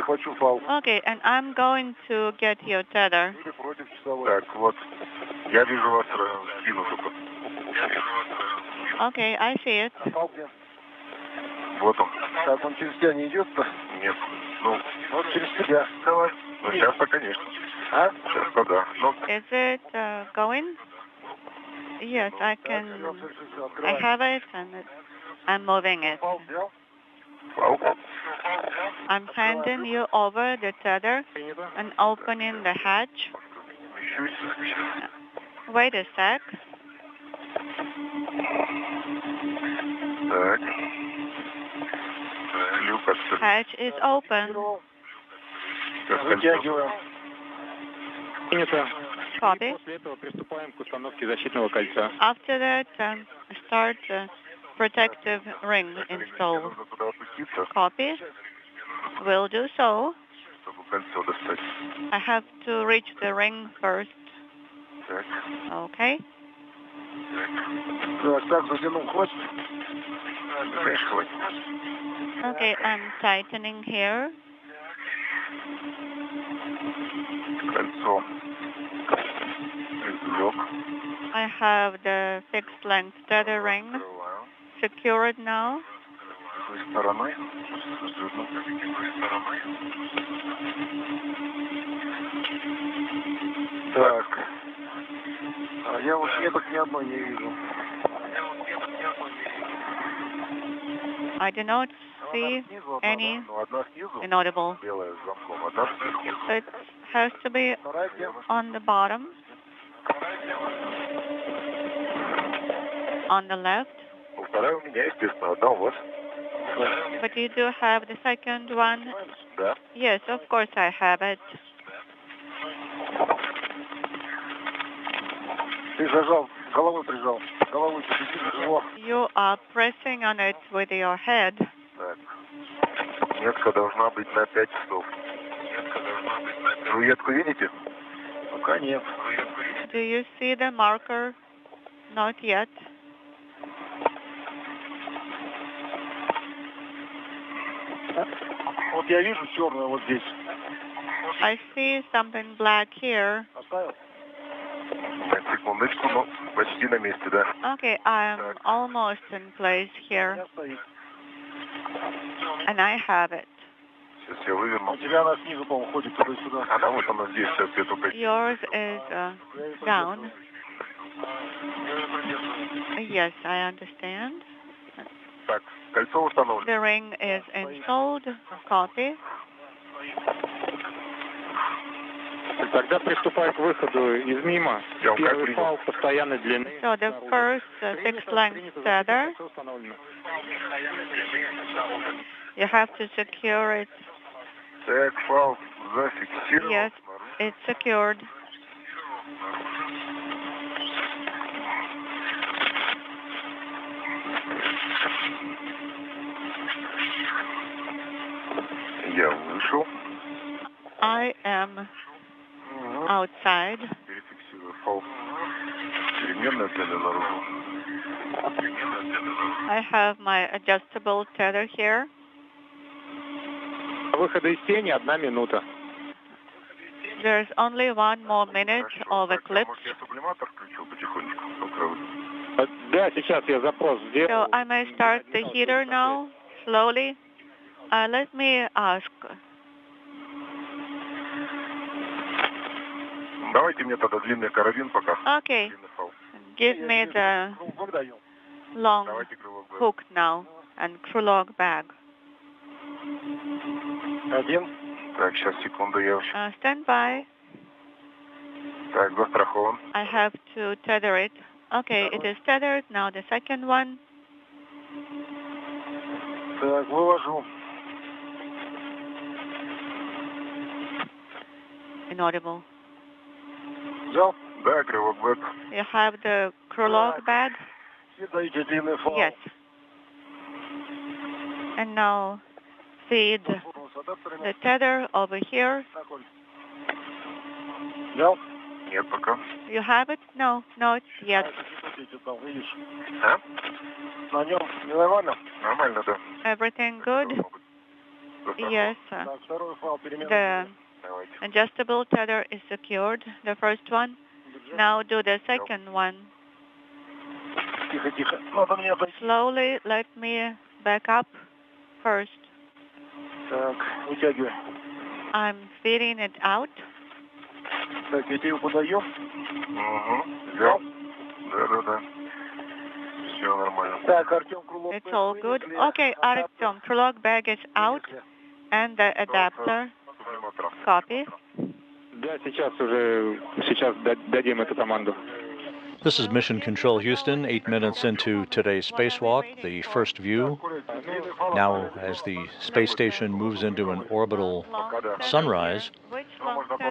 перехвачу фал. Okay, and I'm going to get your tether. Против часовой. Так, вот. Я вижу вас спину только. Okay, I see it. А фал где? Вот он. Так, он через тебя не идет-то? Нет. Ну, Вот через тебя. давай. Ну, сейчас-то, конечно. А? Сейчас-то да. Ну, Is it going? Yes, I can. I have it and I'm moving it. Фал взял? фау. I'm handing you over the tether and opening the hatch. Wait a sec. Так. Люк открыт. Hatch is open. Вытягиваем. Принято. Copy. После этого приступаем к установке защитного кольца. After that, start protective ring install. Нужно туда опуститься, Copy. Will do so. чтобы кольцо достать. I have to reach the ring first. Так. Okay. Так, затянул хвост. Знаешь, хватит. Okay, I'm tightening here. Кольцо. Извлек. I have the fixed length tether ring Открываю. secured now. С какой стороной? Абсолютно. С какой стороной? Так. А я вот меток ни одной не вижу. I do not see Снизу any Ну, одна снизу, inaudible. белая с замком, одна сверху. It has to be Вторая где? on the bottom, on the left. Ну, вторая у меня, естественно, одна у вас. But you do have the second one. Да. Yes, of course I have it. Ты зажал, головой прижал. Головой прижал его. You are pressing on it with your head. Так. Метка должна быть на 5 часов. Метка должна быть на 5. Руетку видите? Пока нет. Do you see the marker? Not yet. Вот я вижу черное вот здесь. I see something black here. Оставил? Так, секундочку, ну, почти на месте, да. Okay, I'm almost in place here, Я стоит. and I have it. Сейчас я выверну. У тебя она снизу, по-моему, ходит туда-сюда. Она вот она здесь, сейчас я только... Yours is down. Yes, I understand. Так, кольцо установлено. The ring is installed. Copy. Тогда приступаю к выходу из мимо. Я вам как Первый принял. фал постоянной длины. So the first fixed length tether, Установлено. you have to secure it. Так, фал зафиксирован. Yes, it's secured. Я вышел. I am outside. Перефиксирую фал. Переменная длина наружу. Переменная длина наружу. I have my adjustable tether here. Выхода из тени 1 минута. There's only 1 more minute of Так, eclipse. может, я сублиматор включил потихонечку? Попробуй. Да, сейчас я запрос So сделал. I may start the heater now, slowly. Let me ask. Давайте мне тогда длинный карабин пока. Okay, Длинный фал. give me the Кругом даем. long Давайте кругом. hook now and crew log bag. Один. Так, сейчас, секунду, я... Stand by. Так, застрахован. I have to tether it. Okay, it is tethered. Now the second one. Так, вывожу. Inaudible. Взял? Да, кривок бэк. You have the crew log bag? И даете длинный фал. Yes. And now feed the tether over here. Взял? Нет пока. You have it? No, not yet. Видишь? А? На нем нормально? Нормально, да. Everything good? Yes, the adjustable tether is secured, the first one. Now do the second one. Тихо, тихо. Надо меня Slowly let me back up first. Так, вытягивай. I'm feeding it out. Так, я тебе его подаю. Взял? Да. Все нормально. Так, Артем, крыло. It's all good. Okay, Artyom, Krulok bag is out and the adapter. Copy. Да, сейчас дадим эту команду. This is Mission Control Houston, 8 minutes into today's spacewalk, the first view. Now, as the space station moves into an orbital sunrise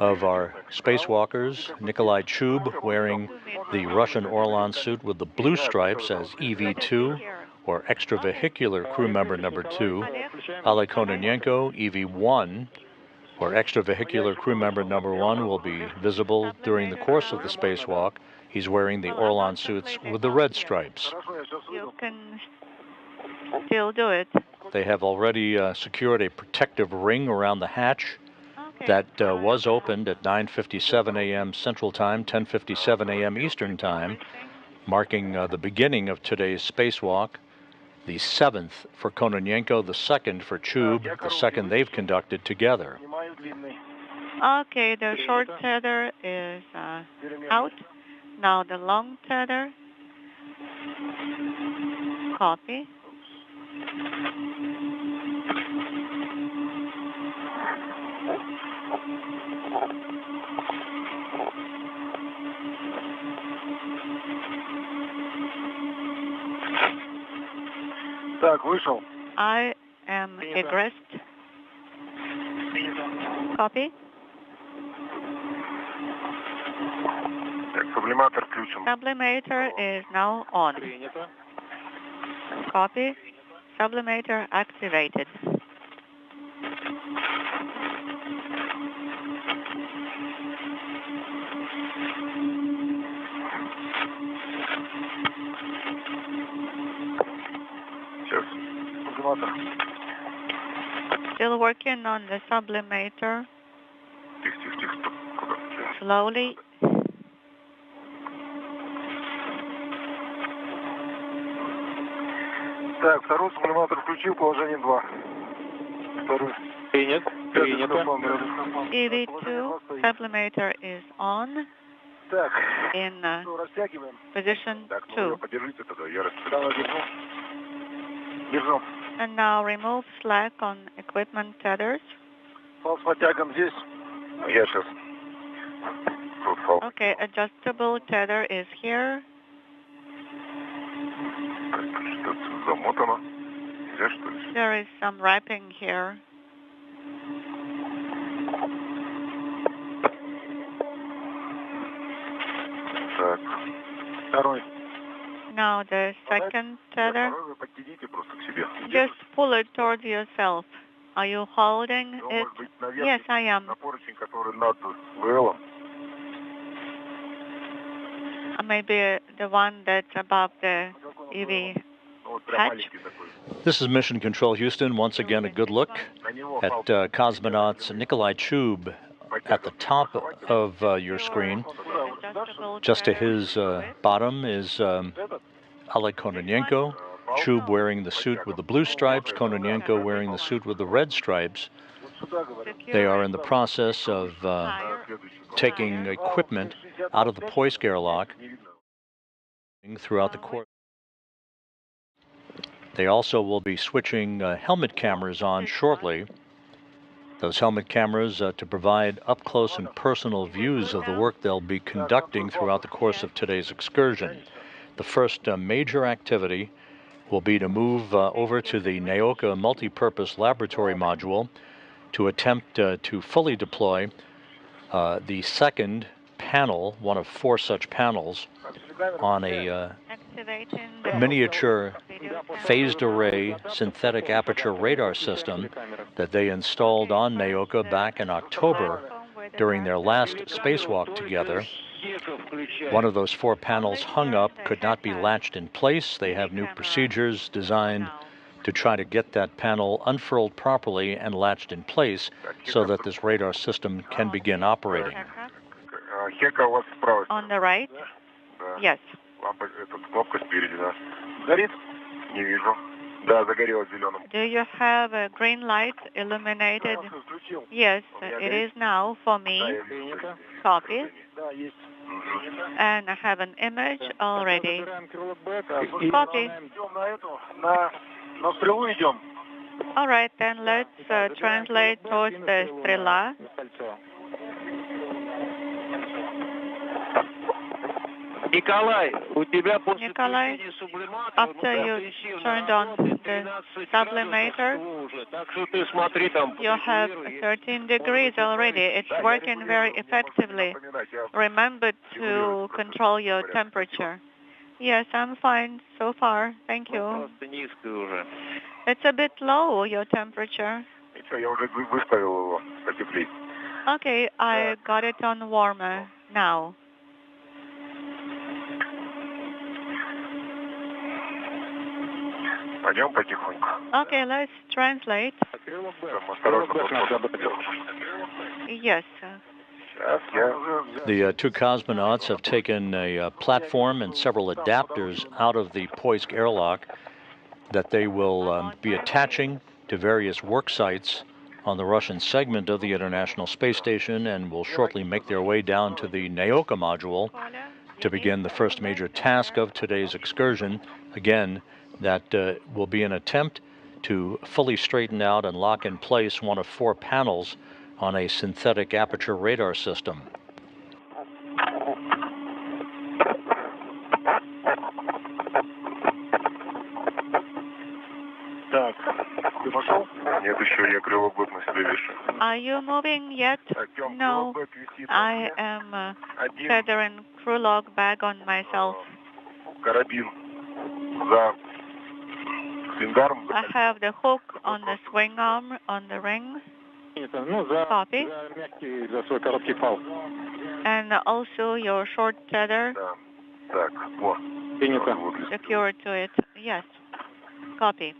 of our spacewalkers, Nikolai Chub wearing the Russian Orlan suit with the blue stripes as EV-2, or extravehicular crew member number 2, Oleg Kononenko, EV-1, or extravehicular crew member number 1, will be visible during the course of the spacewalk. He's wearing the Orlan suits with the red stripes. You can still do it. They have already secured a protective ring around the hatch that was opened at 9:57 a.m. Central Time, 10:57 a.m. Eastern Time, marking the beginning of today's spacewalk. The 7th for Kononenko, the 2nd for Chub, the 2nd they've conducted together. Okay, the short tether is out. Now the long tether. Copy. Так, вышел. I am egressed. Copy. Так, сублиматор включен. Sublimator is now on. Copy. Sublimator activated. Сейчас. Сублиматор. Still working on the sublimator. Тихо. Куда? Slowly. Так, второй сублиматор включил, положение 2. Второй. Принято. EV-2 sublimator is on Так, in растягиваем. position Так, 2. подержите тогда, я Давай, держу. And now remove slack on equipment tethers. Фал с подтягом здесь. Я сейчас. Тут фал. Okay, adjustable tether is here. Что-то замотано. Нельзя, что ли? There is some wrapping here. Так. Второй. Now the second tether. Второй вы подтяните просто к себе. Just pull it towards yourself. Are you holding Ну, it? может быть, наверх. Yes, I am. На поручень, который над ВЛом. Maybe the one that's above the EV Ну, вот прям hatch. маленький такой. This is Mission Control Houston. Once again, a good look На него at фал. cosmonauts Nikolai Chub at the top of your screen. Adjustable Just to tether. his bottom is Oleg Kononenko, Chub wearing the suit with the blue stripes, Kononenko wearing the suit with the red stripes. They are in the process of taking equipment out of the Poisk airlock throughout the course. They also will be switching helmet cameras on shortly. Those helmet cameras to provide up-close and personal views of the work they'll be conducting throughout the course of today's excursion. The first major activity will be to move over to the Naoka multi-purpose laboratory module to attempt to fully deploy the second panel, one of 4 such panels, on a miniature phased array synthetic aperture radar system that they installed on Naoka back in October during their last spacewalk together. One of those 4 panels hung up, could not be latched in place. They have new procedures designed to try to get that panel unfurled properly and latched in place so that this radar system can begin operating. Хека у вас справа. On the right? Да. Yes. Лампа, кнопка спереди, да. Горит? Не вижу. Да, загорелась зеленым. Do you have a green light illuminated? Yes, it is now for me. Copy. And I have an image already. Copy. На стрелу идем. All right, then let's translate towards the Strela. Николай, у тебя после Nikolai, включения сублиматора after you turned on the sublimator, так что ты смотри там. you have 13 degrees already. It's working very effectively. Remember to control your temperature. Yes, I'm fine so far. Thank you. Просто низкая уже. It's a bit low, your temperature. Ничего, я уже выставил его потеплее. Okay, I got it on warmer now. Пойдем потихоньку. Okay, let's translate. Осторожно. Yes. Сейчас я... The two cosmonauts have taken a platform and several adapters out of the Poisk airlock that they will be attaching to various work sites on the Russian segment of the International Space Station and will shortly make their way down to the Naoka module to begin the first major task of today's excursion. Again, that will be an attempt to fully straighten out and lock in place one of 4 panels on a synthetic aperture radar system. Так, ты пошел? Нет, еще я крылобот на себе вешу. Are you moving yet? No, I am feathering crew log bag on myself. Карабин за свингаром. I have the hook on the swing arm on the ring. Copy. За свой короткий фал. And also your short tether Да. Так, вот. Принято. secured to it. Yes. Copy.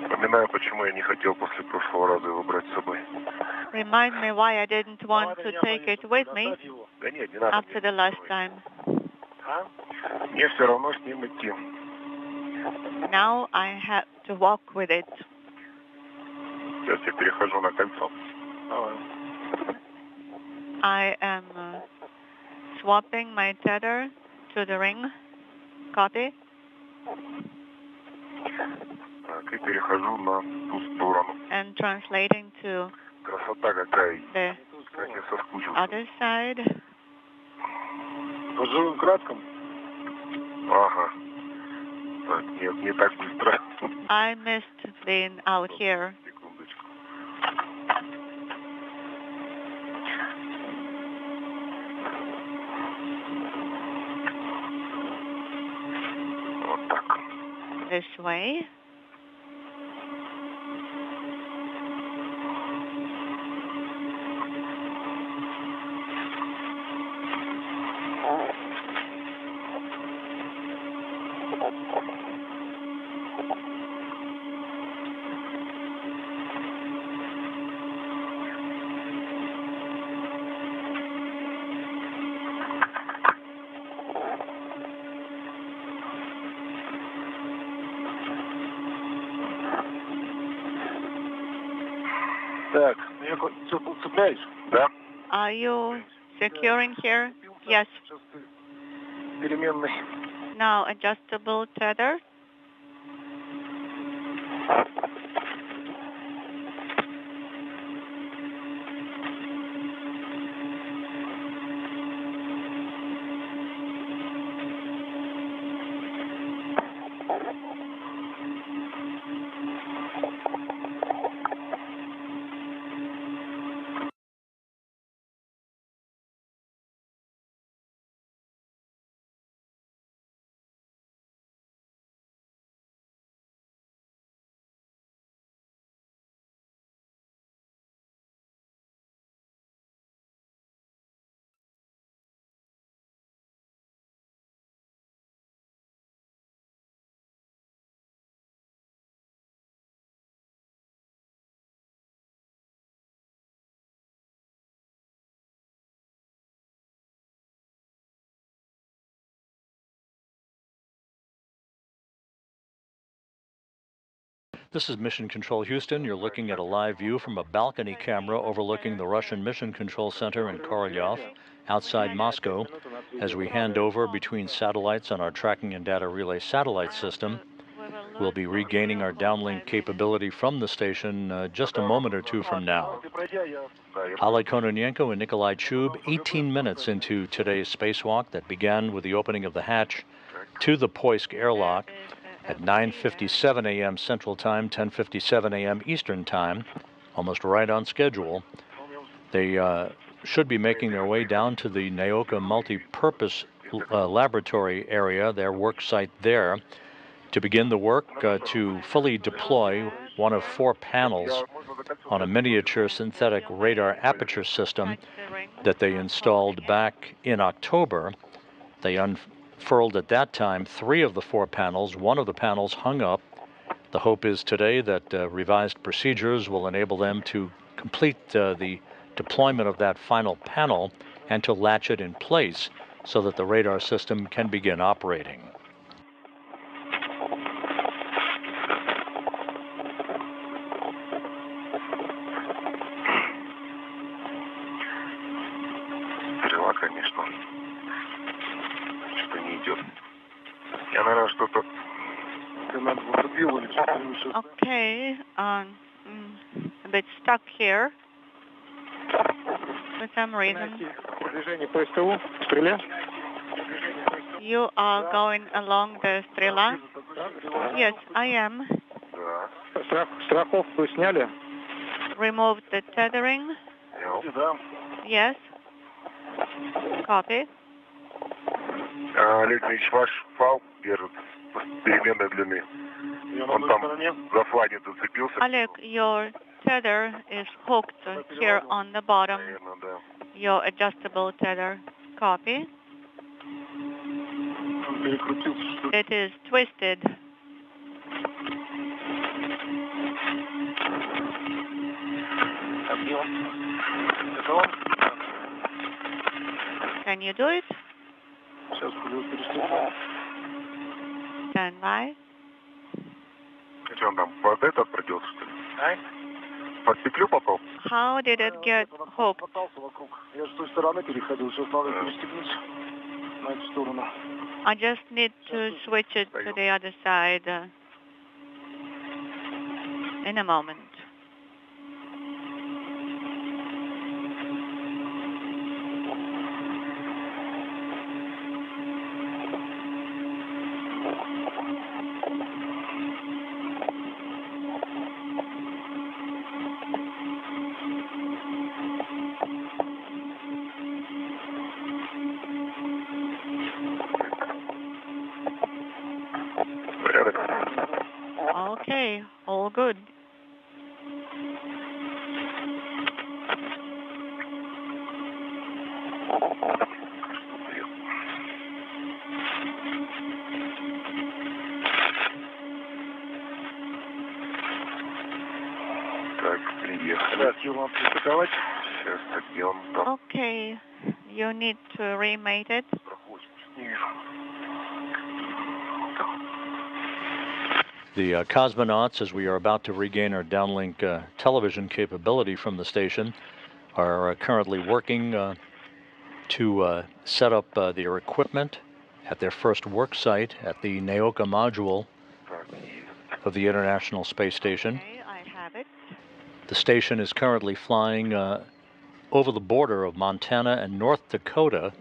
Вспоминаю, почему я не хотел после прошлого раза его брать с собой. Remind me why I didn't want to take it with me Да нет, не надо. after the last time. Мне все равно с ним идти. Now I have to walk with it. Сейчас я перехожу на кольцо. I am swapping my tether to the ring. Copy. Так, и перехожу на ту сторону. And translating to Красота какая. the Как я соскучился. other side. По живым краткам? Ага. Так, нет, не так быстро. I missed being out here. Секундочку. Вот так. This way. Так, я цепляюсь? Да. Are you securing here? Yes. Сейчас ты переменный. Now adjustable tether. This is Mission Control Houston. You're looking at a live view from a balcony camera overlooking the Russian Mission Control Center in Korolyov, outside Moscow, as we hand over between satellites on our tracking and data relay satellite system. We'll be regaining our downlink capability from the station just a moment or two from now. Oleg Kononenko and Nikolai Chub, 18 minutes into today's spacewalk that began with the opening of the hatch to the Poisk airlock at 9:57 a.m. Central Time, 10:57 a.m. Eastern Time, almost right on schedule. They should be making their way down to the Naoka Multi-Purpose Laboratory area, their work site there, to begin the work to fully deploy one of 4 panels on a miniature synthetic radar aperture system that they installed back in October. They unfurled at that time 3 of the 4 panels. 1 of the panels hung up. The hope is today that revised procedures will enable them to complete the deployment of that final panel and to latch it in place so that the radar system can begin operating. Конечно. Что не идет. Я, наверное, что-то... Okay, a bit stuck here for some reason. Движение по СТУ, стреле. You are going along the Strela? Yes, I am. Да. Страховку сняли? Remove the tethering? Yes. Copy. Олег Ильич, ваш фал держит переменной длины. Он там за флаги зацепился. Oleg, your tether is hooked here on the bottom. Наверное, да. Your adjustable tether. Copy. It is twisted. Can you do it? Stand by. Что он там, под этот придется, что ли? Под стеклю попал? How did it get hooked? Я с той стороны переходил, сейчас надо перестегнуть на эту сторону. I just need to switch it to the other side in a moment. Okay, all good. Так, приехали. Сейчас, так, где он там? Okay, you need to remate it. The cosmonauts, as we are about to regain our downlink television capability from the station, are currently working to set up their equipment at their first work site at the Naoka module of the International Space Station. Okay, I have it. The station is currently flying over the border of Montana and North Dakota,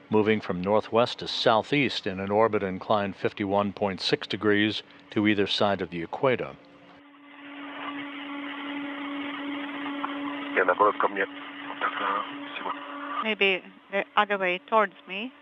moving from northwest to southeast in an orbit inclined 51.6 degrees to either side of the equator. Я, наоборот, ко мне. Maybe the other way towards me.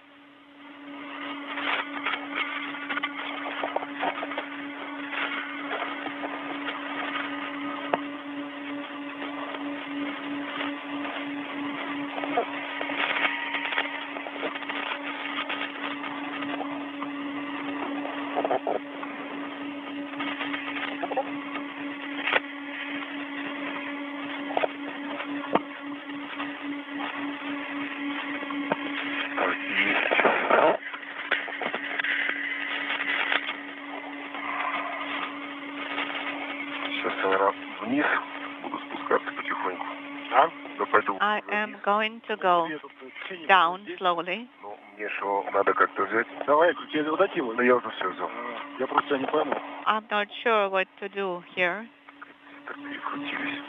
вниз, буду спускаться потихоньку. А? Да пойду. I am going to go down slowly. Ну, мне что, надо как-то взять? Давай, тебе вот эти вот. Да я уже все взял. Я просто тебя не пойму. I'm not sure what to do here. Так перекрутились.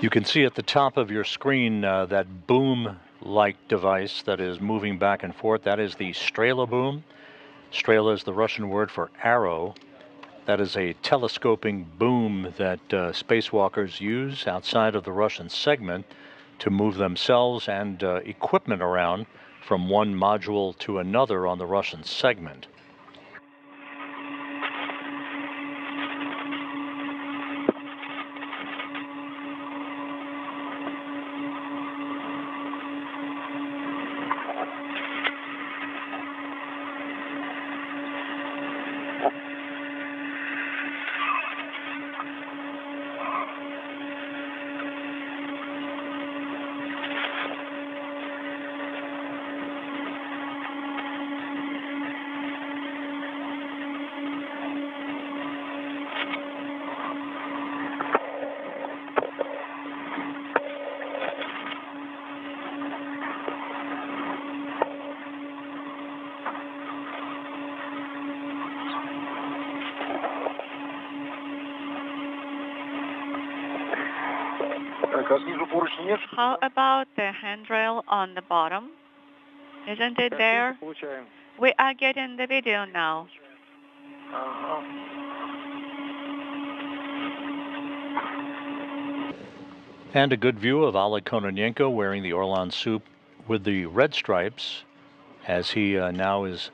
You can see at the top of your screen that boom-like device that is moving back and forth. That is the Strela boom. Strela is the Russian word for arrow. That is a telescoping boom that spacewalkers use outside of the Russian segment to move themselves and equipment around from one module to another on the Russian segment. How about the handrail on the bottom? Isn't it there? We are getting the video now. And a good view of Oleg Kononenko wearing the Orlan suit with the red stripes as he now is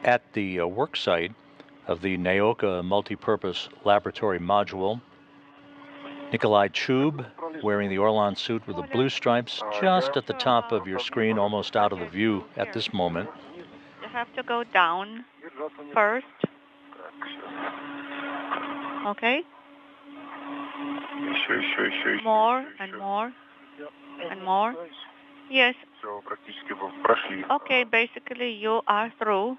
at the work site of the Naoka multipurpose laboratory module. Nikolai Chub wearing the Orlan suit with the blue stripes just at the top of your screen, almost out of the view at this moment. You have to go down first. Okay? More and more and more. Yes. Okay, basically you are through.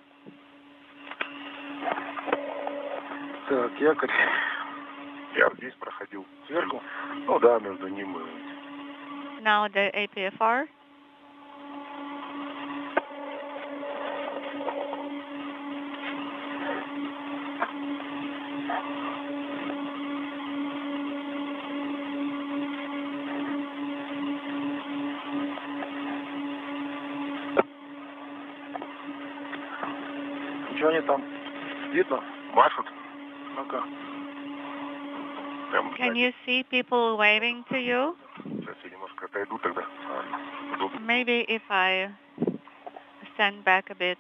Так, якорь. Я здесь проходил. Сверху? Ну да, между ним и... Now the APFR. Что они там? Видно? Машут. Ну-ка. Can you see people waving to you? Сейчас я немножко отойду тогда. Maybe if I stand back a bit.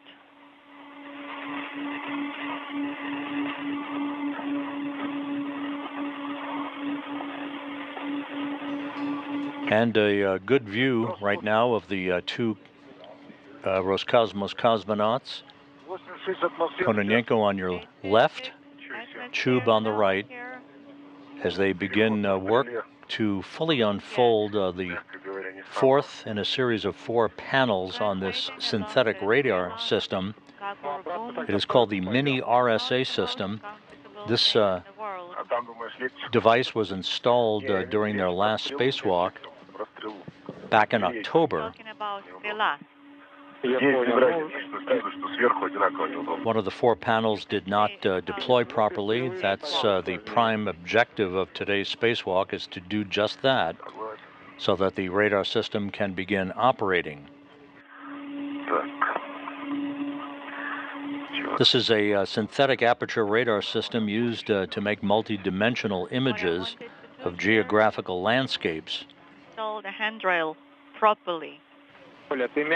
And a good view right now of the two Roscosmos cosmonauts. 86 атмосфер. Kononenko on your left, Chub on the right, as they begin work to fully unfold the fourth in a series of 4 panels on this synthetic radar system. It is called the Mini RSA system. This А там, думаешь, летчик? device was installed during their last spacewalk Про стрелу. back in October. Talking about Srila. Я Есть без понял. разницы, что снизу, что сверху одинаково неудобно. One of the 4 panels did not deploy properly. That's the prime objective of today's spacewalk, is to do just that, so that the radar system can begin operating. Так. This is a synthetic aperture radar system used to make multi-dimensional images of geographical landscapes, Install the handrail properly.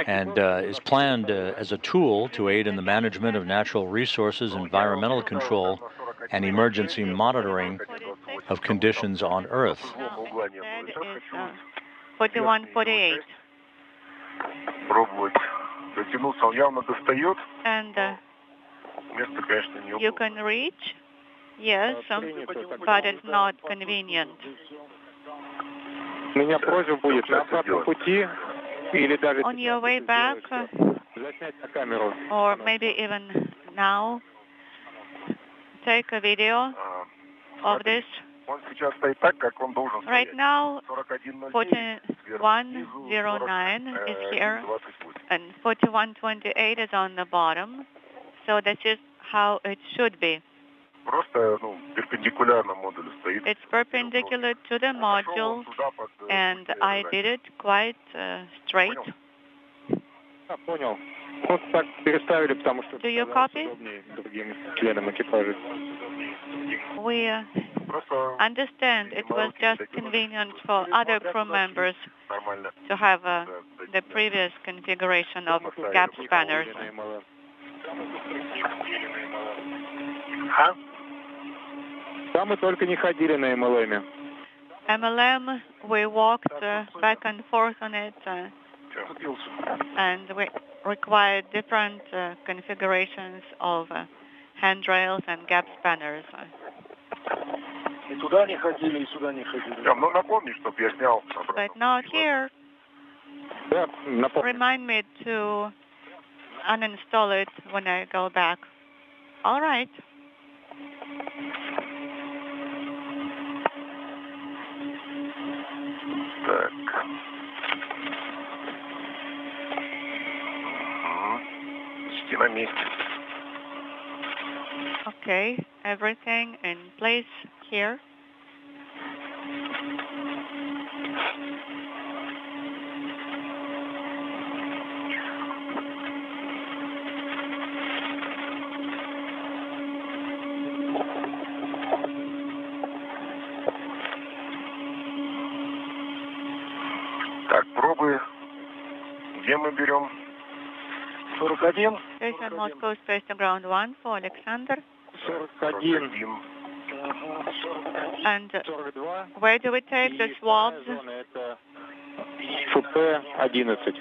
and is planned as a tool to aid in the management of natural resources, environmental control, and emergency monitoring of conditions on Earth. That is 4148. Пробовать дотянуться, он явно достает. And Место, конечно, you неудобно. can reach, yes, but it's not convenient. У меня просьба будет на обратном пути или даже On your way back, заснять на камеру. or maybe even now, take a video of this. Он сейчас стоит так, как он должен Right стоять. now, 4109 сверху, 4109 снизу, is here, 28. and 4128 is on the bottom. So this is how it should be. Просто, ну, перпендикулярно модулю стоит. It's perpendicular to the module, and I did it quite straight. А, понял. Ну, так переставили, потому что Do you оказалось copy? удобнее другим членам экипажа. We Просто understand it was just convenient for other crew members нормально. to have the previous configuration of gap spanners. А? Да, мы только не ходили на МЛМе. MLM, we walked back and forth on it, and we required different configurations of handrails and gap spanners. И туда не ходили, и сюда не ходили. Ну, напомни, чтоб я снял. But not here. Да, напомню. Remind me to uninstall it when I go back. All right. Так. Почти на месте. Okay, everything in place here. Так, пробы. Где мы берем? 41. Station Moscow Space to Ground 1 for Alexander. 41, Ага, 41. And 42. where do we take the swabs? Зона это ФП-11.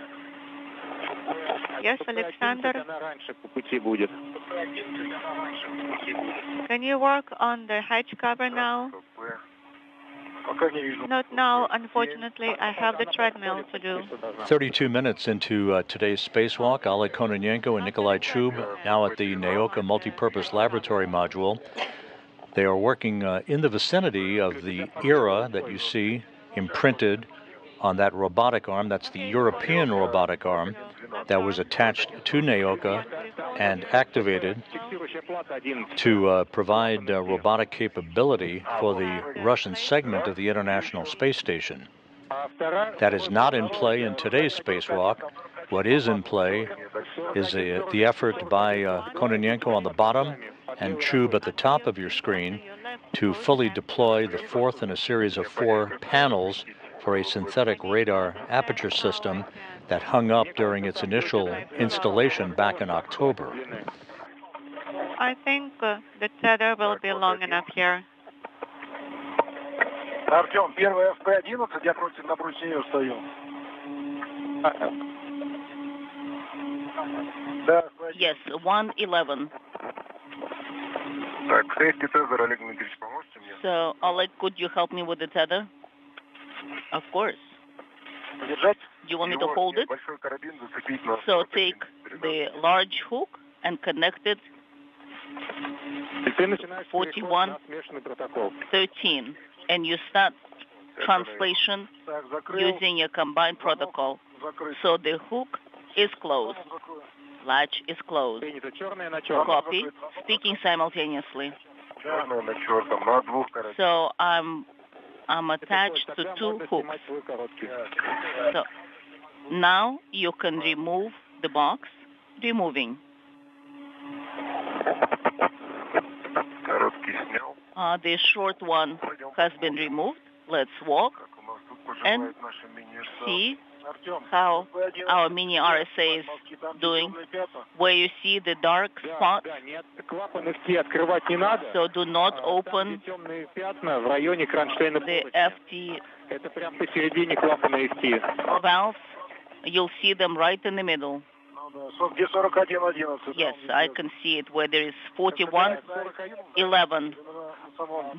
Yes, Alexander. Она раньше по пути будет. Can you work on the hatch cover now? Пока не вижу. Not now, unfortunately. I have the treadmill to do. 32 minutes into today's spacewalk, Oleg Kononenko and Nikolai Chub now at the Naoka Multipurpose Laboratory Module. They are working in the vicinity of the ERA that you see imprinted on that robotic arm. That's the European robotic arm that was attached to Naoka and activated to provide robotic capability for the Russian segment of the International Space Station. That is not in play in today's spacewalk. What is in play is the effort by Kononenko on the bottom and Chub at the top of your screen to fully deploy the fourth in a series of 4 panels for a synthetic radar aperture system that hung up during its initial installation back in October. I think the tether will be long enough here. Артем, первый FP-11, я напротив нее стою. Да, Yes, 111. Так, safety tether, Олег Дмитриевич, поможете мне? So, Oleg, could you help me with the tether? Of course. Держать? Do you want me to hold it? Большой карабин зацепить на So take the large hook and connect it И ты начинаешь 41. на смешанный протокол. 13, and you start translation Так, закрыл. using a combined protocol. Закрыть. So the hook is closed, latch is closed. Принято черное на черное. Copy, speaking simultaneously. черную на черном, на двух карабинах. So I'm attached to two hooks. Свой короткий. So now you can remove the box. Removing. Короткий снял. The short one has been removed. Let's walk Как у нас тут and поживает наша мини-СА. see Артем, how FP-11, our mini RSA is там, где doing. темные пятна. Where you see the dark Да, spots. да, нет, клапан FT открывать не надо. So do not Там, open где темные пятна в районе кронштейна the поручня. FT Это прям посередине клапана FT. valves. You'll see them right in the middle. Ну да, где 41-11. Yes, I can see it where there is 4111.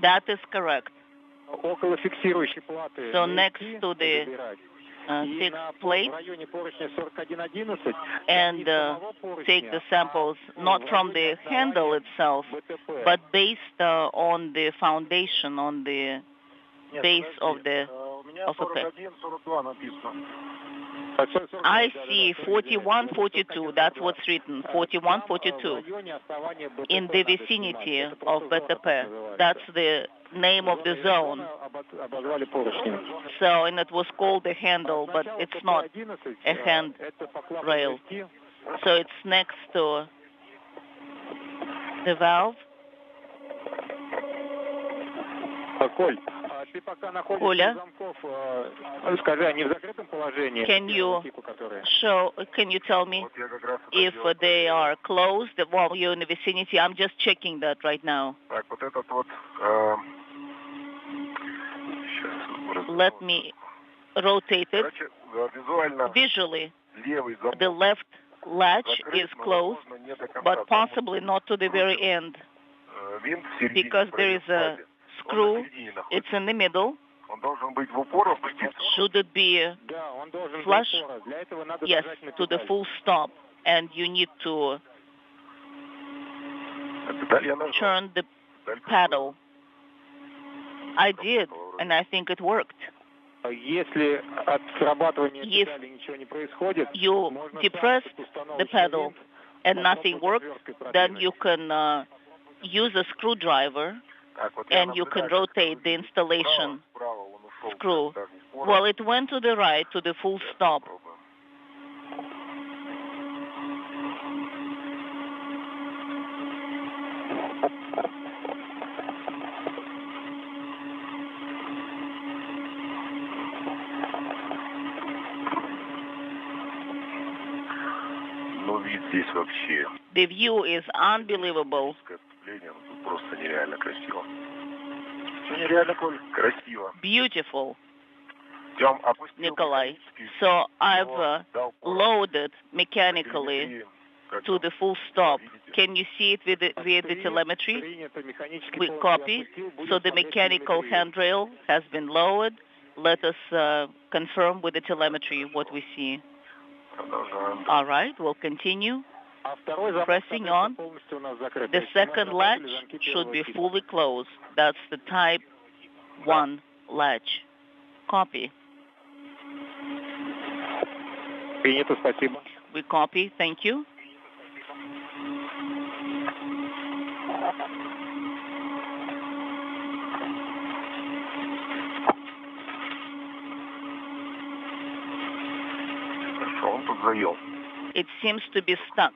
That is correct. Около фиксирующей платы. So на next FT to the забирать. И six в plates районе поручня 4111 and take the samples not from the handle itself, but based on the foundation, on the base of the У меня of a pet. 41-42 написано. I see 41, 42. That's what's written. 41, 42. In the vicinity of BTP. That's the name of the zone. Обозвали поручнем. So, and it was called the handle, but it's not a hand rail. So it's next to the valve. Коль, ты пока находишься Коля? у замков, скажи, они в закрытом положении? Can you Типа, которые? can you tell me Вот я как раз это if делал. they are closed while you're in the vicinity? I'm just checking that right now. Так, вот этот вот... Сейчас. Let me rotate it. Короче, визуально Visually, левый замок the left latch закрыт, is но, closed, возможно, не до конца, but потому possibly not to the very end, что, винт в середине because there is a прорезь screw. Он на середине находится. It's in the middle. Он должен быть в упор опуститься. Should it be Да, он должен Flush? быть упора. Для этого надо yes нажать на to the педаль. full stop, and you need to Педаль я нажал. turn the Педаль paddle. I did, and I think it worked. Если от срабатывания If педали ничего не происходит, You можно depressed ставить установочный the pedal винт, and потом nothing под worked, отверткой then you продвинуть. can use a screwdriver Так, вот я and you can наблюдаю, как rotate the это installation Справа он ушел. screw. Так, не скоро. Well, it went to the right, to the full stop. Попробуем. Ну, вид здесь вообще. The view is unbelievable. Отступление, ну, тут просто нереально красиво. Все нереально, Коль. Красиво. Beautiful, Тем опустил Nikolai. механически, So I've дал loaded mechanically телеметрии, как to the full stop. Can you see it with the telemetry? Принято, механически We полностью copy. опустил, будем So the смотреть mechanical телеметрию. handrail has been lowered. Let us confirm with the telemetry what we see. продолжаем. All right, we'll continue. А второй замок, Pressing соответственно, on. полностью у нас закрыт. The То есть у нас second работали latch замки should первого be типа. fully closed. That's the type 1 latch. Copy. Принято, спасибо. We copy. Thank you. Хорошо, он тут заел. It seems to be stuck.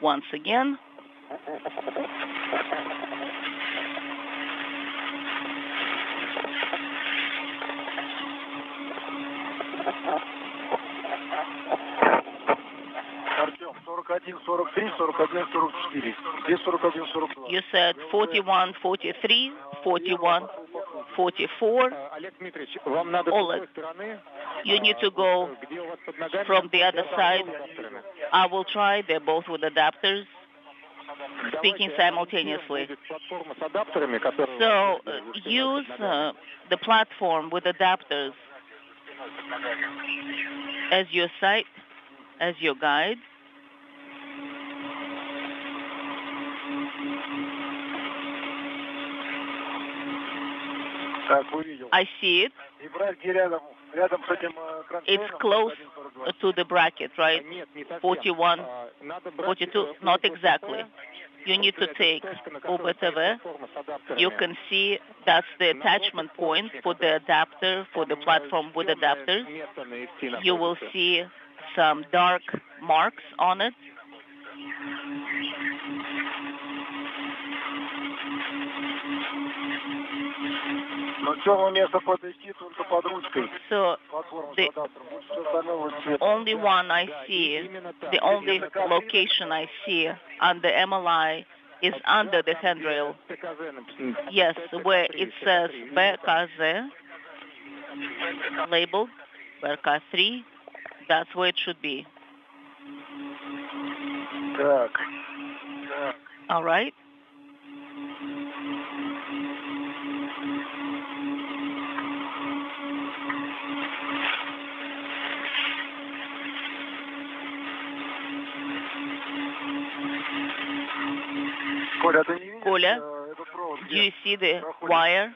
once again. Артем, 41, 43, 41, 44. Где 41, 42? You said 41, 43, 41, 44. Олег Дмитриевич, вам надо с Oleg, другой стороны, you need to go где у вас под ногами from the other side. адаптерами. I will try. They're both with adapters, speaking Давайте simultaneously. будет платформа с адаптерами, которые So вы use под ногами. the platform with adapters as your site, as your guide. Так, увидел. I see it. И брать где рядом с этим It's close to the bracket, right? Нет, не совсем. 41, Надо брать, 42, not exactly. You need to take UBTV. платформа с адаптерами. You can see that's the attachment point for the adapter, for the platform with adapters. Место на IST You will находится. see some dark marks on it. Но темное место подойти только под ручкой. So Платформа с the адаптером. Больше всего остального вот цвет. only one I see, the only location I see on the MLI is under the handrail. ТКЗ написано. Yes, where it says BKZ, labeled BK3, that's where it should be. Так. All right? Коля, ты не видишь Коля, этот провод? Do you see the wire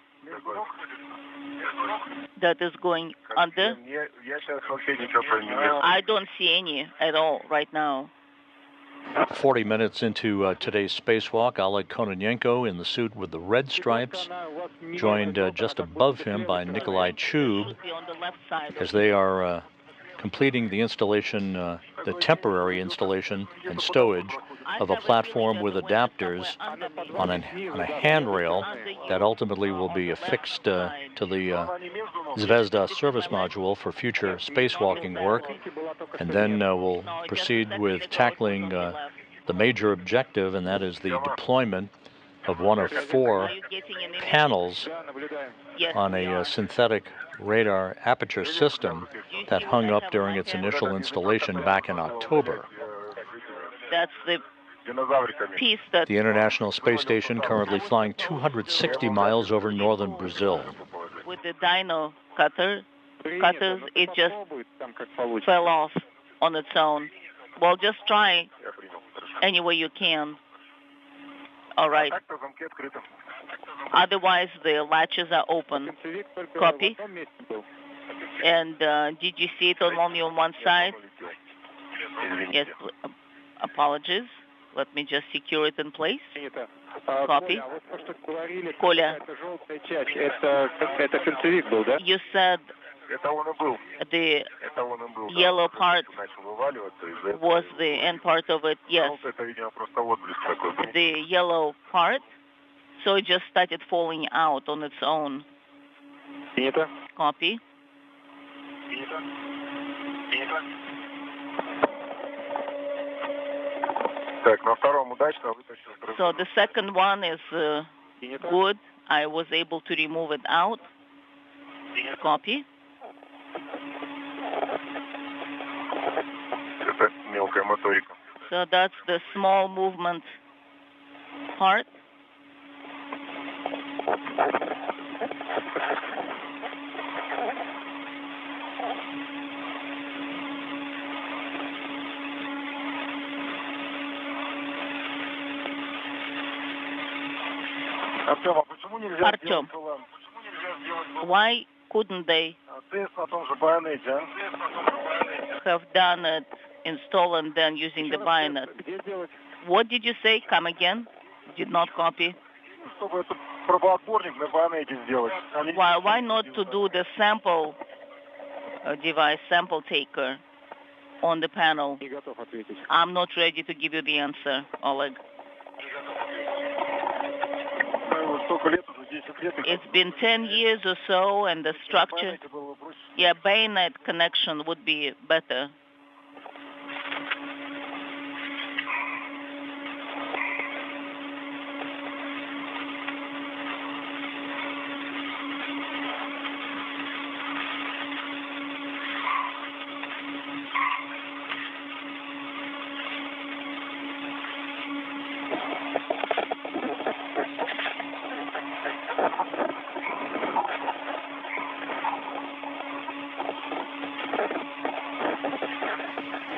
that is going under? Я сейчас вообще ничего понимаю. I don't see any at all right now. 40 minutes into today's spacewalk, Oleg Kononenko in the suit with the red stripes, joined just above him by Nikolai Chub, Should be on the left side. as they are completing the installation, the temporary installation and stowage of a platform with adapters on a handrail that ultimately will be affixed to the Zvezda service module for future spacewalking work, and then we'll proceed with tackling the major objective, and that is the deployment of one of 4 Are you getting an image? panels Yes, on we a are. synthetic radar aperture system that hung up during its initial installation back in October. That's the Динозавриками. piece that The International Space Station currently flying 260 miles over northern Brazil. with the dino cutters, it just Попробуй, там как получится. fell off on its own. Well, just try Я принял. Хорошо. any way you can. All right. Так, на замке открыто. Otherwise, the latches are open. Концевик только Copy. в одном месте был. And did you see it only on one side? Извините. Yes. Apologies. Let me just secure it in place. Принято. Copy. Коля, а вот то, что говорили, Коля. это желтая часть, это концевик был, да? You said Это он и был. the Это он и был. yellow part Начал вываливаться из этого. was the end part of it. Yes, Желтый, это, видимо, просто отблеск такой был. the yellow part. So it just started falling out on its own. Принято. Copy. Так, на втором удачно вытащил. So the second one is Принято. good. I was able to remove it out. Copy. Это мелкая моторика. So that's the small movement part. Артем, а почему нельзя Артем. сделать лампу? Почему нельзя сделать Why couldn't they тест на том же байонете, а? have done it, install and then using the bayonet? Где делать? What did you say? Come again? Did not copy. Чтобы это пробоотборник на байонете сделать. Они- Why not to do the sample device, sample taker? on the panel. Не готов ответить. I'm not ready to give you the answer, Oleg. Столько лет, уже 10 лет. It's been 10 years or so, and the structure, Было бы проще. yeah, bayonet connection would be better.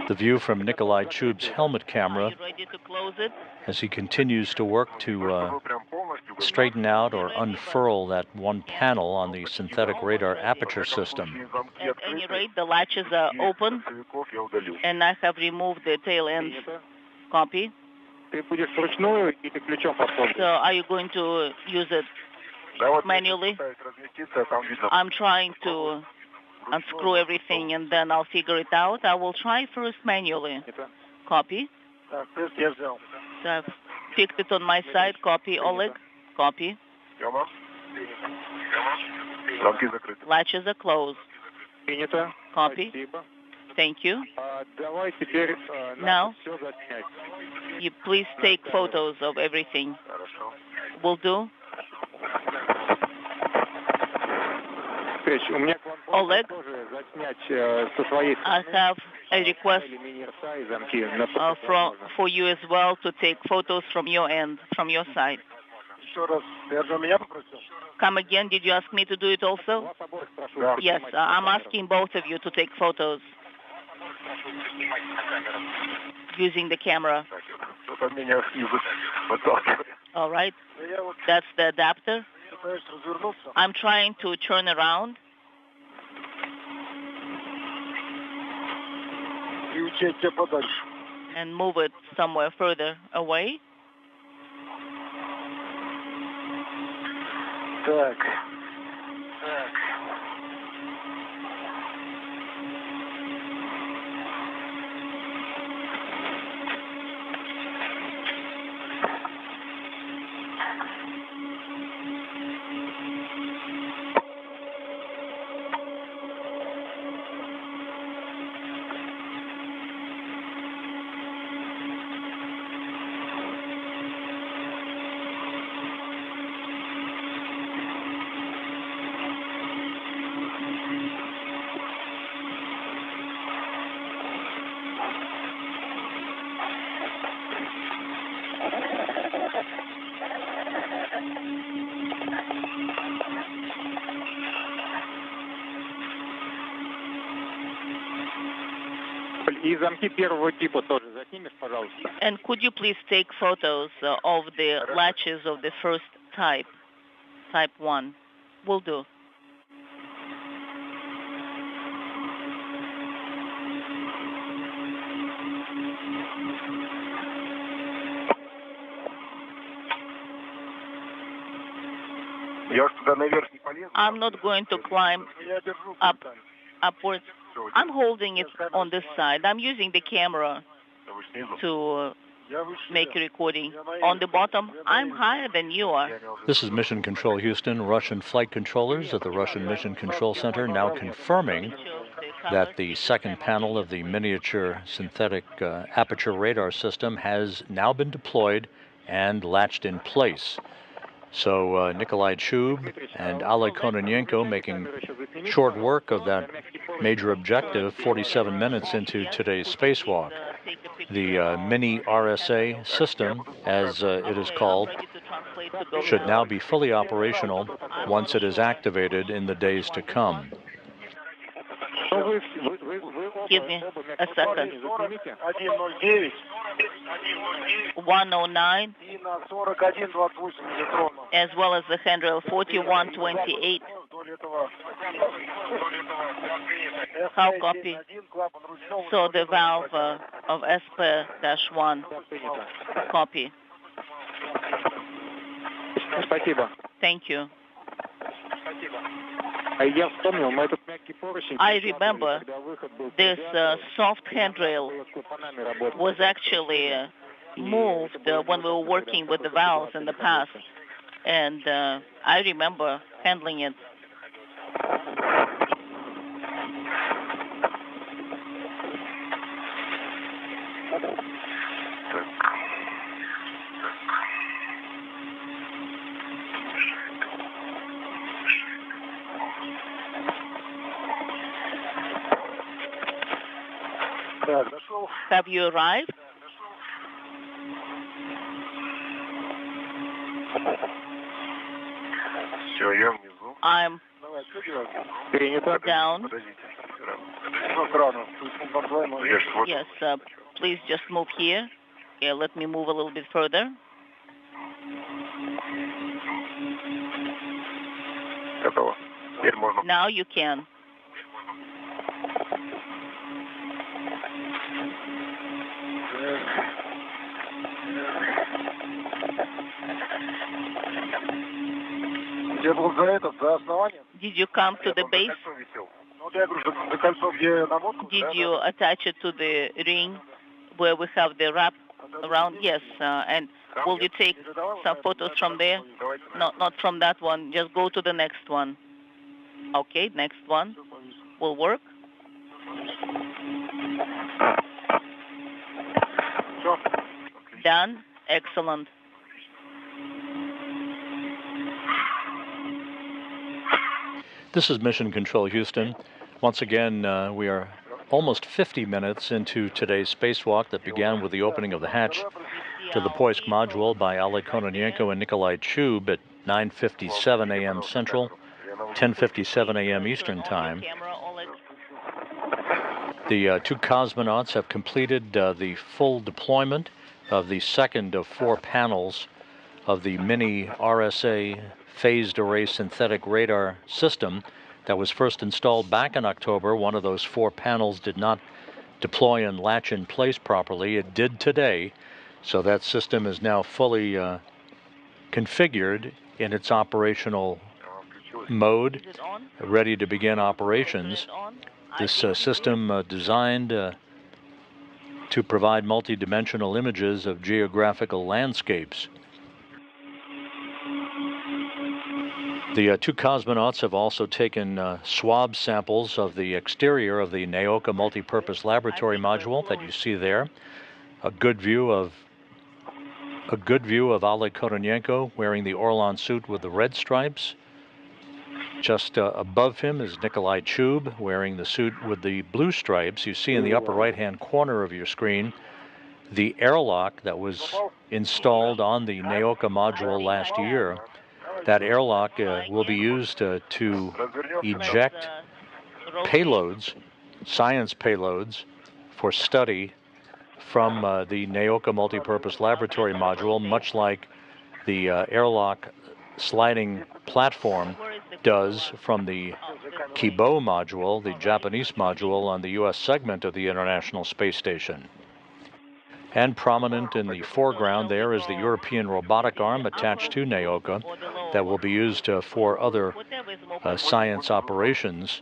The view from Nikolai Chub's helmet Are camera you ready to close it? as he continues to work to straighten out or unfurl that one panel on the synthetic radar aperture system. At any rate, the latches are open, and I have removed the tail ends. Copy. Ты будешь вручную или ключом попробуй? So are you going to use it manually? I'm trying to unscrew everything, and then I'll figure it out. I will try first manually. Copy. Так, тест я взял. So I've picked it on my side. Copy, Oleg. Copy. Замки закрыты. Latches are closed. Принято. Copy. Спасибо. Thank you. Давай теперь Now, все заснять. you please take photos of everything. Хорошо. Will do. Встреча. У меня к вам Олег. тоже заснять со своей I have a request или мини-РСА и замки. На for you as well to take photos from your end, from your side. Еще раз, ты же меня попросил? Come again, did you ask me to do it also? Вас обоих прошу. Да. Yes, I'm asking both of you to take photos using the camera. Кто-то меня язык подталкивает. All right, Да я вот that's the adapter. пытаюсь развернуться. I'm trying to turn around И уйти от тебя подальше. and move it somewhere further away. Так. И замки первого типа тоже заснимешь, пожалуйста. And could you please take photos of the latches of the first type, type 1? Will do. Я ж туда наверх не полезу. I'm not going to climb Я держу Up. фронталь. upwards. I'm holding it on this side. I'm using the camera Вы снизу. to Я выше. make a recording. On the bottom, I'm higher than you are. This is Mission Control Houston. Russian flight controllers at the Russian Mission Control Center now confirming that the second panel of the miniature synthetic aperture radar system has now been deployed and latched in place. So Nikolai Chub and Oleg Kononenko making short work of that major objective 47 minutes into today's spacewalk. The mini RSA system, as it is called, should now be fully operational once it is activated in the days to come. Give me a second. 109 109, и на 4128 электронов. as well as the handrail 4128. Вдоль этого. How copy? Один клапан ручного. So the valve of SP-1 copy. Спасибо. Thank you. Спасибо. Я вспомнил, мы этот мягкий поручень... I remember когда выход был... this soft handrail was actually moved when we were working with the valves in the past, and I remember handling it. Так, дошел. Have you arrived? Все, я внизу. I'm Давай, отстегивай. Принято. down. Подождите. Ну, крана. По-твоему. Я ж вот... Yes, please just move here. Yeah, let me move a little bit further. Готово. Теперь можно... Now you can. Где был за этот, за основание? Did you come to the base? Кольцо висел. Ну, вот я говорю, за кольцо, где наводку. Did you attach it to the ring where we have the wrap around? Yes, and will you take some photos from there? Давайте. Not from that one. Just go to the next one. Okay, next one will work. Все. Done. Excellent. This is Mission Control Houston. Once again, we are almost 50 minutes into today's spacewalk that began with the opening of the hatch to the Poisk module by Oleg Kononenko and Nikolai Chub at 9:57 a.m. Central, 10:57 a.m. Eastern Time. The two cosmonauts have completed the full deployment of the second of 4 panels of the mini RSA phased array synthetic radar system that was first installed back in October. One of those 4 panels did not deploy and latch in place properly. It did today, so that system is now fully configured in its operational mode, ready to begin operations. This system designed to provide multidimensional images of geographical landscapes. The two cosmonauts have also taken swab samples of the exterior of the Naoka multipurpose laboratory module that you see there. A good view of Oleg Kononenko wearing the Orlan suit with the red stripes. Just above him is Nikolai Chub wearing the suit with the blue stripes. You see in the upper right-hand corner of your screen the airlock that was installed on the Naoka module last year. That airlock will be used to eject payloads, science payloads, for study from the Naoka multipurpose laboratory module, much like the airlock sliding platform does from the Kibo module, the Japanese module on the U.S. segment of the International Space Station. And prominent in the foreground there is the European robotic arm attached to Naoka that will be used for other science operations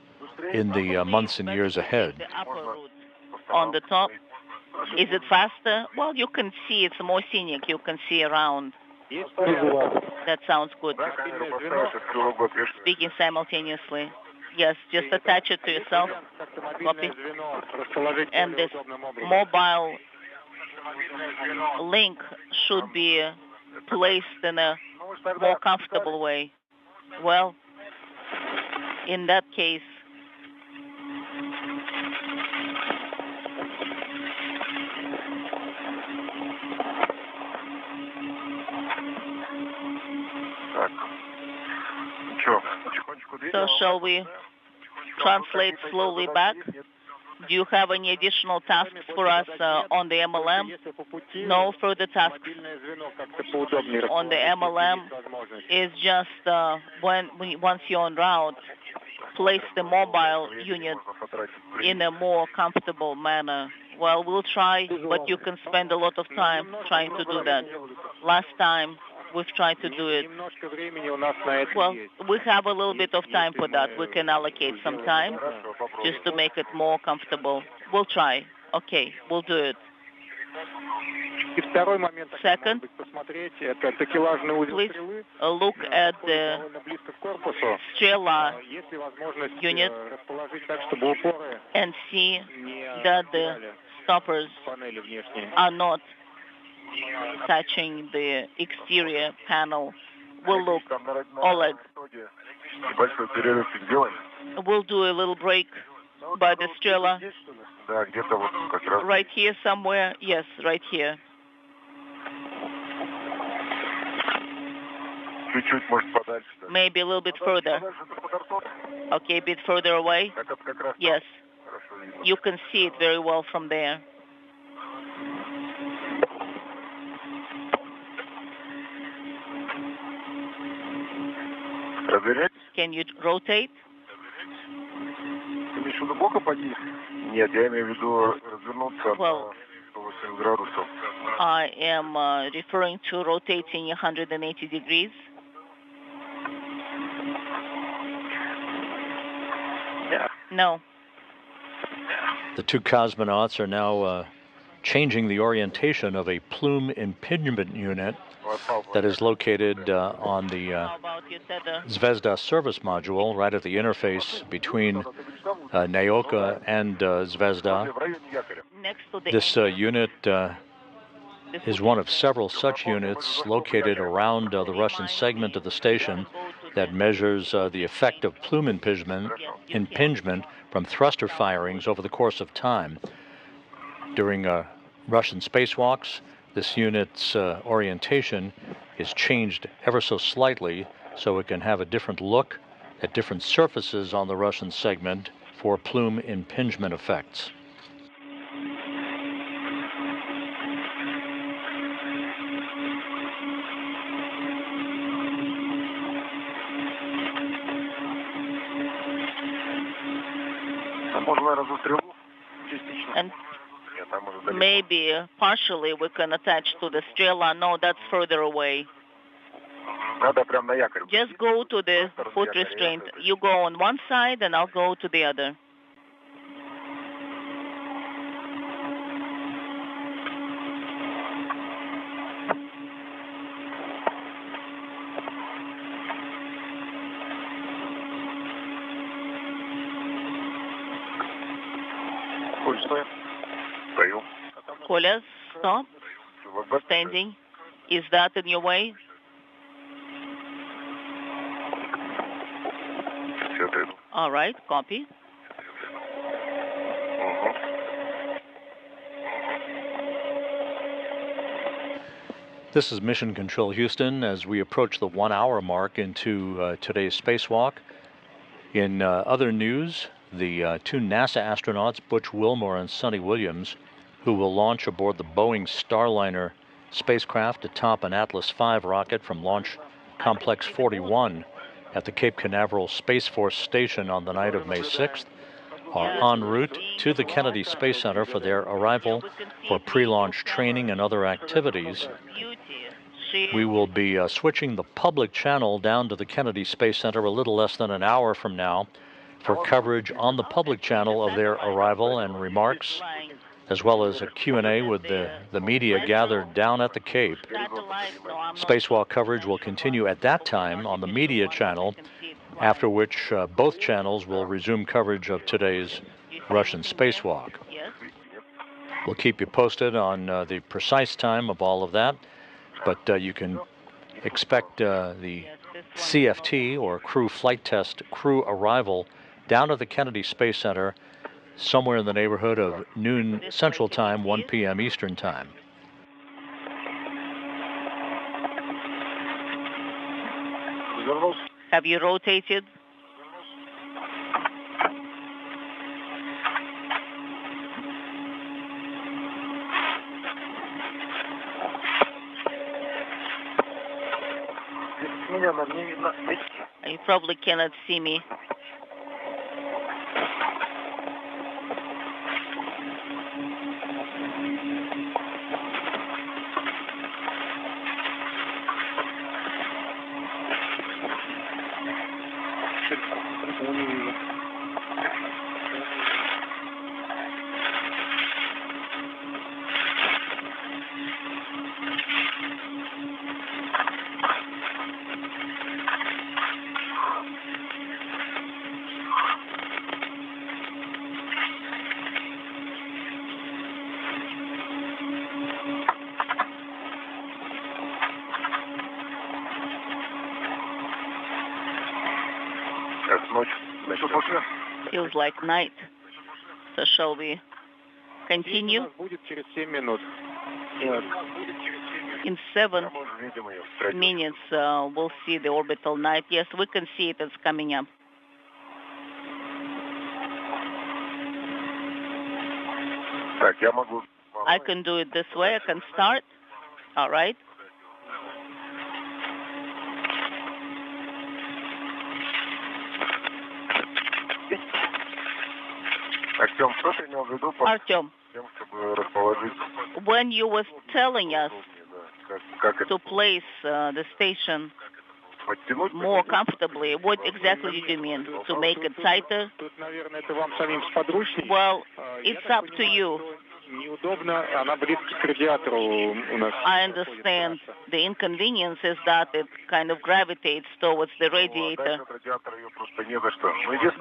in the months and years ahead. On the top, is it faster? Well, you can see it's more scenic. You can see around. That sounds good. Speaking simultaneously. Yes, just attach it to yourself. Copy. And this mobile link should be placed in a more comfortable way. Well, in that case, so shall we translate slowly back? Do you have any additional tasks for us on the MLM? No further tasks on the MLM. Is just once you're en route, place the mobile unit in a more comfortable manner. Well, we'll try, but you can spend a lot of time trying to do that. Last time, We've tried to do it. Немножко времени у нас на это Well, есть. we have a little bit of time for that. We can allocate some time just to make it more comfortable. We'll try. Okay, we'll do it. И второй момент, Second, может быть, посмотреть, это такелажный узел please стрелы. look at the Довольно близко к корпусу. Strela Есть ли возможность unit расположить так, чтобы упоры and see не that the теряли stoppers панели внешние? are not touching the exterior panel. We'll look, Oleg, Небольшой перерывчик сделаем. we'll do a little break by the Strela. Да, где-то вот как раз. Right here somewhere? Yes, right here. Чуть-чуть, может, подальше. Да. Maybe a little bit further. Okay, a bit further away? Как раз Yes. хорошо видно. You can see it very well from there. Развернетесь? Can you rotate? Ты имеешь в виду боком пойти? Нет, я имею в виду развернуться Well, на 180 градусов. I am referring to rotating 180 degrees. No. The two cosmonauts are now changing the orientation of a plume impingement unit that is located on the How about your tether? Zvezda service module, right at the interface between Naoka and Zvezda. В районе якоря. Next to the This engine. unit is one of several such units located around the Russian segment of the station that measures the effect of plume impingement from thruster firings over the course of time. During Russian spacewalks, this unit's orientation is changed ever so slightly so it can have a different look at different surfaces on the Russian segment for plume impingement effects. А можно, наверное, за стрелу? Частично. And Нет, там уже далеко. maybe partially we can attach to the Strela. No, that's further away. Надо прям на якорь. Just go to the foot restraint. You go on one side and I'll go to the other. Коль, стой. Стою. Koля, stop. ВБ. Standing. Is that in your way? Все, ты. All right, copy. Угу. This is Mission Control Houston as we approach the 1 hour mark into today's spacewalk. In other news, the two NASA astronauts, Butch Wilmore and Sonny Williams, who will launch aboard the Boeing Starliner spacecraft atop an Atlas V rocket from Launch Complex 41 at the Cape Canaveral Space Force Station on the night of May 6th, are en route to the Kennedy Space Center for their arrival for pre-launch training and other activities. We will be switching the public channel down to the Kennedy Space Center a little less than an hour from now for coverage on the public channel of their arrival and remarks, as well as a Q&A with the media gathered down at the Cape. Spacewalk coverage will continue at that time on the media channel, after which both channels will resume coverage of today's Russian spacewalk. We'll keep you posted on the precise time of all of that, but you can expect the CFT, or crew flight test, crew arrival down at the Kennedy Space Center somewhere in the neighborhood of noon Central Time, 1 p.m. Eastern Time. Have you rotated? Меня нам не видно. You probably cannot see me. Feels like night. So shall we continue? Будет через 7 минут. In 7 minutes, we'll see the orbital night. Yes, we can see it. It's coming up. I can do it this way. I can start. All right. Artyom, when you was telling us to place the station more comfortably, what exactly did you mean? To make it tighter? Тут, наверное, это вам самим сподручнее. Well, it's up to you. Неудобно, она близко к радиатору у нас. I understand the inconvenience is that it kind of gravitates towards the radiator.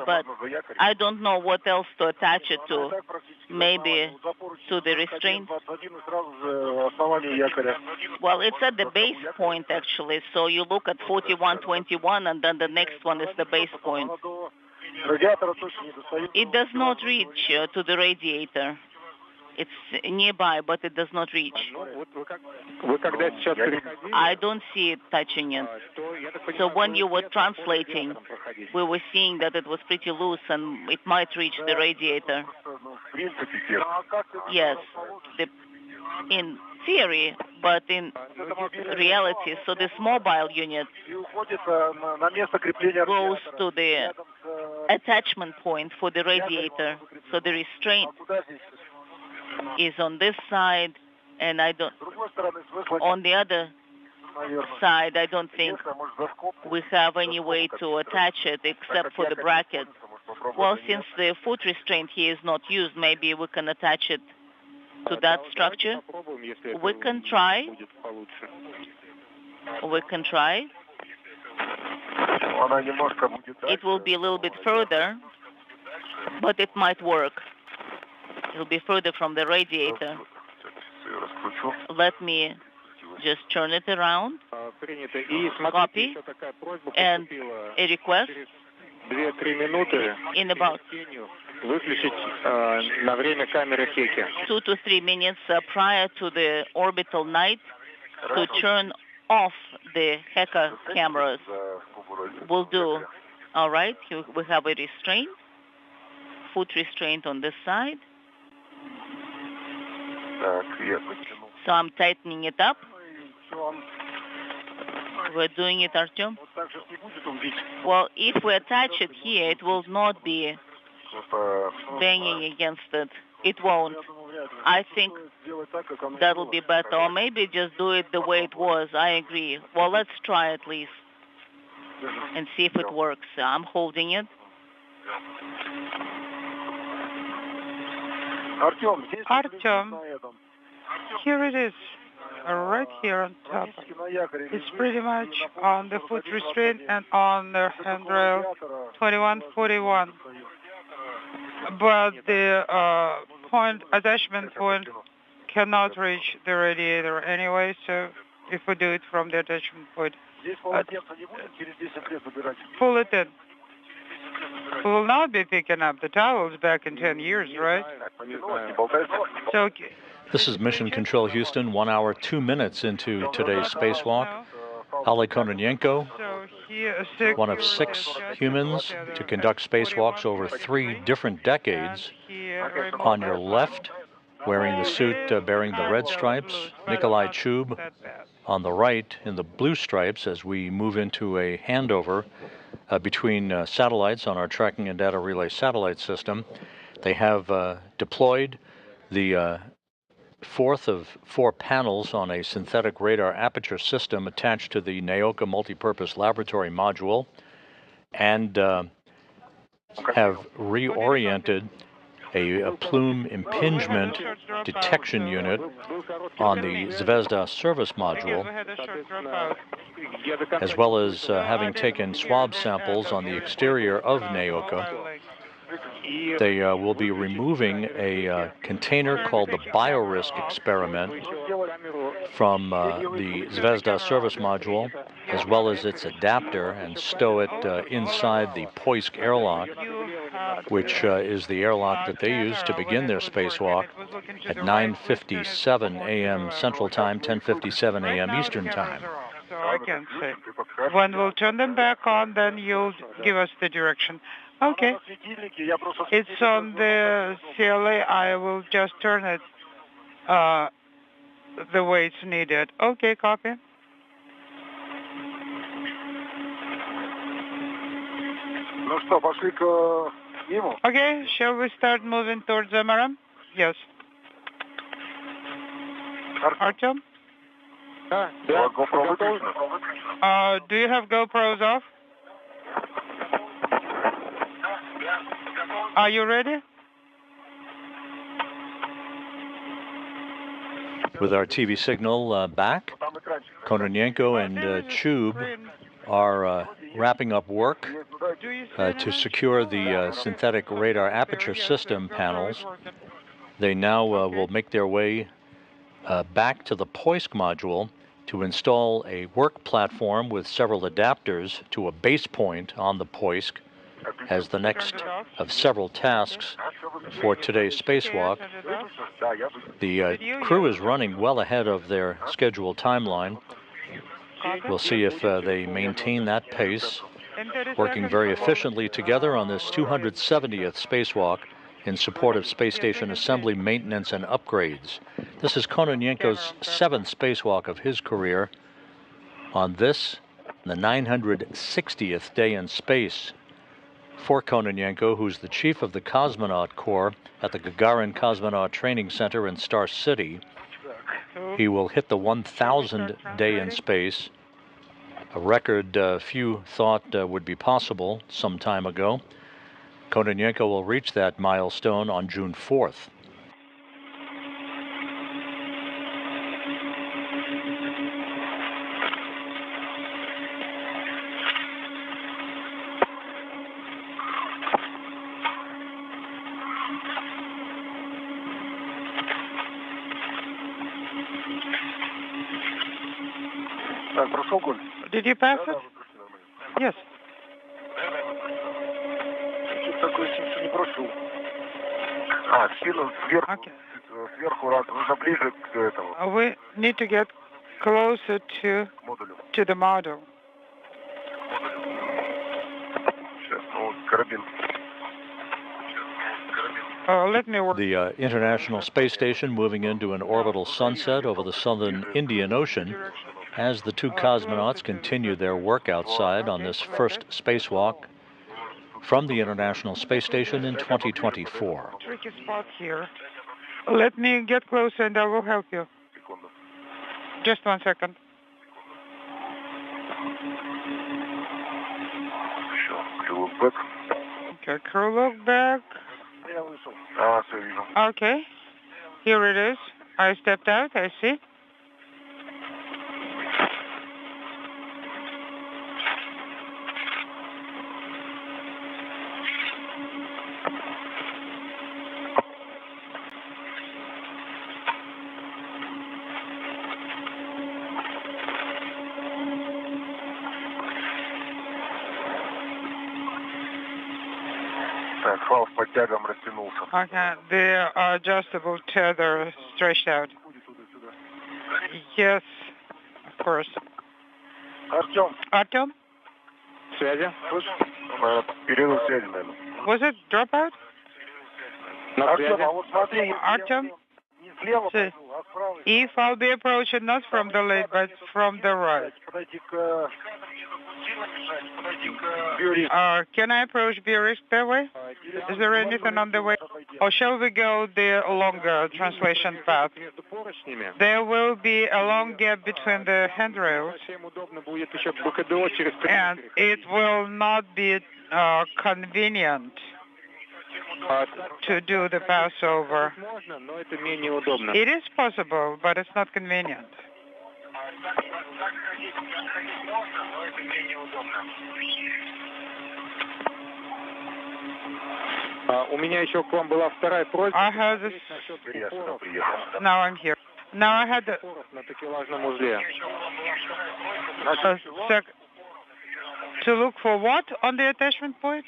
But I don't know what else to attach it to. Maybe to the restraint. Well, it's at the base point actually. So you look at 4121 and then the next one is the base point. It does not reach to the radiator. It's nearby, but it does not reach. I don't see it touching it. So when you were translating, we were seeing that it was pretty loose and it might reach the radiator. Yes, in theory, but in reality. So this mobile unit goes to the attachment point for the radiator. So the restraint is on this side, and on the other side, I don't think we have any way to attach it except for the bracket. Well, since the foot restraint here is not used, maybe we can attach it to that structure. We can try. We can try. It will be a little bit further, but it might work. It will be further from the radiator. Let me just turn it around. Copy. And a request in about 2 to 3 minutes prior to the orbital night to turn off the Heka cameras. Will do. All right. We have a restraint, foot restraint on this side. So I'm tightening it up. We're doing it, Artyom. Well, if we attach it here, it will not be banging against it. It won't. I think that'll be better. Or maybe just do it the way it was. I agree. Well, let's try at least and see if it works. I'm holding it. Artyom, here it is, right here on top. It's pretty much on the foot restraint and on the handrail 2141. But the attachment point cannot reach the radiator anyway, so if we do it from the attachment point, pull it in. We will not be picking up the towels back in 10 years, right? So, this is Mission Control Houston, 1 hour, 2 minutes into today's spacewalk. Ali Kononenko, one of 6 humans to conduct spacewalks over 3 different decades. On your left, wearing the suit bearing the red stripes, Nikolai Chub. On the right, in the blue stripes, as we move into a handover between satellites on our tracking and data relay satellite system. They have deployed the 4th of 4 panels on a synthetic radar aperture system attached to the NAOCA multipurpose laboratory module, and have reoriented a plume impingement detection unit on the Zvezda service module, as well as having taken swab samples on the exterior of NAOCA They will be removing a container called the BioRisk experiment from the Zvezda service module, as well as its adapter, and stow it inside the Poisk airlock, which is the airlock that they use to begin their spacewalk at 9:57 a.m. Central Time, 10:57 a.m. Eastern Time. So I can say. When we'll turn them back on, then you'll give us the direction. Okay. It's on the CLA. I will just turn it the way it's needed. Okay, copy. Okay, shall we start moving towards MRM? Yes. Artyom? Do you have GoPros off? Are you ready? With our TV signal back, Kononenko and Chub are wrapping up work to secure the synthetic radar aperture system panels. They now will make their way back to the Poisk module to install a work platform with several adapters to a base point on the Poisk as the next of several tasks for today's spacewalk. The crew is running well ahead of their scheduled timeline. We'll see if they maintain that pace, working very efficiently together on this 270th spacewalk in support of space station assembly, maintenance, and upgrades. This is Kononenko's 7th spacewalk of his career. On this, the 960th day in space for Kononenko, who's the chief of the Cosmonaut Corps at the Gagarin Cosmonaut Training Center in Star City. He will hit the 1,000th day in space, a record few thought would be possible some time ago. Kononenko will reach that milestone on June 4th. Did you pass it? Yes. Okay. We need to get closer to the model. Let me work. The International Space Station moving into an orbital sunset over the southern Indian Ocean as the two cosmonauts continue their work outside on this first spacewalk from the International Space Station in 2024. Tricky spot here. Let me get closer and I will help you. Just 1 second. Okay, crew look back. Okay, here it is. I stepped out, I see. Okay, the adjustable tether stretched out. Yes, of course. Artyom? Связи? Was it dropout? Artyom? See, if I'll be approaching not from the left, but from the right. Can I approach Biorisk that way? Is there anything on the way? Or shall we go the longer translation path? There will be a long gap between the handrails, and it will not be convenient to do the passover. It is possible, but it's not convenient. У меня еще к вам была вторая просьба. I had this. Now I'm here. Now I had the На такелажном узле. to look for what on the attachment point?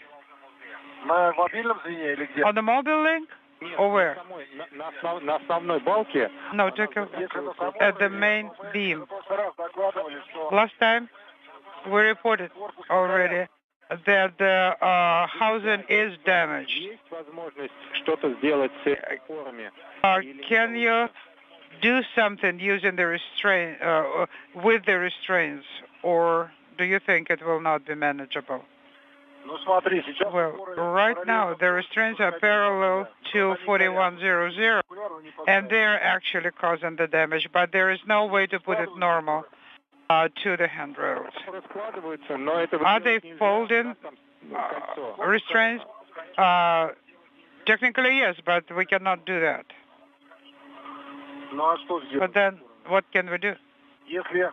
На мобильном звене или где? On the mobile link? Or where? На основной балке. No, take a at the main beam. В прошлый раз докладывали, что Last time we reported already that the housing is damaged. Есть возможность что-то сделать с опорами? Can you do something using the restraint with the restraints, or do you think it will not be manageable? ну смотри, сейчас Well, right now the restraints are parallel to 4100, and they're actually causing the damage, but there is no way to put it normal to the handrails. Раскладываются, но это Are they folding restraints? Technically, yes, but we cannot do that. Ну а что сделать? But then, what can we do? Если,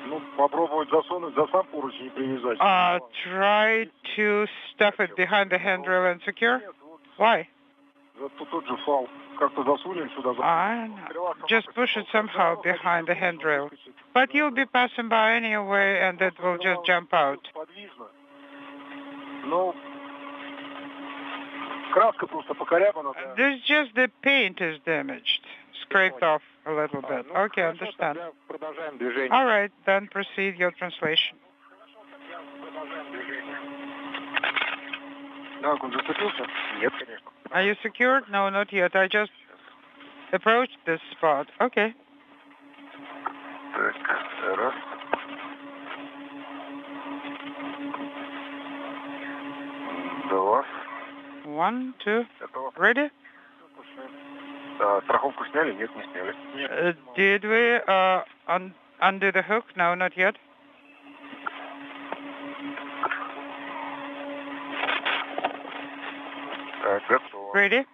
ну, попробовать засунуть за сам поручень и привязать. Try to stuff it behind the handrail and secure? Why? Тут тот же фал. Как-то засунем сюда. Just push it somehow behind the handrail. But you'll be passing by anyway, and it will just jump out. Подвижно. Ну, краска просто покорябана. There's just the paint is damaged, scraped off a little bit. Okay, understand. Продолжаем движение. All right, then proceed your translation. Так, он зацепился? Нет, конечно. Are you secured? No, not yet. I just approached this spot. Okay. Так, раз. Два. 1, 2. Готово. Ready? Страховку сняли? Нет, не сняли. Did we undo the hook? No, not yet. Так, готово. Ready?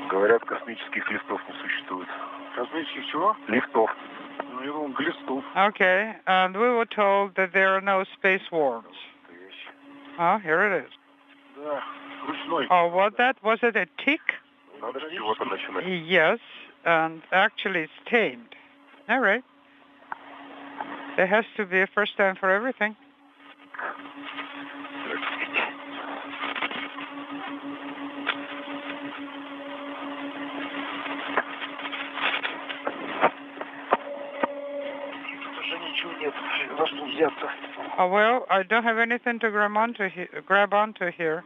Говорят, космических лифтов не существует. Космических чего? Лифтов. Ну, я думал, глистов. Okay, and we were told that there are no space worms. Oh, here it is. Да, ручной. Oh, what that? Was it a tick? Надо с чего-то начинать. Yes, and actually it's tamed. All right. There has to be a first time for everything. Уже ничего нет. За что взяться? Oh, well, I don't have anything to grab onto here.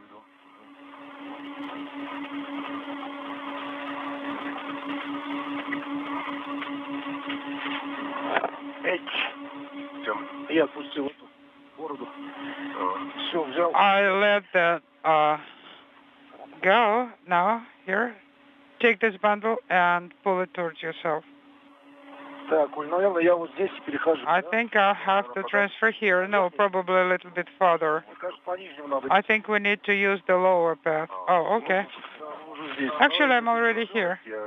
Я отпустил эту бороду. Все, взял. I let that go. Now, here, take this bundle and pull it towards yourself. Так, Оль, наверное, я вот здесь перехожу. I think I'll have to transfer here. No, probably a little bit farther. Кажется, по нижнему надо. I think we need to use the lower path. Oh, okay. Уже здесь. Actually, I'm already here. Я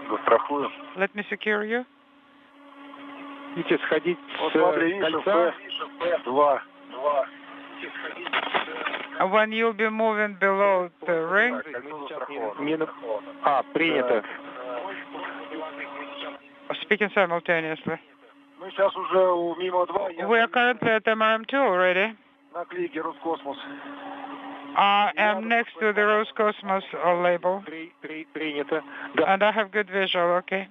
застрахую. Let me secure you. Хотите сходить Вот с смотри, кольца? Два. When you'll be moving below the ring, Принято. speaking simultaneously. Мы сейчас уже у мимо-2. We are currently at MRM2 already. На клике Роскосмос. I am next to the Roscosmos label, Принято. and I have good visual, okay?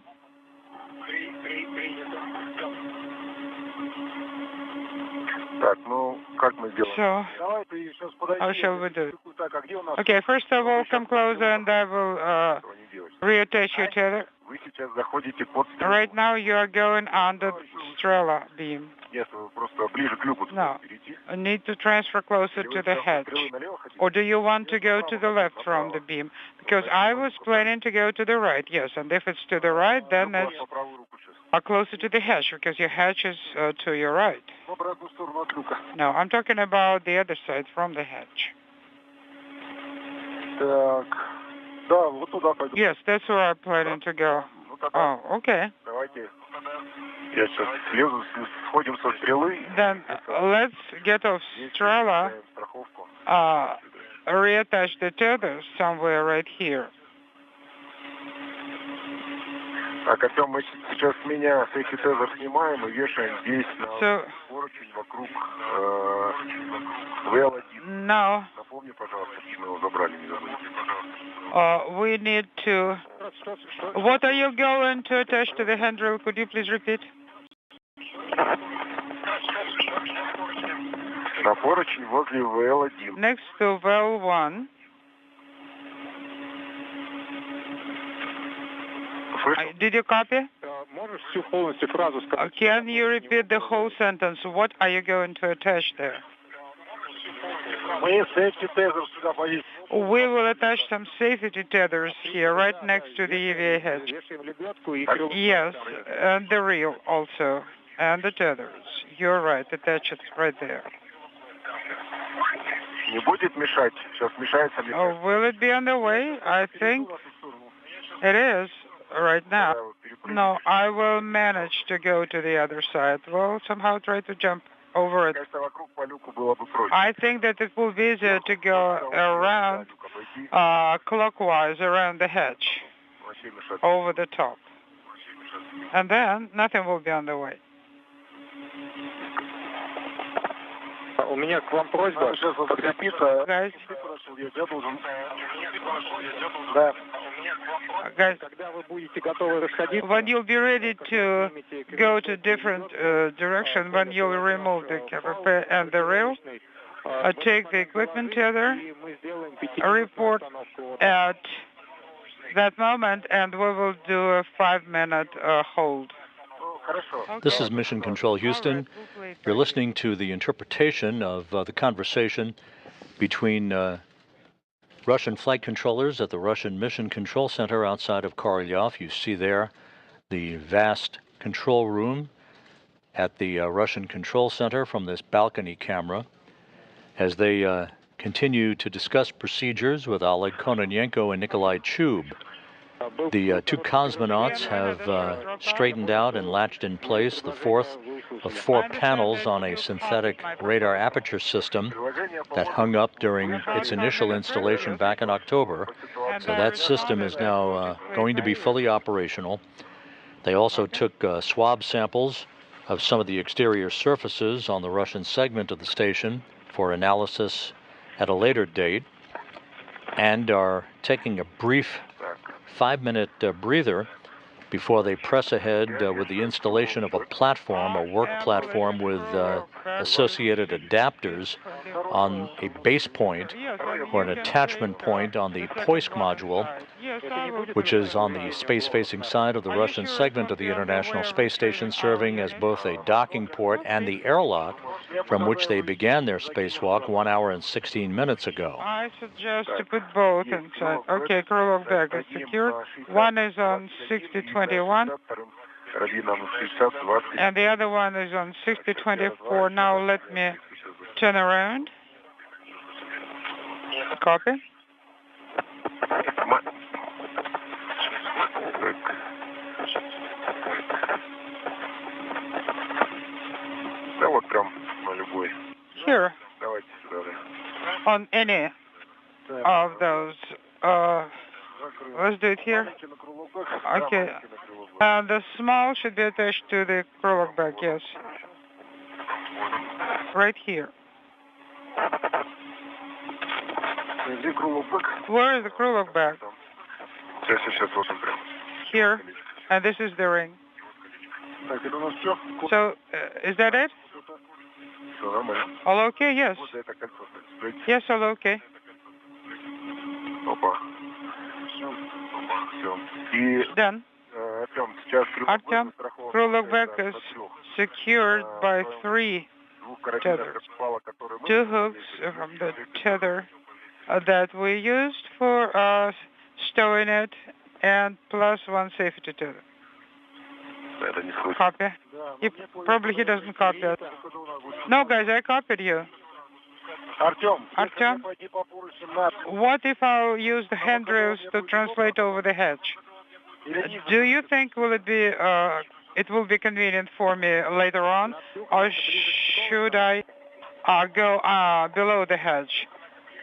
Так, ну, как мы сделаем? So, Давай ты сейчас подойди. how shall we do it? Так, а где у нас? Okay, first of all, come closer and I will Этого не делать. reattach your tether. Вы сейчас заходите под стрелу. Right now you are going under Strela beam. Нет, вы просто ближе к люку No. перейти. You need to transfer closer to the hatch. Стрелы налево хотите? Or do you want to go to the left from the beam? Because I was planning to go to the right, yes. And if it's to the right, then it's По правую руку сейчас. closer to the hatch, because your hatch is to your right. В обратную сторону от люка. No, I'm talking about the other side from the hatch. Так. Да, вот туда пойду. Yes, that's where I'm planning to go. Ну тогда Oh, okay. Давайте. Я сейчас слезу, сходим со стрелы. Then let's get off Strela, Ставим страховку. reattach the tether somewhere right here. Так, Артем, мы сейчас с меня сейфти тезер снимаем и вешаем здесь So на поручень вокруг ВЛ-1. now Напомни, пожалуйста, что мы его забрали, не забудьте, пожалуйста. we need to... What are you going to attach to the handrail? Could you please repeat? На поручень возле ВЛ-1. Next to well 1. Слышал? Did you copy? Можешь всю полностью фразу сказать? Can you repeat the whole sentence? What are you going to attach there? Мы сейфти тезер сюда повесим. We will attach some safety tethers here, right next to the EVA hatch. Вешаем лебедку и крыло. Yes, and the reel also, and the tethers. You're right, attach it right there. Не будет мешать? Сейчас мешается Oh, мешать. will it be on the way? I think it is right now. No, I will manage to go to the other side. We'll somehow try to jump over it. Кажется, вокруг по люку было бы проще. I think that it will be easier to go around clockwise around the hatch, Вообще мешать. over the top. And then nothing will be on the way. У меня к вам просьба. Сейчас закрепиться. Guys, Я должен. Да. guys, Когда вы будете готовы расходиться, when you'll be ready to go to different direction, when you'll remove the KPP and the rail, take the equipment tether, и мы сделаем 5 report at that moment, and we will do a 5-minute hold. Хорошо. This is Mission Control Houston. You're listening to the interpretation of the conversation between Russian flight controllers at the Russian Mission Control Center outside of Korolyov. You see there the vast control room at the Russian Control Center from this balcony camera as they continue to discuss procedures with Oleg Kononenko and Nikolai Chub. The two cosmonauts have straightened out and latched in place the fourth of 4 panels on a synthetic radar aperture system that hung up during its initial installation back in October. So that system is now going to be fully operational. They also took swab samples of some of the exterior surfaces on the Russian segment of the station for analysis at a later date, and are taking a brief 5-minute breather before they press ahead with the installation of a platform, a work platform with associated adapters on a base point or an attachment point on the Poisk module, which is on the space-facing side of the Russian segment of the International Space Station, serving as both a docking port and the airlock from which they began their spacewalk 1 hour and 16 minutes ago. I suggest to put both inside. Okay, Krylov bag is secured. One is on 6021, and the other one is on 6024. Now let me turn around. Copy. Да вот прям на любой. Here, Давайте сюда. on any of those. Let's do it here. Okay. And the small should be attached to the Krylov bag, yes. Right here. Where is the Krylov bag? Сейчас вот он прям. Here. And this is the ring. So, is that it? Все нормально. All okay? Yes. Вот за это кольцо. Стойте. Yes, all okay. Опа. Все. И Done. Артем, сейчас Artyom, Krylov bag is secured by 3 tethers. 2 hooks from the tether that we used for stowing it, and plus 1 safety tether. Это не слышно. Copy. Probably he doesn't copy it. No, guys, I copied you. Artyom, what if I use the handrails to translate over the hedge? Do you think it will be convenient for me later on, or should I go below the hedge?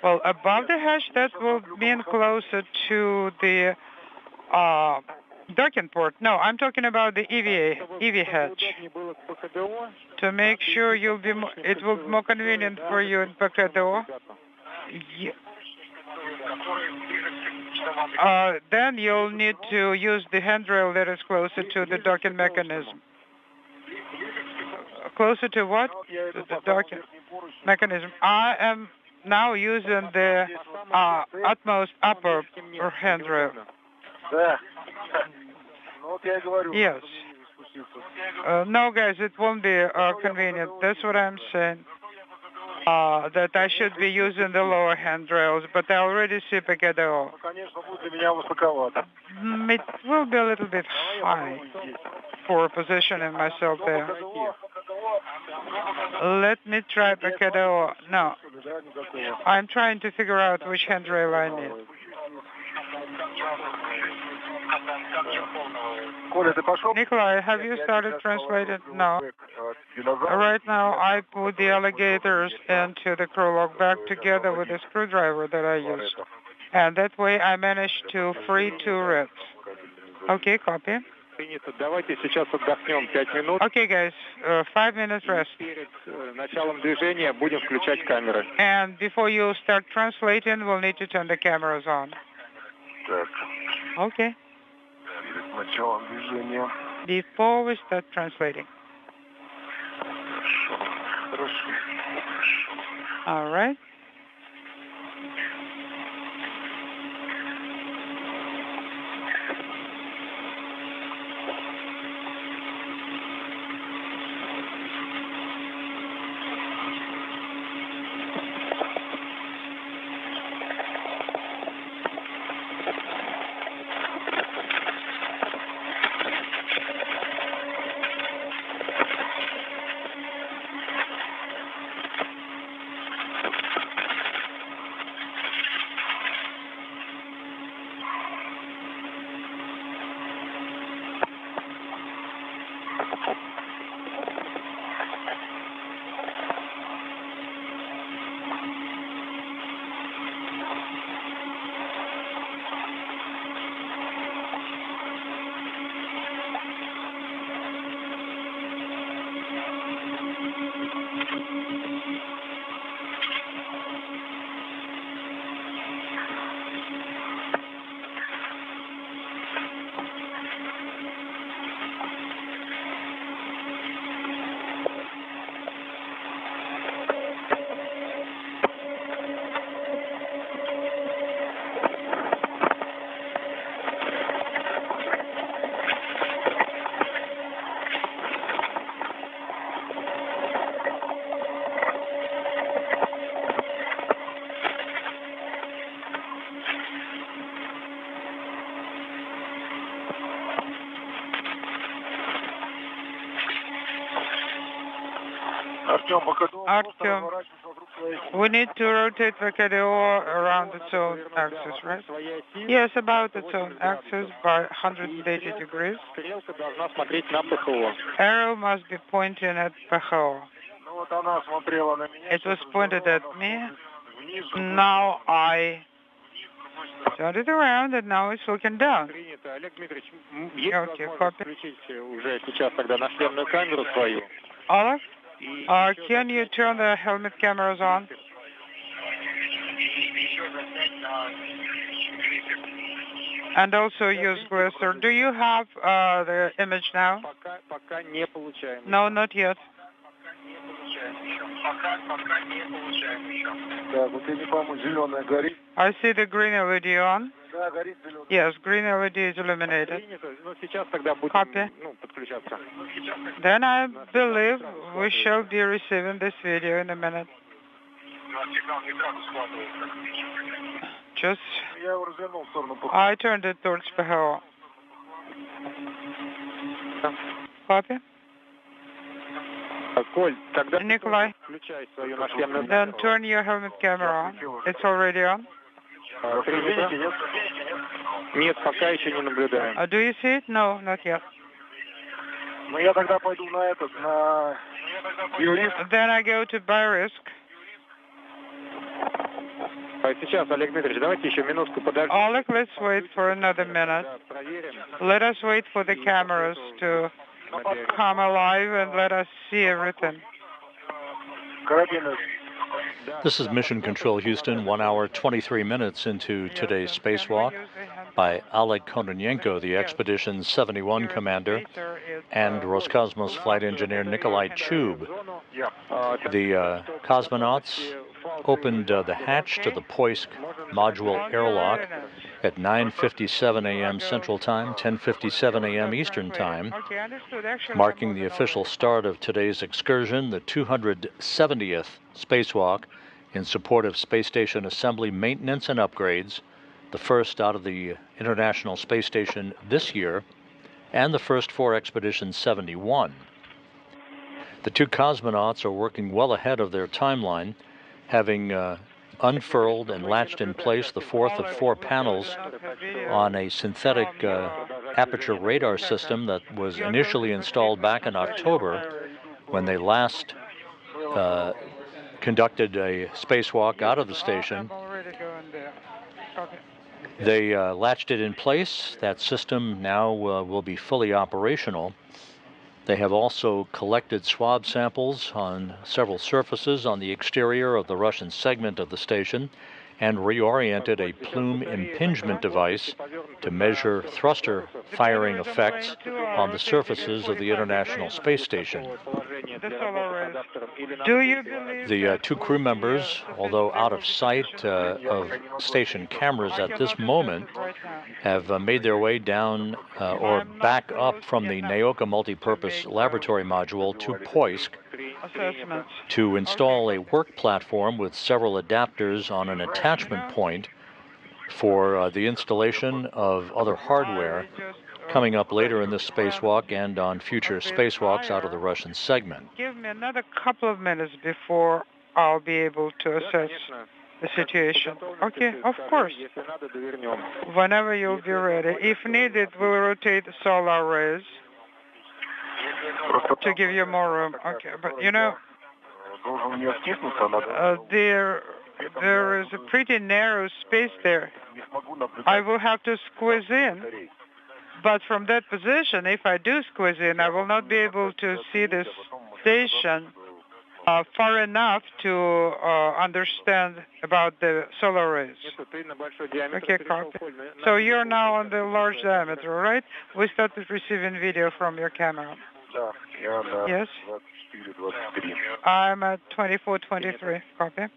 Well, above the hedge, that will mean closer to the docking port. No, I'm talking about the EVA hedge. To make sure it will be more convenient for you in PKDO. Then you'll need to use the handrail that is closer to the docking mechanism. Closer to what? To the docking mechanism. I am now using the utmost upper handrail. Yes. No, guys, it won't be convenient. That's what I'm saying. That I should be using the lower handrails, but I already see PKDO. It will be a little bit high for positioning myself there. Let me try PKDO. No. I'm trying to figure out which handrail I need. Nikolai, have you started translating? No. Right now, I put the alligators into the crew log back together with the screwdriver that I used. And that way, I managed to free 2 reds. Okay, copy. Okay, guys, 5 minutes rest. And before you start translating, we'll need to turn the cameras on. Okay. Before we start translating. All right. Artyom, we need to rotate the PKDO around its own axis, right? Yes, about its own axis by 180 degrees. Arrow must be pointing at PKO. It was pointed at me. Now I turned it around, and now it's looking down. Okay, copy. Olaf? Can you turn the helmet cameras on? And also use Glisser. Do you have the image now? No, not yet. I see the green LED on. Yes, green LED is illuminated. Copy. Then I believe we shall be receiving this video in a minute. Just, I turned it towards PKO. Copy. Nikolai, then turn your helmet camera on. It's already on. Нет, пока еще не наблюдаем. Do you see it? No, not yet. Ну, я тогда пойду на юрист. Then I go to Bayrisk. Сейчас, Олег Дмитриевич, давайте еще минутку подождем. Oleg, let's wait for another minute. Let us wait for the cameras to come alive and let us see everything. This is Mission Control Houston, 1 hour, 23 minutes into today's spacewalk by Oleg Kononenko, the Expedition 71 commander, and Roscosmos flight engineer Nikolai Chub. The cosmonauts opened the hatch to the Poisk module airlock at 9:57 a.m. Central Time, 10:57 a.m. Eastern Time, marking the official start of today's excursion, the 270th spacewalk in support of space station assembly, maintenance, and upgrades, the first out of the International Space Station this year, and the first for Expedition 71. The two cosmonauts are working well ahead of their timeline, having unfurled and latched in place the fourth of 4 panels on a synthetic aperture radar system that was initially installed back in October when they last conducted a spacewalk out of the station. They latched it in place. That system now will be fully operational. They have also collected swab samples on several surfaces on the exterior of the Russian segment of the station and reoriented a plume impingement device to measure thruster firing effects on the surfaces of the International Space Station. Do you believe the two crew members, although out of sight of station cameras at this moment, have made their way down or back up from the Naoka multipurpose laboratory module to Poisk to install a work platform with several adapters on an attachment point for the installation of other hardware coming up later in this spacewalk and on future spacewalks out of the Russian segment. Give me another couple of minutes before I'll be able to assess the situation. Okay, of course. Whenever you'll be ready. If needed, we'll rotate the solar rays to give you more room. Okay, but you know, there is a pretty narrow space there. I will have to squeeze in. But from that position, if I do squeeze in, I will not be able to see this station far enough to understand about the solar rays. Okay, copy. So you're now on the large diameter, right? We started receiving video from your camera. Yes? I'm at 2423. Copy.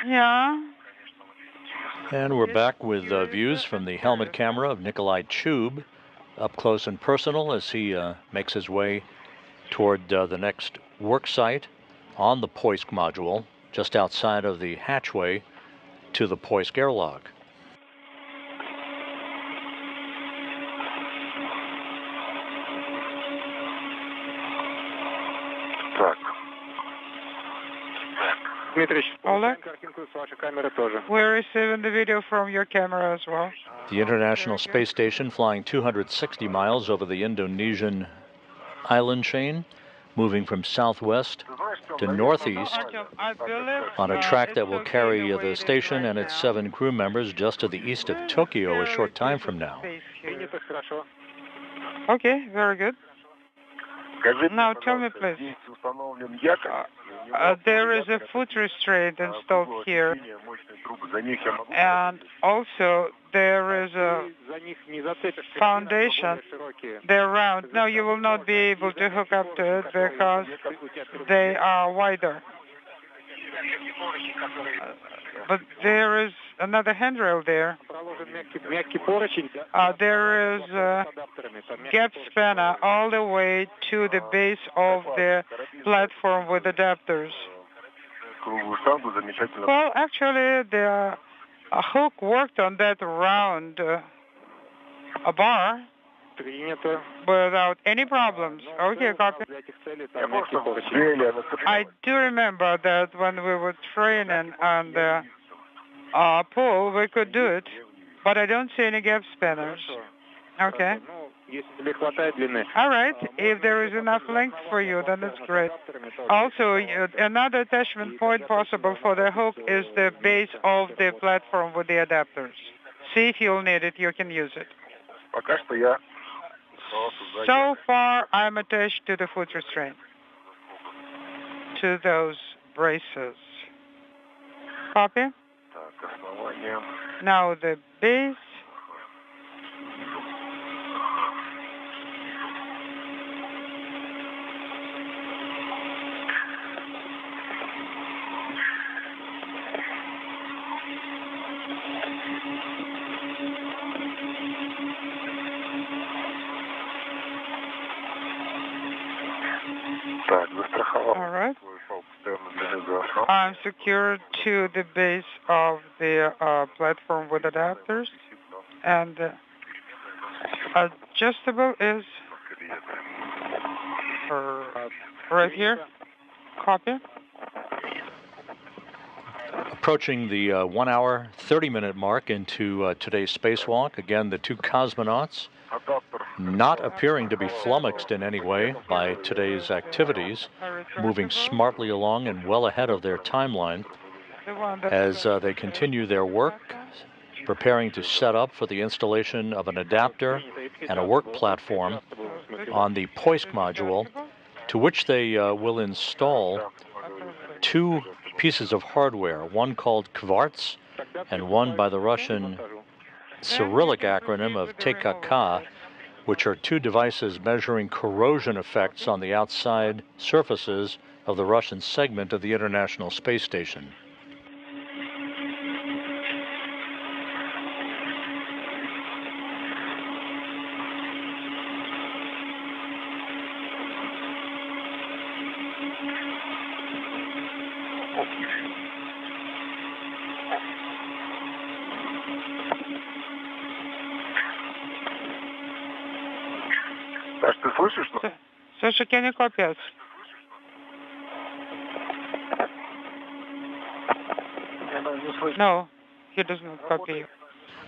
Yeah. And we're back with views from the helmet camera of Nikolai Chub, up close and personal as he makes his way toward the next work site on the Poisk module, just outside of the hatchway to the Poisk airlock. Oleg, we're receiving the video from your camera as well. The International Space Station flying 260 miles over the Indonesian island chain, moving from southwest to northeast on a track that will carry the station and its 7 crew members just to the east of Tokyo a short time from now. Okay, very good. Now tell me, please. There is a foot restraint installed here, and also there is a foundation. They're round. No, you will not be able to hook up to it because they are wider. But there is another handrail there. There is a gap spanner all the way to the base of the platform with adapters. Well, actually, the a hook worked on that round a bar without any problems. Okay, copy. I do remember that when we were training on the pool, we could do it, but I don't see any gap spanners. Okay. All right. If there is enough length for you, then it's great. Also, another attachment point possible for the hook is the base of the platform with the adapters. See if you'll need it, you can use it. So far, I'm attached to the foot restraint, to those braces. Copy? Now the base. All right. I'm secured to the base of the platform with adapters, and adjustable is right here. Copy. Approaching the 1 hour, 30-minute mark into today's spacewalk. Again, the two cosmonauts not appearing to be flummoxed in any way by today's activities, moving smartly along and well ahead of their timeline as they continue their work, preparing to set up for the installation of an adapter and a work platform on the POISC module, to which they will install two pieces of hardware, one called Kvarts and one by the Russian Cyrillic acronym of TKK, which are two devices measuring corrosion effects on the outside surfaces of the Russian segment of the International Space Station. Sasha, can you copy us? No, he does not copy you.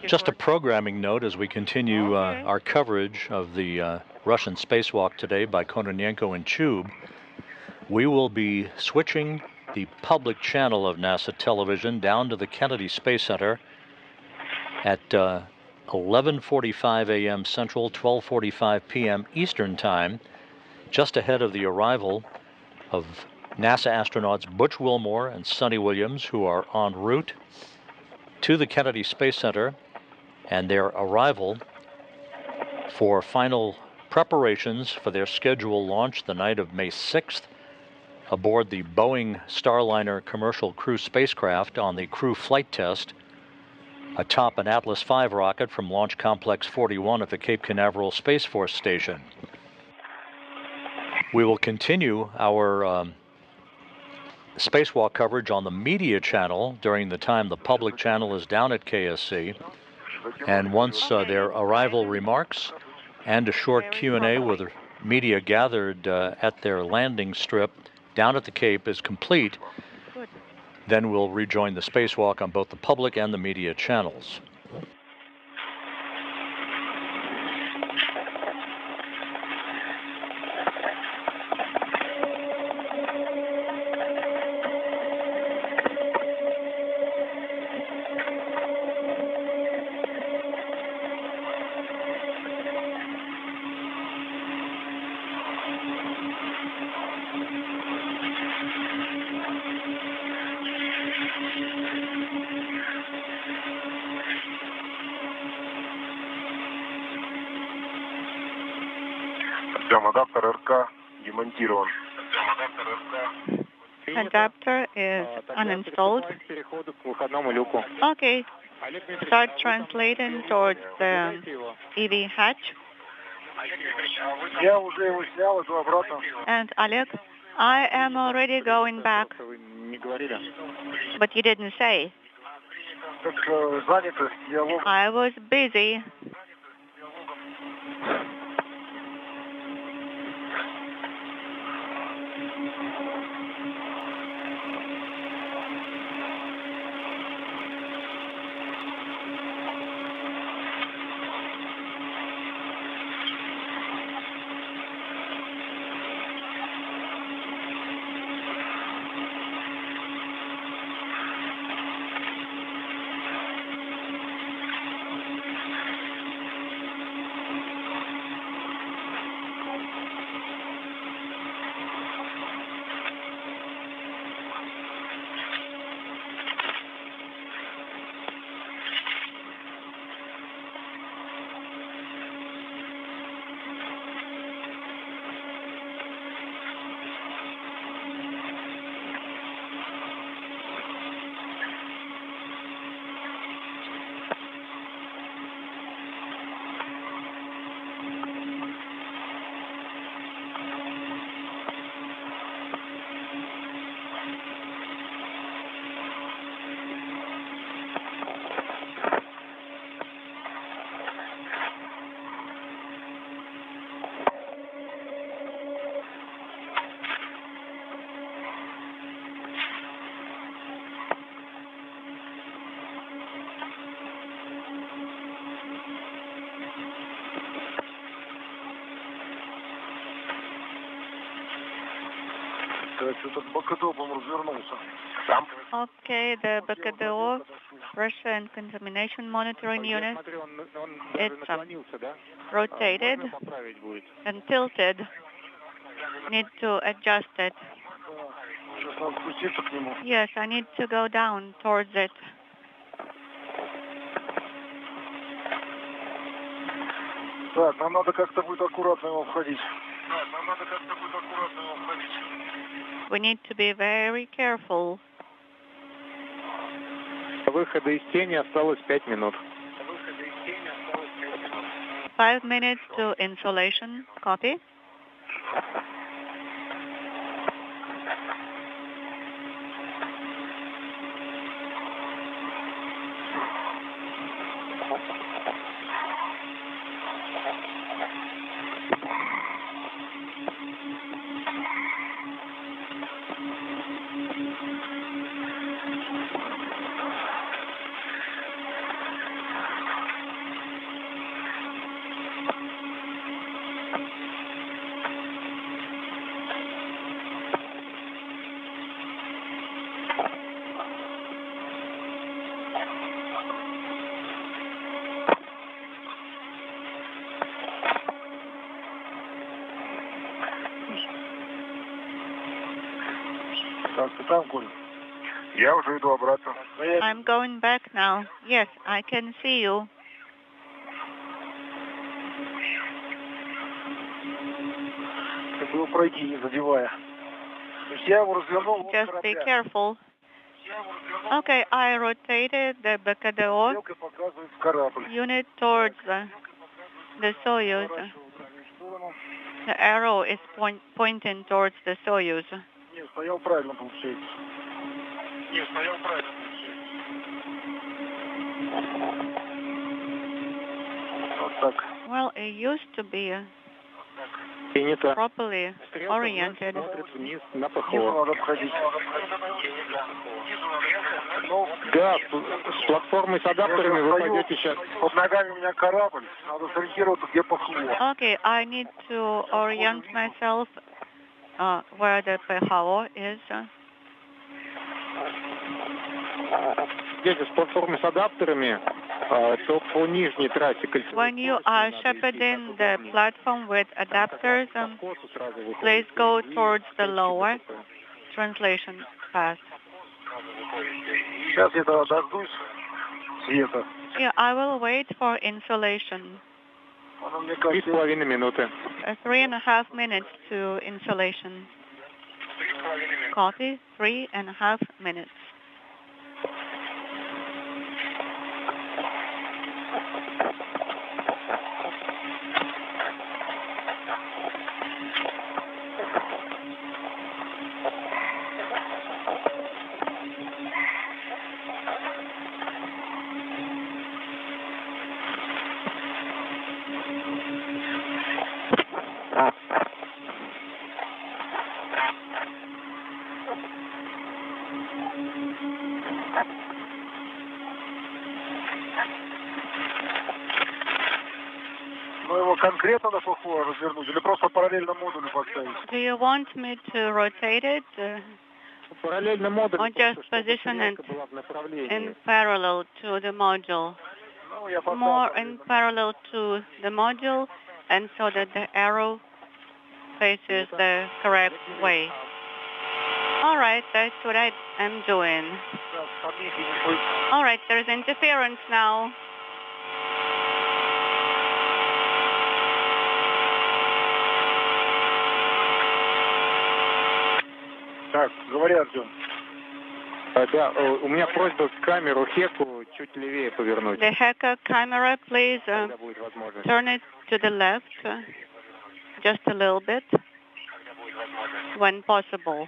Just a programming note as we continue our coverage of the Russian spacewalk today by Kononenko and Chub. We will be switching the public channel of NASA television down to the Kennedy Space Center at 11:45 a.m. Central, 12:45 p.m. Eastern Time, just ahead of the arrival of NASA astronauts Butch Wilmore and Sonny Williams, who are en route to the Kennedy Space Center, and their arrival for final preparations for their scheduled launch the night of May 6th aboard the Boeing Starliner commercial crew spacecraft on the crew flight test atop an Atlas V rocket from Launch Complex 41 at the Cape Canaveral Space Force Station. We will continue our spacewalk coverage on the media channel during the time the public channel is down at KSC. And once their arrival remarks and a short Q&A with media gathered at their landing strip down at the Cape is complete, then we'll rejoin the spacewalk on both the public and the media channels. Adapter is uninstalled. Okay. Start translating towards the EV hatch. And Oleg, I am already going back. But you didn't say. Так, занято. Диалог. I was busy. Так, что-то БКДО, по-моему, развернулся. Okay, the BKDO, Pressure and Contamination Monitoring Unit, Смотри, он it's наклонился, да? rotated Можно поправить будет? and tilted. Need to adjust it. Сейчас надо спуститься к нему. Yes, I need to go down towards it. Так, нам надо как-то будет аккуратно его входить. We need to be very careful. До выхода из тени осталось 5 минут. 5 minutes to insulation. Copy. Так, ты там, Коль? Я уже иду обратно. I'm going back now. Yes, I can see you. Ты его пройди, не задевая. То есть я его развернул вот Just be careful. Okay, I rotated the BKDO Стрелкой показывает корабль. unit towards the Soyuz. The arrow is pointing towards the Soyuz. Не, стоял правильно, получается. Вот так. Well, it used to be Принято. properly Стрелка oriented. смотрит вниз на Снизу ПХО. надо обходить. Ну, Да, с платформой с адаптерами вы пойдете сейчас. под ногами у меня корабль. Надо сориентироваться, где ПХО. Okay, I need to orient myself where the PHO is. Если с платформой с адаптерами, то по нижней трассе When you are shepherding the platform with adapters, please go towards the lower translation path. Сейчас я дождусь света. Yeah, I will wait for insulation. Оно мне кажется, 3,5 минуты. 3.5 minutes to insulation. Copy, 3.5 minutes. конкретно на плохое развернуть или просто параллельно модулю поставить? Do you want me to rotate it Параллельно модулю, or just чтобы position it стрелка была в направлении. in parallel to the module? Ну, я поставил More параллельно. in parallel to the module, and so that the arrow faces the correct way. All right, that's what I am doing. Да, помехи не будет. All right, there's interference now. Так, говори, Артем. Да, у меня просьба камеру Хеку чуть левее повернуть. The hacker camera, please Когда будет возможность. turn it to the left just a little bit when possible.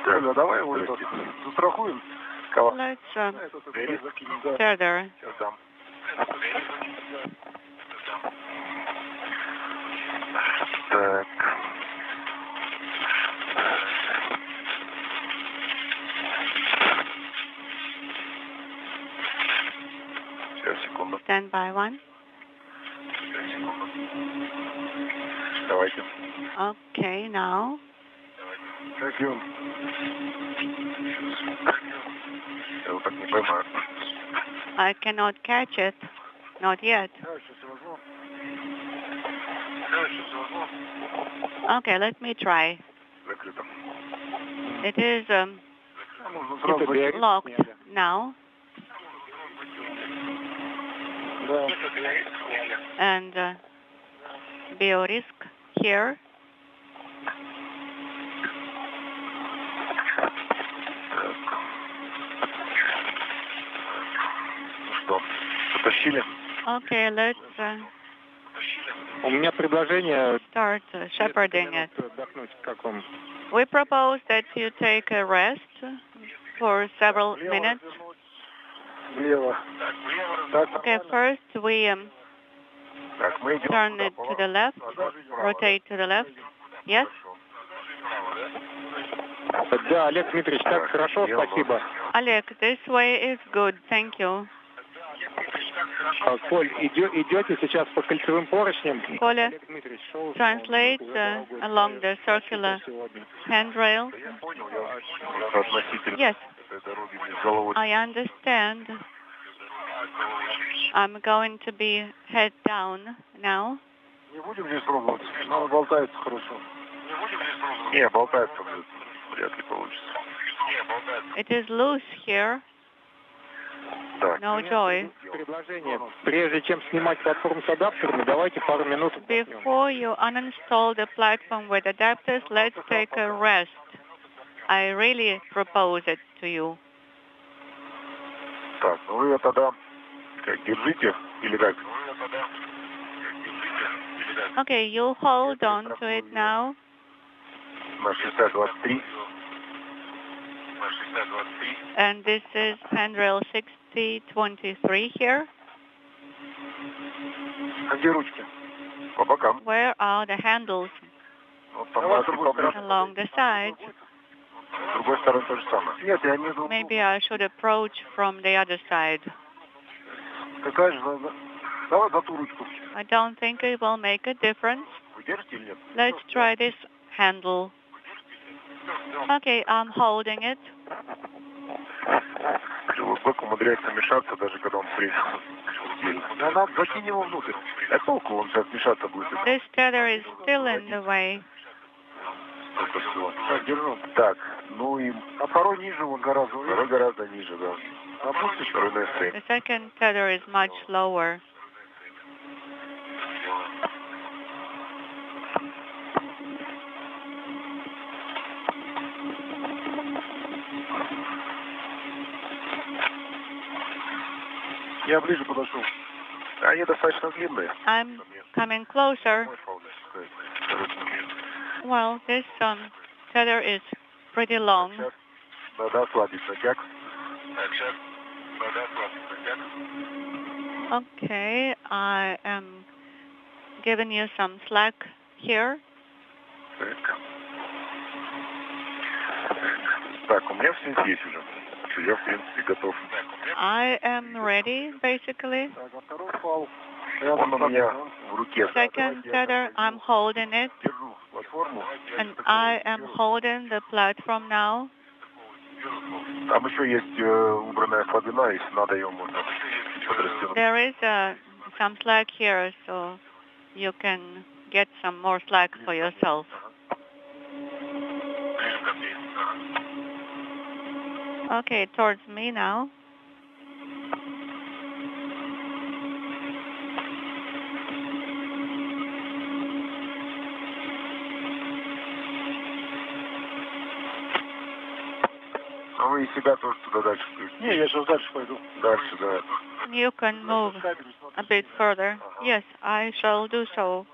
Коля, давай его этот застрахуем. Кого? Let's Этот закинем, да. tether. Сейчас дам. Так. Сейчас, секунду. Stand by one. Давайте. Okay, now. Как и он. Я его так не поймаю. I cannot catch it. Not yet. Да, сейчас я возьму. Okay, let me try. Закрыто. It is Можно сразу закинуть. locked now, Да. and biorisk here. Ну что, потащили? Okay, let's У меня предложение start shepherding it. отдохнуть. Как вам? We propose that you take a rest for several Влево minutes. развернуть. Влево. Так, Okay, first we Так, мы идем turn сюда, it to the left, rotate to the left. Yes? Да, Олег Дмитриевич, так хорошо, спасибо. Oleg, this way is good, thank you. Коль, идете сейчас по кольцевым поручням? Коля, Олег Дмитриевич, шел translate along the circular сегодня. handrail. Я понял, я относительно Yes, этой дороги мне с головой. I understand. I'm going to be head down now. не будем здесь пробовать. Она болтается хорошо. Не, болтается, вряд ли получится. It is loose here. Так, No joy. Предложение. Прежде чем снимать платформу с адаптерами, давайте пару минут. Before you uninstall the platform with adapters, let's take a rest. I really propose it to you. так, ну вы тогда как, держите или как? Okay, you hold on to it now. На 6023. And this is handrail 6023 here. А где ручки? По бокам. Where are the handles? Вот там раз и поближе. Along the sides. С другой стороны то же самое. Нет, я не думаю. Maybe I should approach from the other side. Какая же давай за ту ручку. I don't think it will make a difference. Вы держите или нет? Let's try this handle. Okay, I'm holding it. Кривой бок умудряется мешаться, даже когда он прыгает. Да надо закинь его внутрь. А толку он сейчас мешаться будет? This tether is still in the way. Только всего. Так, держу. Так, ну и А второй ниже он гораздо. второй гораздо ниже, да. Опустишь? Второй на S3. The second tether is much lower. Я ближе подошел. Они достаточно длинные. I'm coming closer. Well, this tether is pretty long. Okay, I am giving you some slack here. Так, у меня все здесь уже. Я, в принципе, готов. I am ready, basically. Он у меня в руке. Second tether, I'm holding it. Держу платформу. And I am holding the platform now. Там еще есть убранная слабина, если надо, ее можно подрастянуть. There is some slack here, so you can get some more slack for yourself. Okay, towards me now. А вы и себя тоже туда дальше включите. Не, я сейчас дальше пойду. Дальше, да. You can move a bit further. Yes, I shall do so.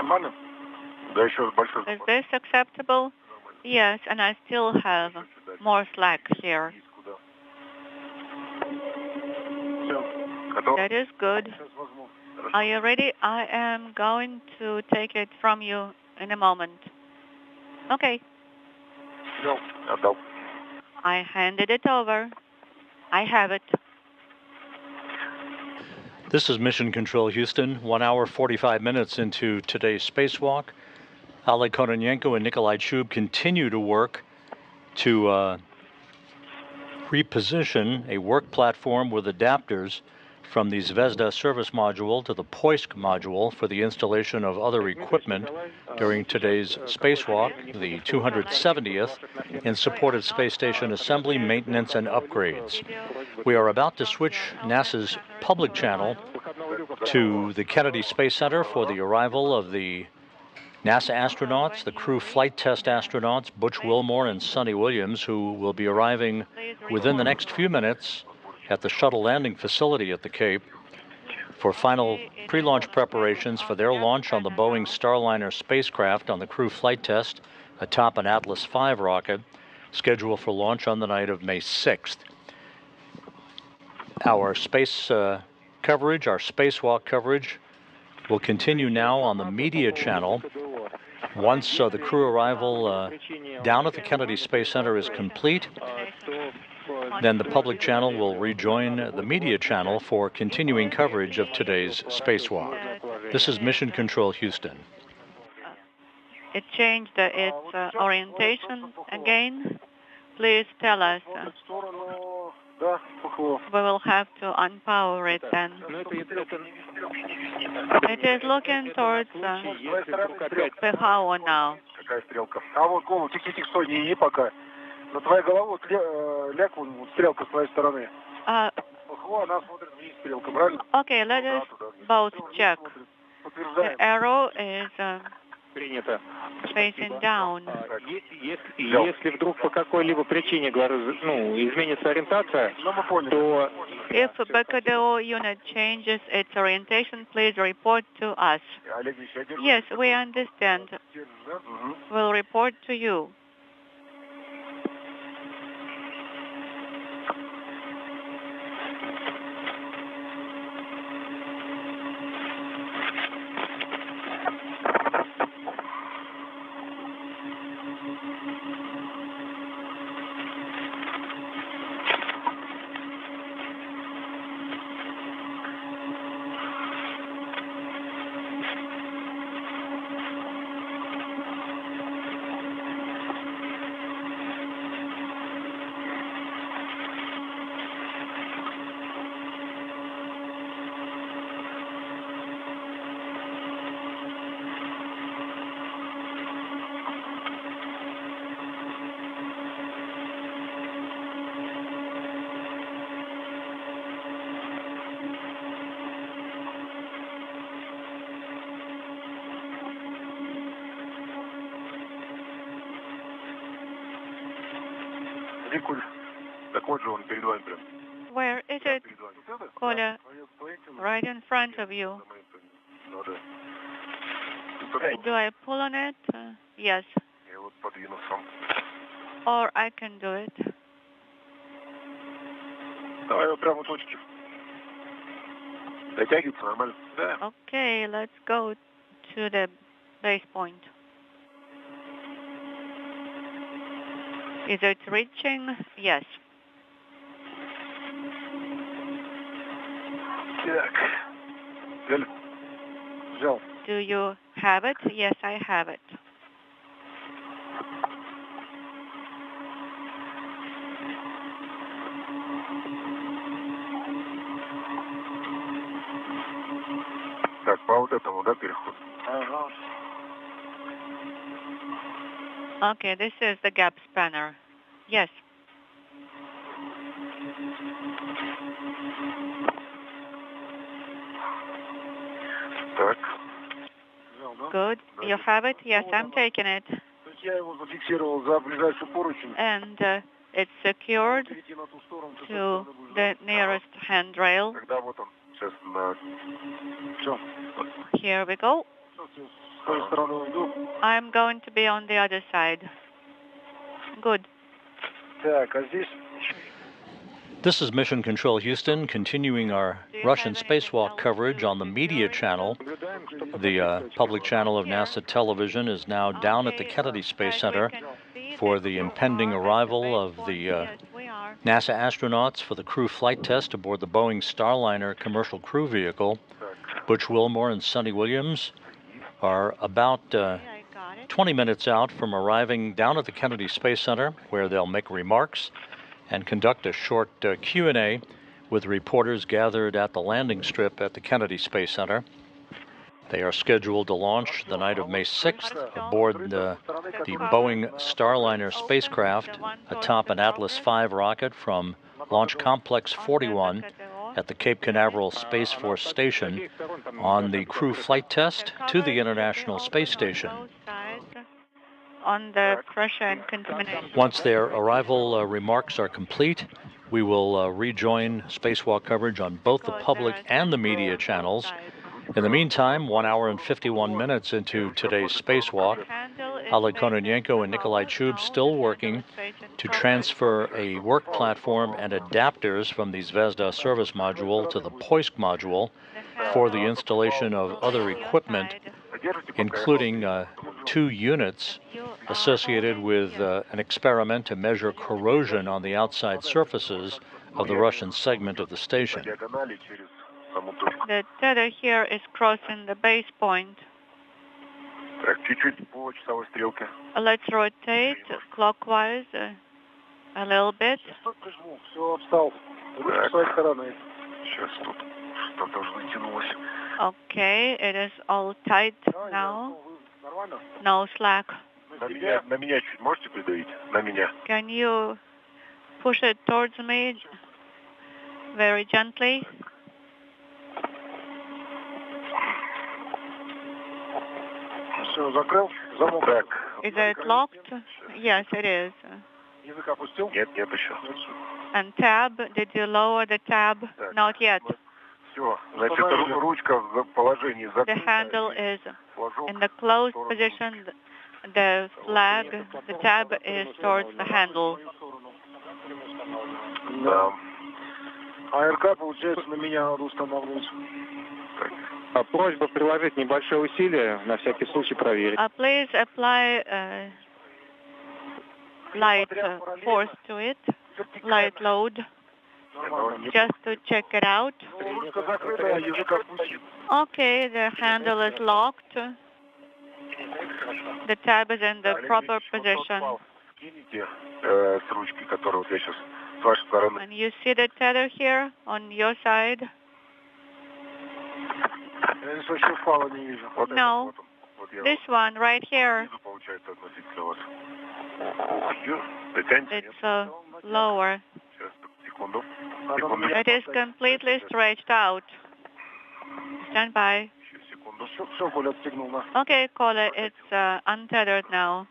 Нормально? Да, еще большой. Is this acceptable? Yes, and I still have more slack here. Готов? That is good. Are you ready? I am going to take it from you in a moment. Okay. Отдал. I handed it over. I have it. This is Mission Control Houston, 1 hour, 45 minutes into today's spacewalk. Oleg Kononenko and Nikolai Chub continue to work to reposition a work platform with adapters from the Zvezda service module to the Poisk module for the installation of other equipment during today's spacewalk, the 270th, in support of space station assembly, maintenance, and upgrades. We are about to switch NASA's public channel to the Kennedy Space Center for the arrival of the NASA astronauts, the crew flight test astronauts, Butch Wilmore and Sonny Williams, who will be arriving within the next few minutes at the shuttle landing facility at the Cape for final pre-launch preparations for their launch on the Boeing Starliner spacecraft on the crew flight test atop an Atlas V rocket, scheduled for launch on the night of May 6th. Our space coverage, our spacewalk coverage, will continue now on the media channel. Once the crew arrival down at the Kennedy Space Center is complete, then the public channel will rejoin the media channel for continuing coverage of today's spacewalk. This is Mission Control Houston. It changed its orientation again. Please tell us. We will have to unpower it then. It is looking towards Pehao now. Какая стрелка? А вот голову, тихо, стой, не пока. На твоей голове вот ляг, вот стрелка с твоей стороны. Ого, она смотрит вниз, стрелка, правильно? Okay, let us both check. The arrow is facing down. Если вдруг по какой-либо причине, говорю, изменится ориентация, то... If BKDO unit changes its orientation, please report to us. Yes, we understand. We'll report to you. Where is it, Коля? Right in front of you. Do I pull on it? Yes. Or I can do it. Okay, let's go to the base point. Is it reaching? Yes. Do you have it? Yes, I have it. Так, по вот этому, да, переход? Okay, this is the gap spanner. Yes. Так. Good. You have it? Yes, I'm taking it. And it's secured to the nearest handrail. Here we go. I'm going to be on the other side. Good. This is Mission Control Houston, continuing our Russian spacewalk coverage on the media channel. The public channel of NASA television is now down at the Kennedy Space Center for the impending arrival of the NASA astronauts for the crew flight test aboard the Boeing Starliner commercial crew vehicle. Butch Wilmore and Sonny Williams are about 20 minutes out from arriving down at the Kennedy Space Center, where they'll make remarks and conduct a short Q&A with reporters gathered at the landing strip at the Kennedy Space Center. They are scheduled to launch the night of May 6th aboard the Boeing Starliner spacecraft atop an Atlas V rocket from Launch Complex 41 at the Cape Canaveral Space Force Station on the crew flight test to the International Space Station. On the pressure and contamination. Once their arrival remarks are complete, we will rejoin spacewalk coverage on both the public and the media channels. In the meantime, 1 hour and 51 minutes into today's spacewalk, Oleg Kononenko and Nikolai Chub still working to transfer a work platform and adapters from the Zvezda service module to the Poisk module for the installation of other equipment, including 2 units associated with an experiment to measure corrosion on the outside surfaces of the Russian segment of the station. The tether here is crossing the base point. Let's rotate clockwise a little bit. Okay, it is all tight now. No slack. Can you push it towards me very gently? Is it locked? Yes, it is. And tab, did you lower the tab? Not yet. The handle is in the closed position. The flag, the tab is towards the handle. Просьба приложить небольшое усилие, на всякий случай проверить. Please apply light force to it, light load, just to check it out. Okay, the handle is locked. The tab is in the proper position. And you see the tether here on your side? No, this one right here. It's lower. It is completely stretched out. Stand by. Okay, Kola, it's untethered now.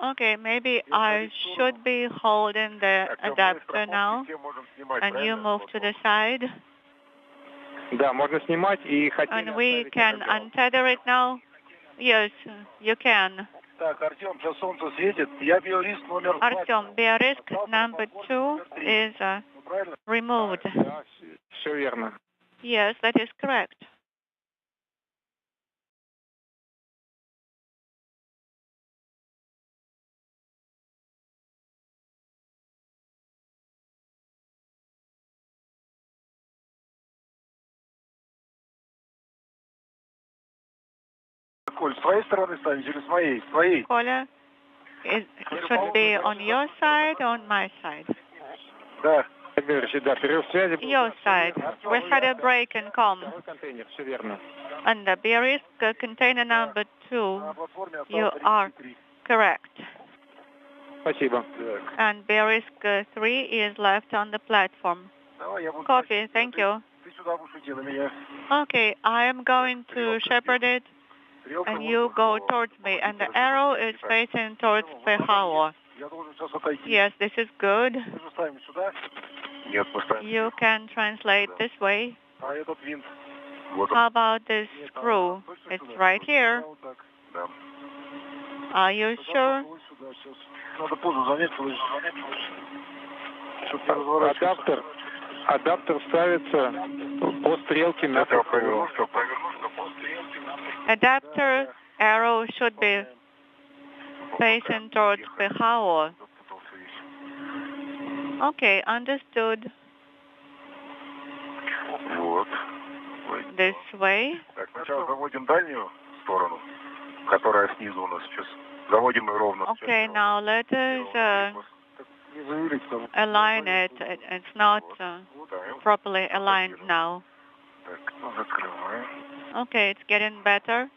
Okay, maybe I should be holding the adapter now, and you move to the side. Да, можно снимать и And we can untether it now? Yes, you can. Artyom, Biorisk number 2 is removed. Да, все верно. Yes, that is correct. Коль, с твоей стороны ставить или с моей? С твоей. Коля, it should be on your side or on my side? Да. Да, перерыв связи. Your side. We had a break in comm. Второй контейнер, все верно. And the Biorisk container number 2, you are correct. Спасибо. And Biorisk 3 is left on the platform. Copy, thank you. Okay, I am going to shepherd it, and you go towards me, and the arrow is facing towards Pehao. Yes, this is good. You can translate this way. How about this screw? It's right here. Are you sure? Адаптер ставится по стрелке на ПХО. Adapter arrow should be facing towards Pehao. Okay, understood. Вот. This way. Так, сначала заводим дальнюю сторону, которая снизу у нас сейчас. Заводим ее ровно. Okay, now let us align it. It's not properly aligned now. Так, закрываем. Okay, it's getting better.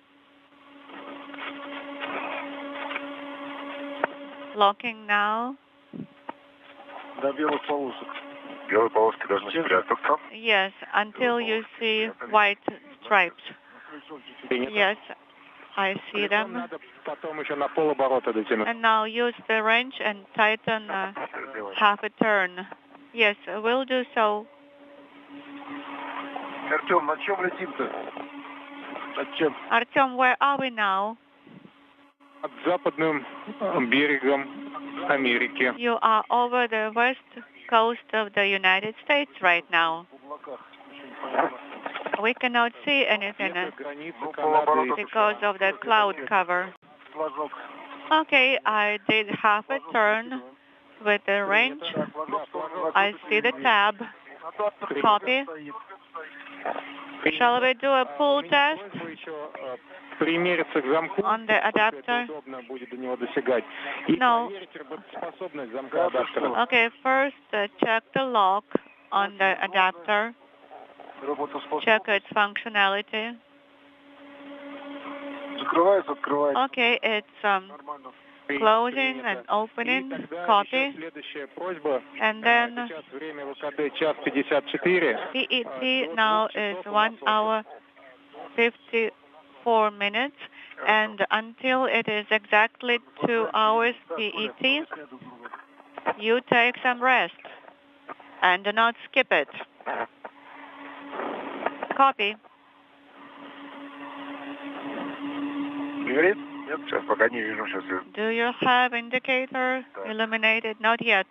Locking now. До белых полосок. Белые полоски должны спрятаться. Yes, until you see white stripes. Yes, I see them. Потом еще на полоборота дотянуть. And now use the wrench and tighten half a turn. Yes, we'll do so. Артем, на чем летим-то? Над чем? Artyom, where are we now? Над западным берегом Америки. You are over the west coast of the United States right now. We cannot see anything because of the cloud cover. Okay, I did half a turn with the wrench. I see the tab. Copy. Shall we do a pull test on the adapter? No. Okay, first check the lock on the adapter. Check its functionality. Okay, it's closing and opening. Copy. And then PET now is 1 hour 54 minutes. And until it is exactly 2 hours PET, you take some rest and do not skip it. Copy. Сейчас пока не вижу. Do you have indicator illuminated? Not yet.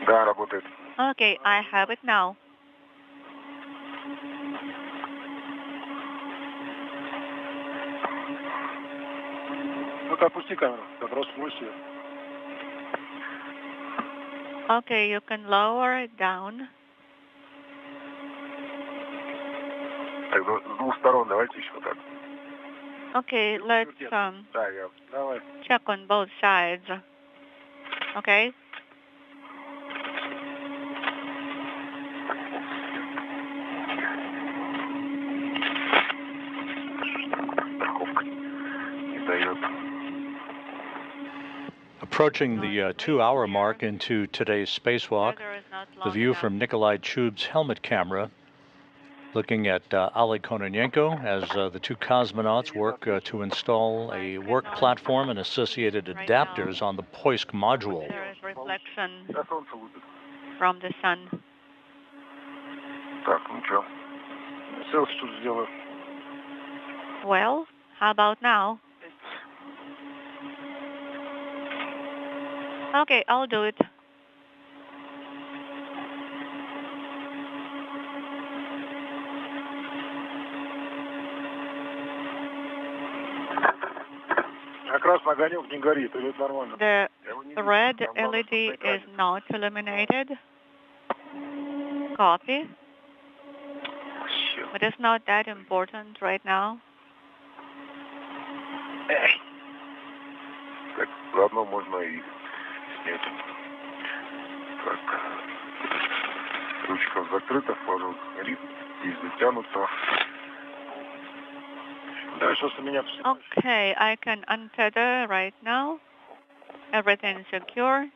Да, работает. Okay, I have it now. Ну-ка, опусти камеру. Вопрос больше. Okay, you can lower it down. Так, с двух сторон давайте еще так. Okay, let's Да, я. Давай. check on both sides. Okay. Страховка не дает. Approaching the 2-hour mark into today's spacewalk, Weather is not the view from Nikolai Chub's helmet camera, looking at Ali Kononenko as the two cosmonauts work to install a work platform and associated adapters on the Poisk module. There is reflection from the sun. Так, ну чё? Селфи тут сделаю. Well, how about now? Okay, I'll do it. Красный огонек не горит, или это нормально? The red LED is not illuminated. Copy. But it's not that important right now. Так, заодно можно и снять. Так. Ручка закрыта, флажок горит, и затянута. Okay, I can untether right now. Everything is secure.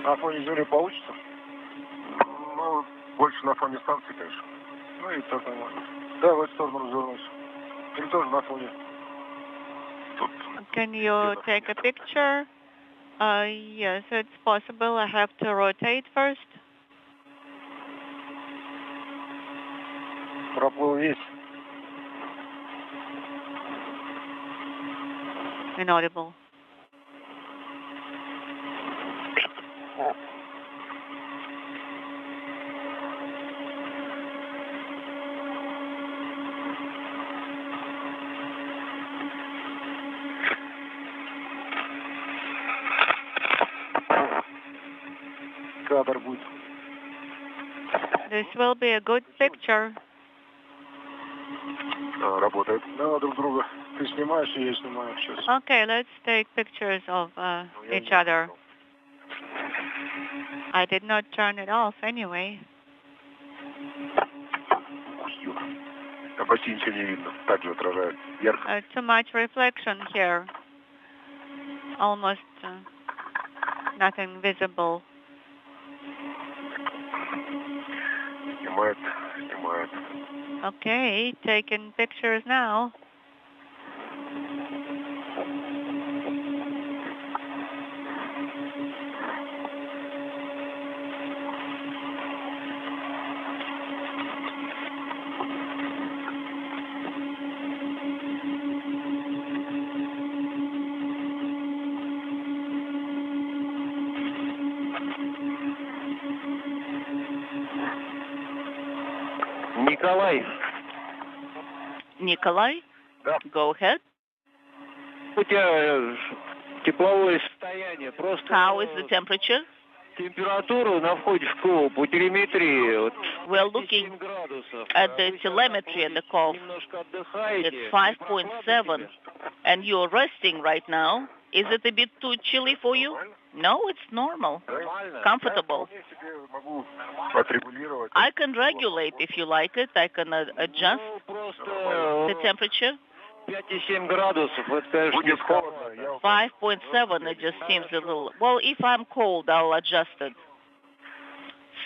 На фоне Земли получится? Ну, больше на фоне станции, конечно. Ну и так нормально. Да, в эту сторону развернусь. Или тоже на фоне? Тут. Can you take a picture? Yes, it's possible. I have to rotate first. Проплыл весь. Inaudible. Кадр будет. This will be a good picture. Работает. Да, друг друга. Ты снимаешь, и я снимаю сейчас. Okay, let's take pictures of each other. I did not turn it off anyway. Почти ничего не видно. Также отражает ярко. Too much reflection here. Almost nothing visible. Снимает, снимает. Okay, taking pictures now. Nikolai, go ahead. У тебя тепловое состояние просто. How is the temperature? Температуру на входе в КО по телеметрии. We're looking at the telemetry at the call. It's 5.7, and you're resting right now. Is it a bit too chilly for you? No, it's normal, comfortable. I can regulate if you like it. I can adjust the temperature. 5.7, it just seems a little... Well, if I'm cold, I'll adjust it.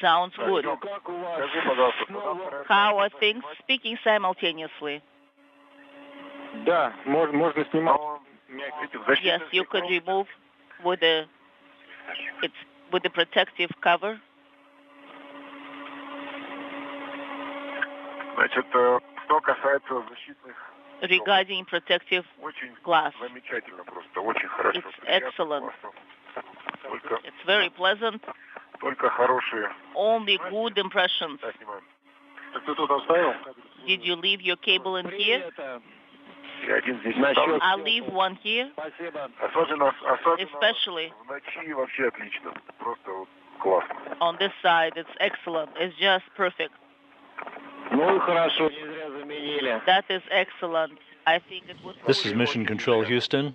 Sounds good. How are things? Speaking simultaneously. Да, можно снимать. Yes, you could remove with the protective cover. Значит, что касается защитных... Regarding protective glass, it's excellent. It's very pleasant. Only good impressions. Did you leave your cable in here? I'll leave one here. Especially on this side, it's excellent. It's just perfect. Ну, хорошо, не зря заменили. That is excellent. I think it was. This is Mission Control Houston.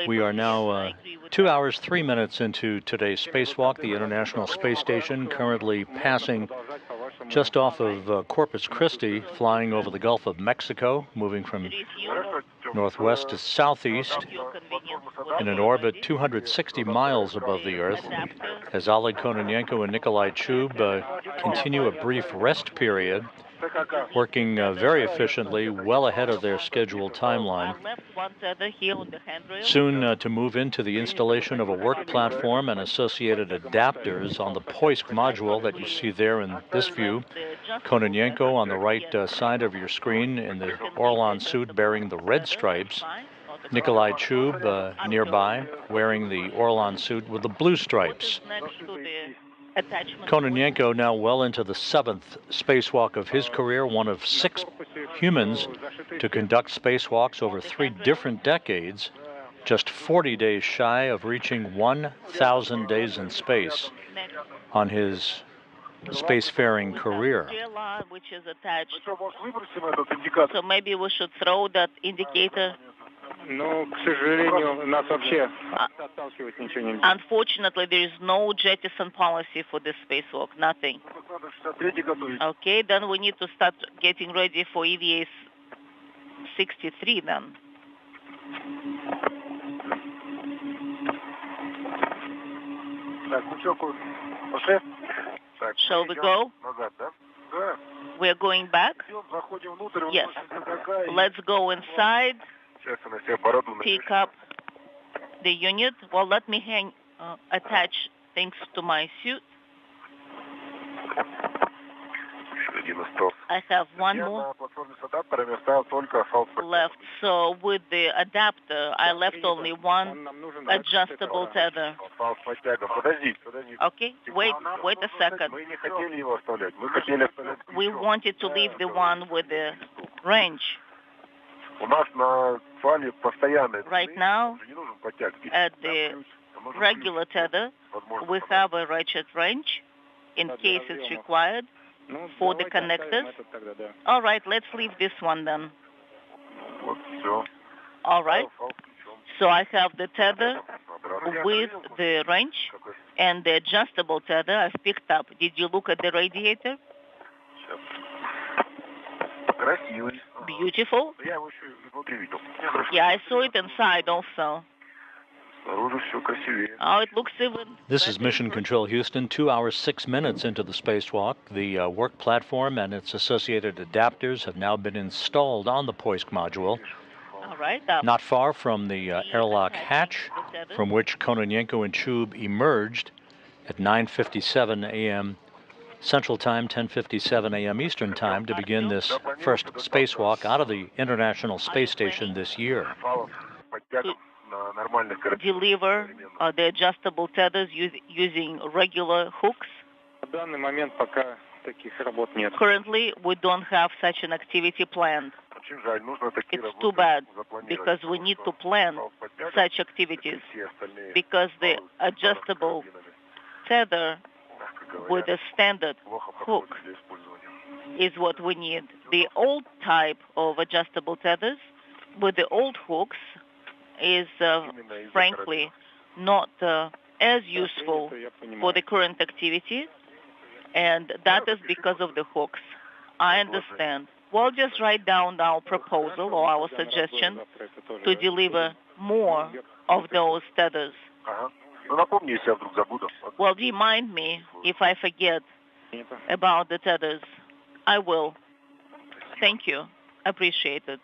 We are now 2 hours, 3 minutes into today's spacewalk. The International Space Station currently passing just off of Corpus Christi, flying over the Gulf of Mexico, moving from northwest to southeast in an orbit 260 miles above the Earth, as Oleg Kononenko and Nikolai Chub continue a brief rest period, working very efficiently, well ahead of their scheduled timeline. Soon to move into the installation of a work platform and associated adapters on the Poisk module that you see there in this view. Kononenko on the right side of your screen in the Orlan suit bearing the red stripes. Nikolai Chub nearby wearing the Orlan suit with the blue stripes. Kononenko now well into the 7th spacewalk of his career, one of 6 humans to conduct spacewalks over 3 different decades, just 40 days shy of reaching 1,000 days in space on his spacefaring career. Which is attached. So maybe we should throw that indicator. Unfortunately, there is no jettison policy for this spacewalk, nothing. Okay, then we need to start getting ready for EVA-63 then. Shall we go? We're going back? Yes. Let's go inside. Pick up the unit. Well, let me attach things to my suit. I have one more left. So with the adapter, I left only one adjustable tether. Okay, wait a second. We wanted to leave the one with the range. Right now, at the regular tether, we have a ratchet range in case it's required for the connectors. All right, let's leave this one then. All right. So I have the tether with the range and the adjustable tether I've picked up. Did you look at the radiator? Beautiful. Yeah, I saw it inside also. Oh, it looks even. This is Mission Control Houston, 2 hours, 6 minutes into the spacewalk. The work platform and its associated adapters have now been installed on the Poisk module. All right. Not far from the airlock hatch, from which Kononenko and Chub emerged at 9:57 a.m. Central Time, 10:57 a.m. Eastern Time, to begin this first spacewalk out of the International Space Station this year. Deliver the adjustable tethers using regular hooks. Currently, we don't have such an activity planned. It's too bad, because we need to plan such activities, because the adjustable tether with a standard hook is what we need. The old type of adjustable tethers with the old hooks is frankly not as useful for the current activity, and that is because of the hooks. I understand. We'll just write down our proposal or our suggestion to deliver more of those tethers. Well, remind me if I forget about the tethers. I will. Thank you. Appreciate it.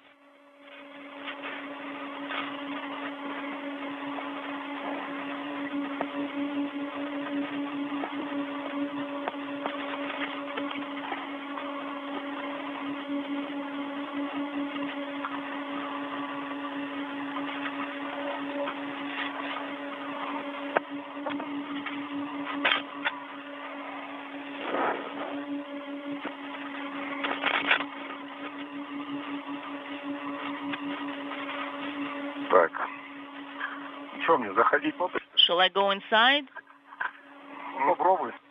Shall I go inside?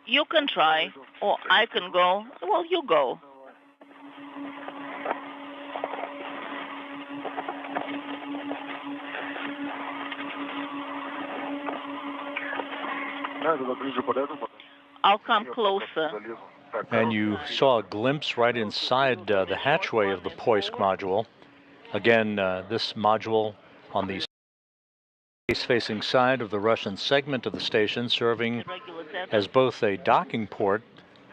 You can try, or I can go. Well, you go. I'll come closer. And you saw a glimpse right inside the hatchway of the Poisk module. Again, this module on the face-facing side of the Russian segment of the station, serving as both a docking port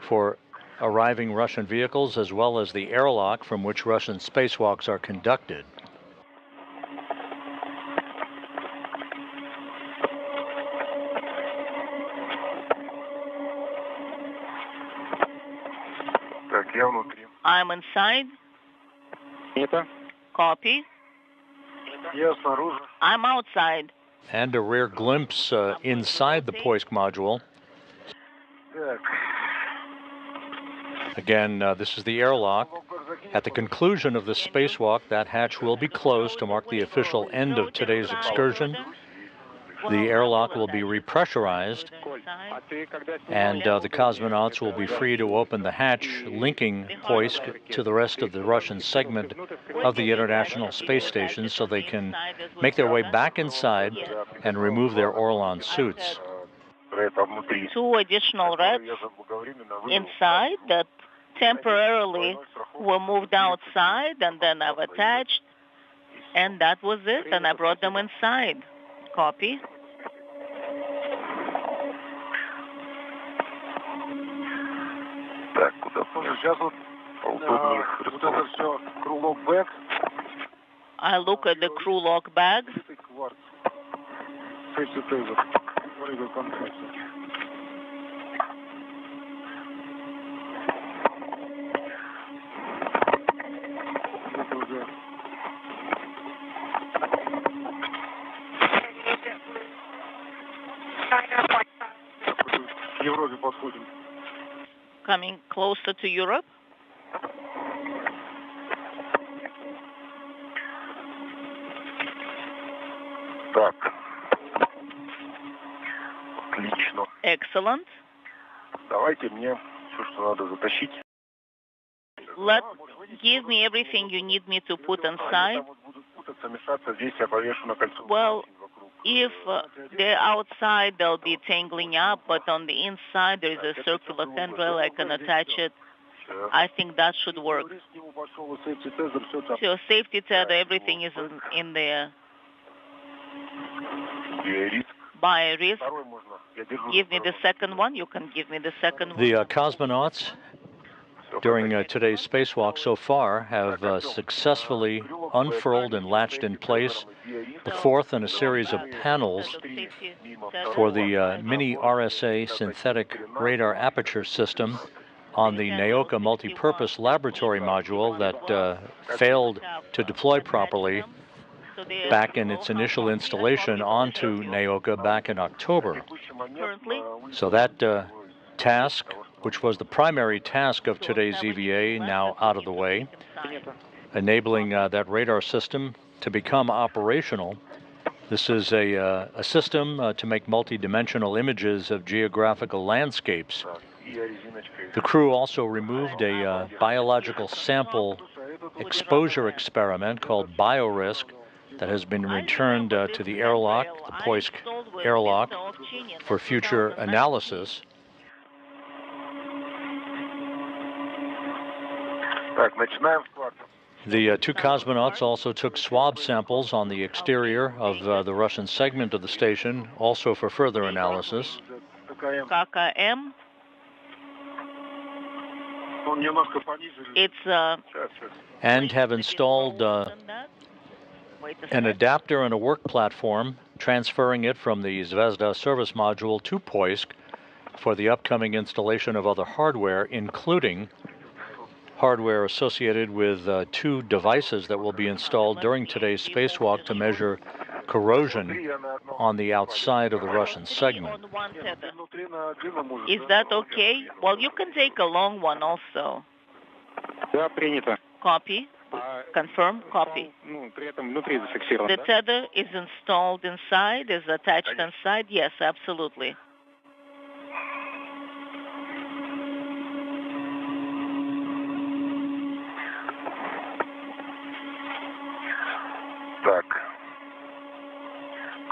for arriving Russian vehicles as well as the airlock from which Russian spacewalks are conducted. I'm inside. Copy. I'm outside. And a rare glimpse inside the Poisk module. Again, this is the airlock. At the conclusion of the spacewalk, that hatch will be closed to mark the official end of today's excursion. The airlock will be repressurized, and the cosmonauts will be free to open the hatch linking Poisk to the rest of the Russian segment of the International Space Station so they can make their way back inside and remove their Orlan suits. 2 additional reds inside that temporarily were moved outside, and then I've attached, and that was it, and I brought them inside. Copy. I look at the crew log bag. Coming closer to Europe. Excellent. Give me everything you need me to put inside. Well, if they're outside, they'll be tangling up, but on the inside, there is a circular tendril. I can attach it. I think that should work. So safety tether, everything is in there. By risk. Give me the second one. You can give me the second one. The cosmonauts during today's spacewalk so far have successfully unfurled and latched in place the fourth in a series of panels for the mini RSA synthetic radar aperture system on the Naoka multipurpose laboratory module that failed to deploy properly back in its initial installation onto Naoka back in October. So that task, which was the primary task of today's EVA, now out of the way, enabling that radar system to become operational. This is a system to make multidimensional images of geographical landscapes. The crew also removed a biological sample exposure experiment called BioRisk that has been returned to the airlock, the Poisk airlock, for future analysis. The 2 cosmonauts also took swab samples on the exterior of the Russian segment of the station, also for further analysis. KKM. And have installed an adapter and a work platform, transferring it from the Zvezda service module to Poisk for the upcoming installation of other hardware, including hardware associated with 2 devices that will be installed during today's spacewalk to measure corrosion on the outside of the Russian segment. Is that okay? Well, you can take a long one also. Copy. Confirm. Copy. The tether is installed inside, is attached inside? Yes, absolutely.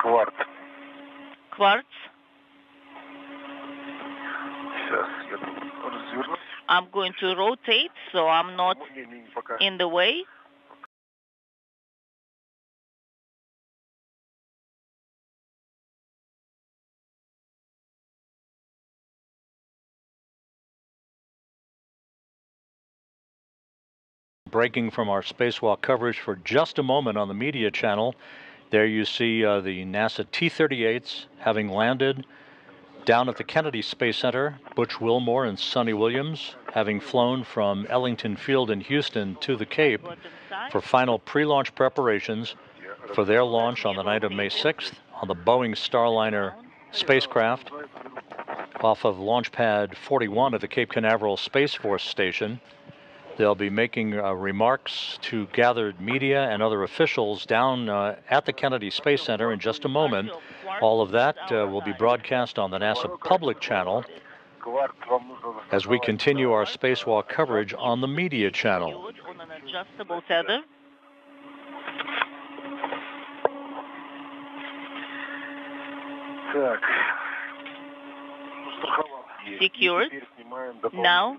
Quartz. Quartz. I'm going to rotate, so I'm not in the way. Breaking from our spacewalk coverage for just a moment on the media channel. There you see the NASA T-38s having landed down at the Kennedy Space Center. Butch Wilmore and Sonny Williams having flown from Ellington Field in Houston to the Cape for final pre-launch preparations for their launch on the night of May 6th on the Boeing Starliner spacecraft off of Launch Pad 41 at the Cape Canaveral Space Force Station. They'll be making remarks to gathered media and other officials down at the Kennedy Space Center in just a moment. All of that will be broadcast on the NASA public channel as we continue our spacewalk coverage on the media channel. On an adjustable tether. Secured. Now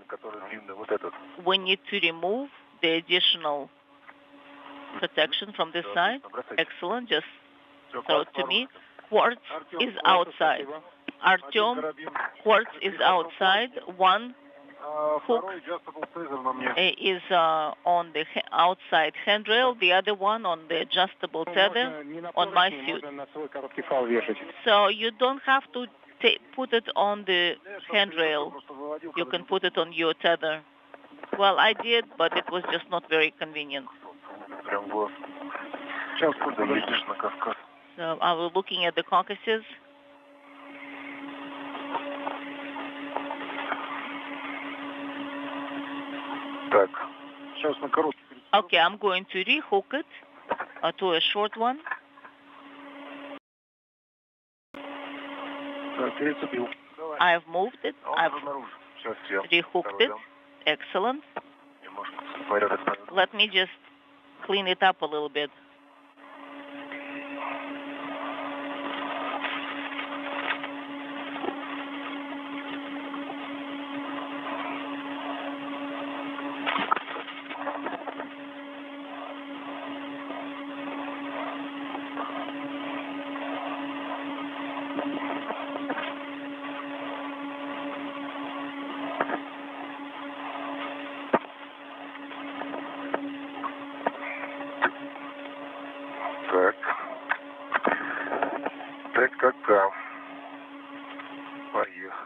we need to remove the additional protection from this side. Excellent. Just throw it to me. Quartz is outside. Artyom, quartz is outside. One hook is on the outside handrail, the other one on the adjustable tether on my suit. So you don't have to put it on the handrail. You can put it on your tether. Well, I did, but it was just not very convenient. So I was looking at the Caucasus. Okay, I'm going to rehook it to a short one. I've moved it. I've rehooked it. Excellent. Let me just clean it up a little bit.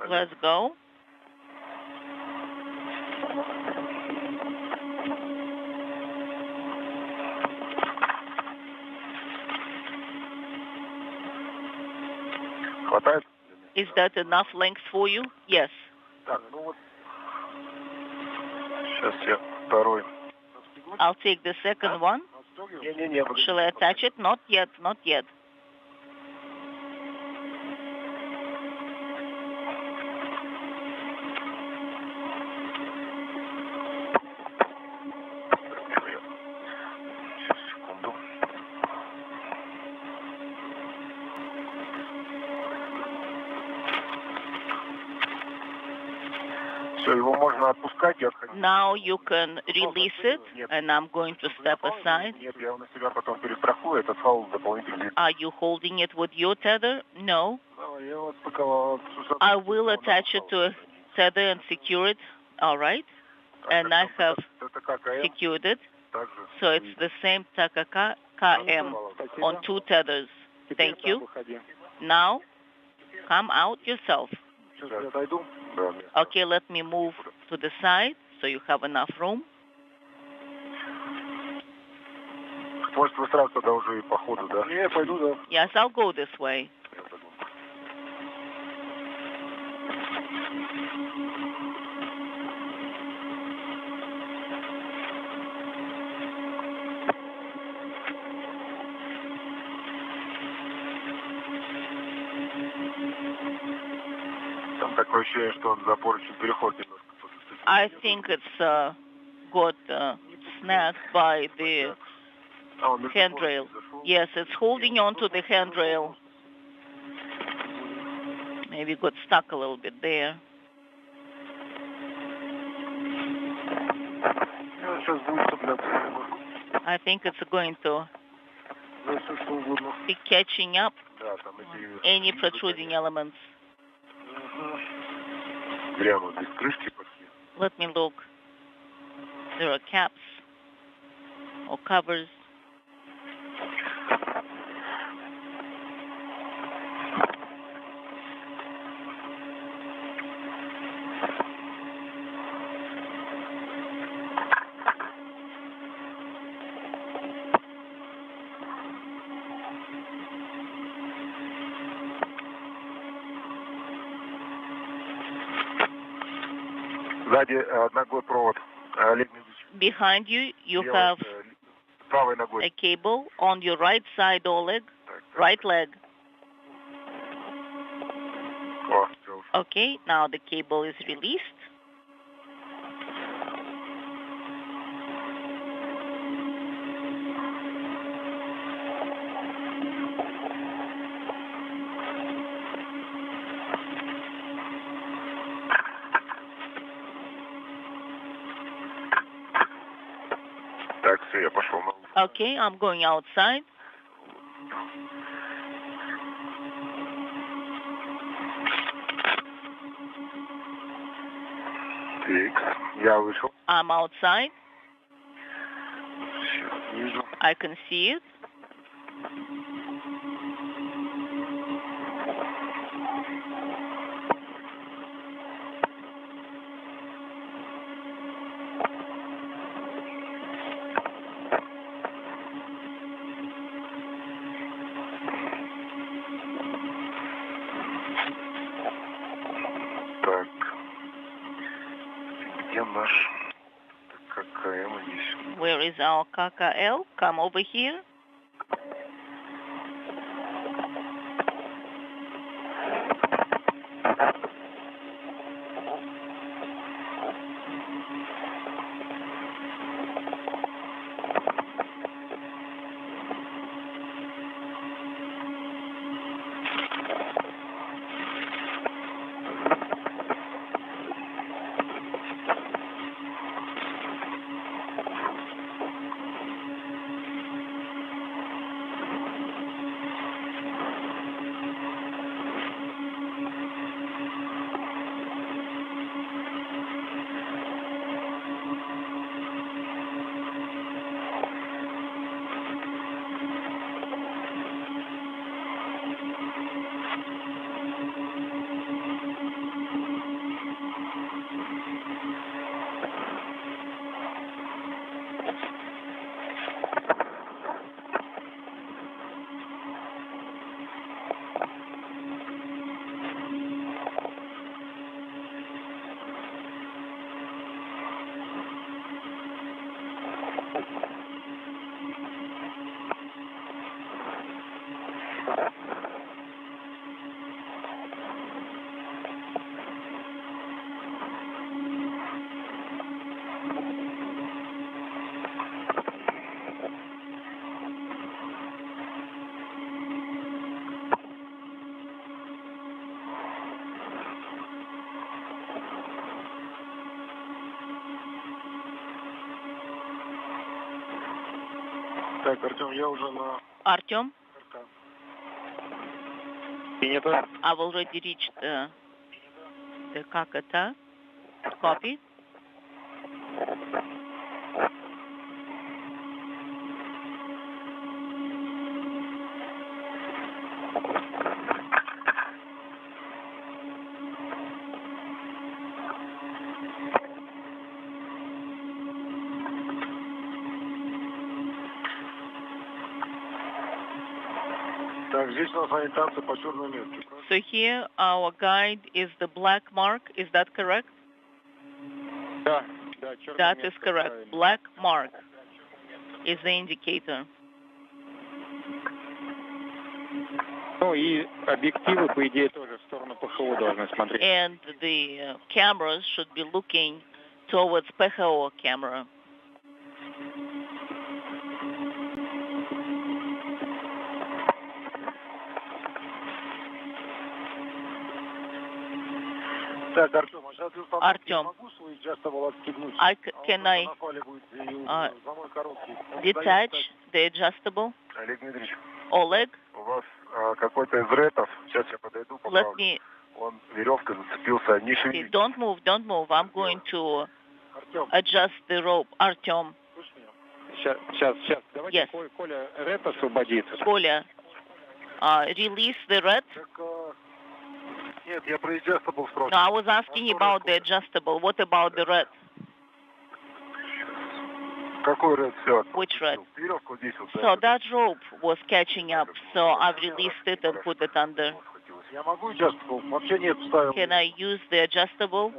Let's go. Is that enough length for you? Yes. I'll take the second one. Shall I attach it? Not yet, not yet. Now you can release it, and I'm going to step aside. Are you holding it with your tether? No. I will attach it to a tether and secure it. All right. And I have secured it. So it's the same TKK KM on two tethers. Thank you. Now, come out yourself. Okay, let me move to the side so you have enough room. Yes, I'll go this way. I think it's got snagged by the handrail. Yes, it's holding on to the handrail. Maybe got stuck a little bit there. I think it's going to be catching up any protruding elements. Let me look. There are caps or covers. Behind you, you have a cable on your right side, Oleg, right leg. Okay, now the cable is released. Okay, I'm going outside. I'm outside. I can see it. Where is our KKL? Come over here. Artyom, I've already reached the Kakata. Copy. So here our guide is the black mark. Is that correct? That is correct. Black mark is the indicator. And the cameras should be looking towards PHO camera. Artyom, can I detach the adjustable. Oleg, let me... Don't move, don't move. I'm going to adjust the rope. Artyom. Yes. Коля, release the red. No, I was asking about the adjustable. What about the red? Which red? So that rope was catching up, so I've released it and put it under. Can I use the adjustable?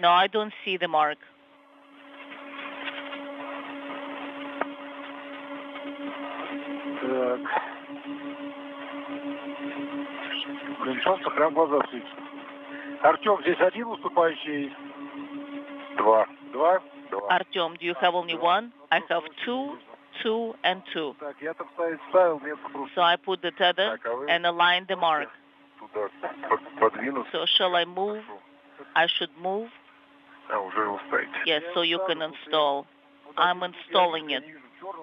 No, I don't see the mark. Артем, здесь один уступающий? Два. Artyom, do you have only one? I have 2, 2, and 2. So I put the tether and align the mark. So shall I move? I should move? Yes, so you can install. I'm installing it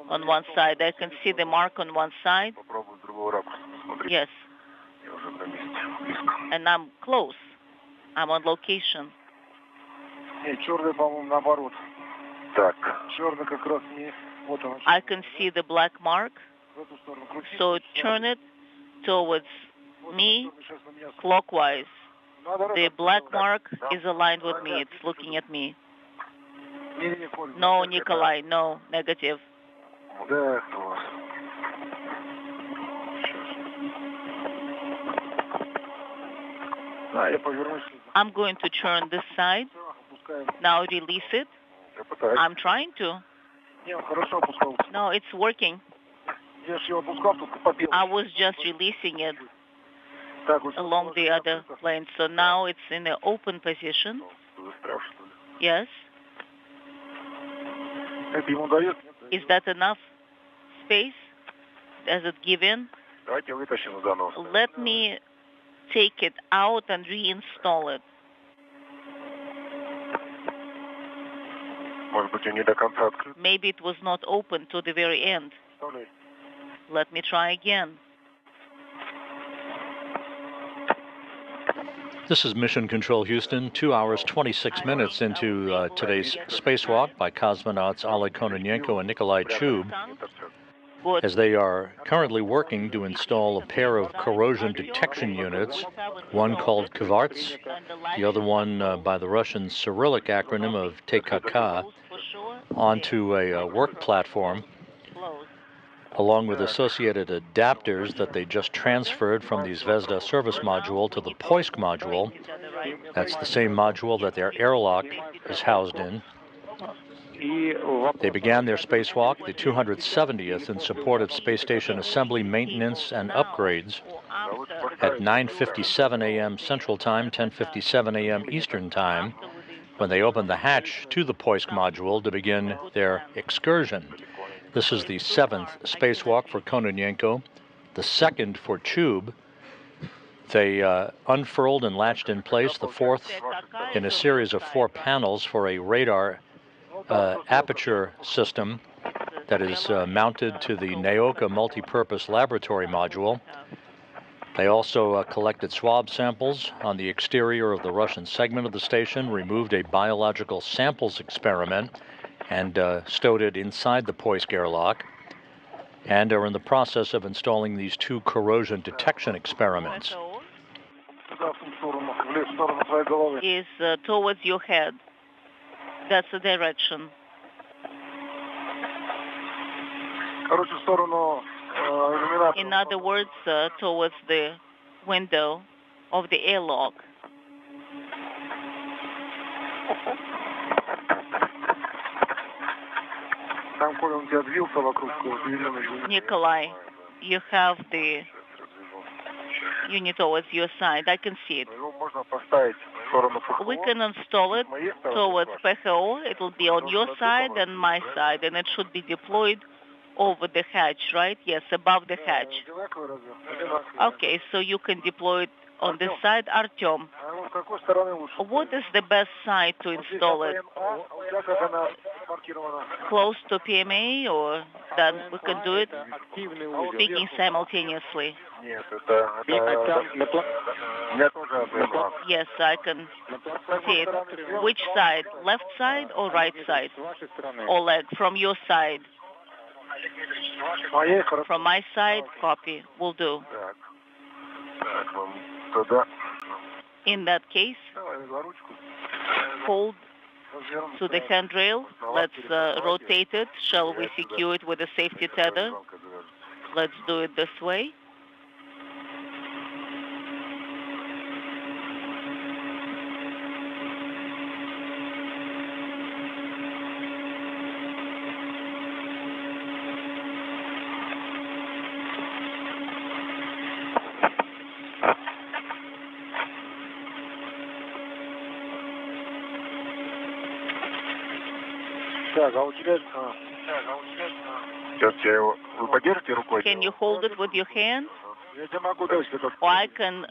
on one side. I can see the mark on one side. Yes. And I'm close. I'm on location. I can see the black mark. So turn it towards me clockwise. The black mark is aligned with me. It's looking at me. No, Nikolai, no, negative. I'm going to turn this side. Now release it. I'm trying to. No, it's working. I was just releasing it along the other plane. So now it's in the open position. Yes. Is that enough space? Does it give in? Let me take it out and reinstall it. Maybe it was not open to the very end. Let me try again. This is Mission Control Houston, 2 hours, 26 minutes into today's spacewalk by cosmonauts Oleg Kononenko and Nikolai Chub, as they are currently working to install a pair of corrosion detection units, one called Kvarts, the other one by the Russian Cyrillic acronym of TKK, onto a work platform, along with associated adapters that they just transferred from the Zvezda service module to the Poisk module. That's the same module that their airlock is housed in. They began their spacewalk, the 270th, in support of space station assembly, maintenance, and upgrades at 9:57 a.m. Central Time, 10:57 a.m. Eastern Time, when they opened the hatch to the Poisk module to begin their excursion. This is the 7th spacewalk for Kononenko, the 2nd for Chub. They unfurled and latched in place the 4th in a series of 4 panels for a radar aperture system that is mounted to the Naoka multipurpose laboratory module. They also collected swab samples on the exterior of the Russian segment of the station, removed a biological samples experiment, and stowed it inside the Poisk airlock, and are in the process of installing these 2 corrosion detection experiments. Is towards your head. That's the direction. In other words, towards the window of the airlock. Nikolai, you have the unit towards your side. I can see it. We can install it towards PHO. It will be on your side and my side, and it should be deployed over the hatch, right? Yes, above the hatch. Okay, so you can deploy it on this side, Artyom. What is the best side to install it? Close to PMA, or then we can do it speaking simultaneously? Yes, I can see it. Which side? Left side or right side? Oleg, from your side. From my side, copy. Will do. In that case, hold to the handrail. Let's rotate it. Shall we secure it with a safety tether? Let's do it this way. Can you hold it with your hand? Or I can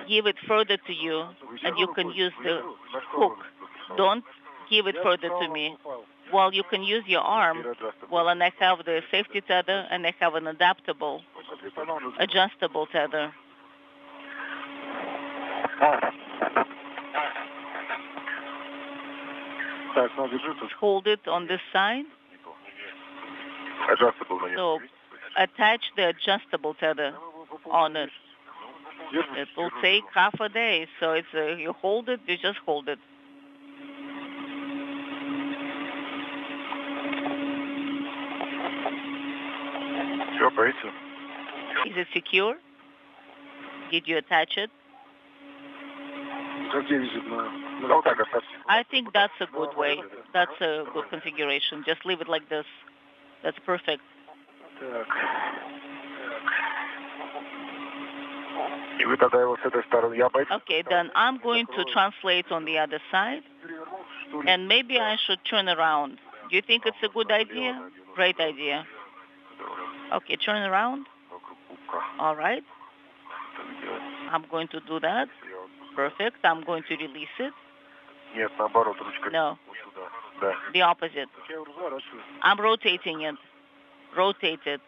give it further to you, and you can use the hook. Don't give it further to me. Well, you can use your arm. Well, and I have the safety tether, and I have an adjustable tether. Hold it on this side. So attach the adjustable tether on it. It will take half a day. So it's you hold it, you just hold it. Is it secure? Did you attach it? I think that's a good way. That's a good configuration. Just leave it like this. That's perfect. Okay, then I'm going to translate on the other side, and maybe I should turn around. Do you think it's a good idea? Great idea. Okay, turn around. All right. I'm going to do that. Perfect. I'm going to release it. No. The opposite. I'm rotating it. Rotate it.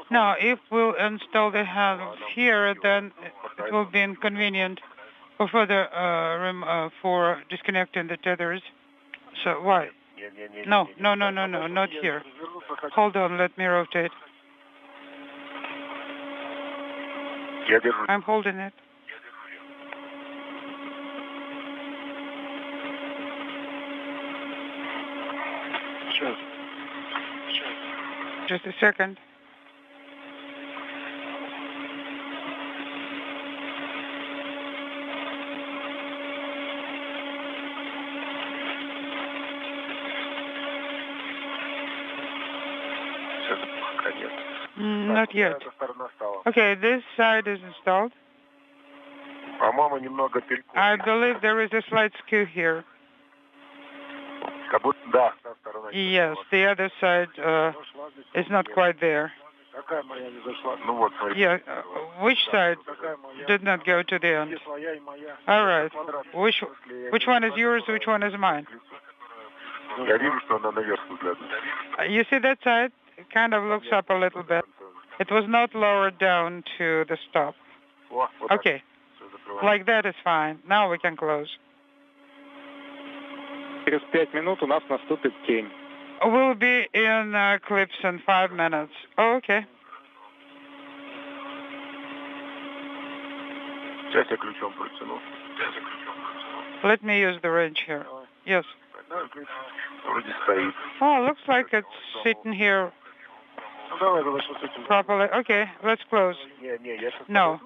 No, if we'll install the handles here, then it will be inconvenient for further for disconnecting the tethers. So why? No, not here. Hold on, let me rotate. I'm holding it. Just a second. Not yet. Okay, this side is installed. I believe there is a slight skew here. Yes, the other side is not quite there. Yeah, which side did not go to the end? All right. Which one is yours? Which one is mine? You see that side? It kind of looks up a little bit. It was not lowered down to the stop. Okay. Like that is fine. Now we can close. Через 5 минут у нас наступит тень. We'll be in eclipse in 5 minutes. Oh, okay. Let me use the wrench here. Yes. Oh, looks like it's sitting here properly. Okay, let's close. No.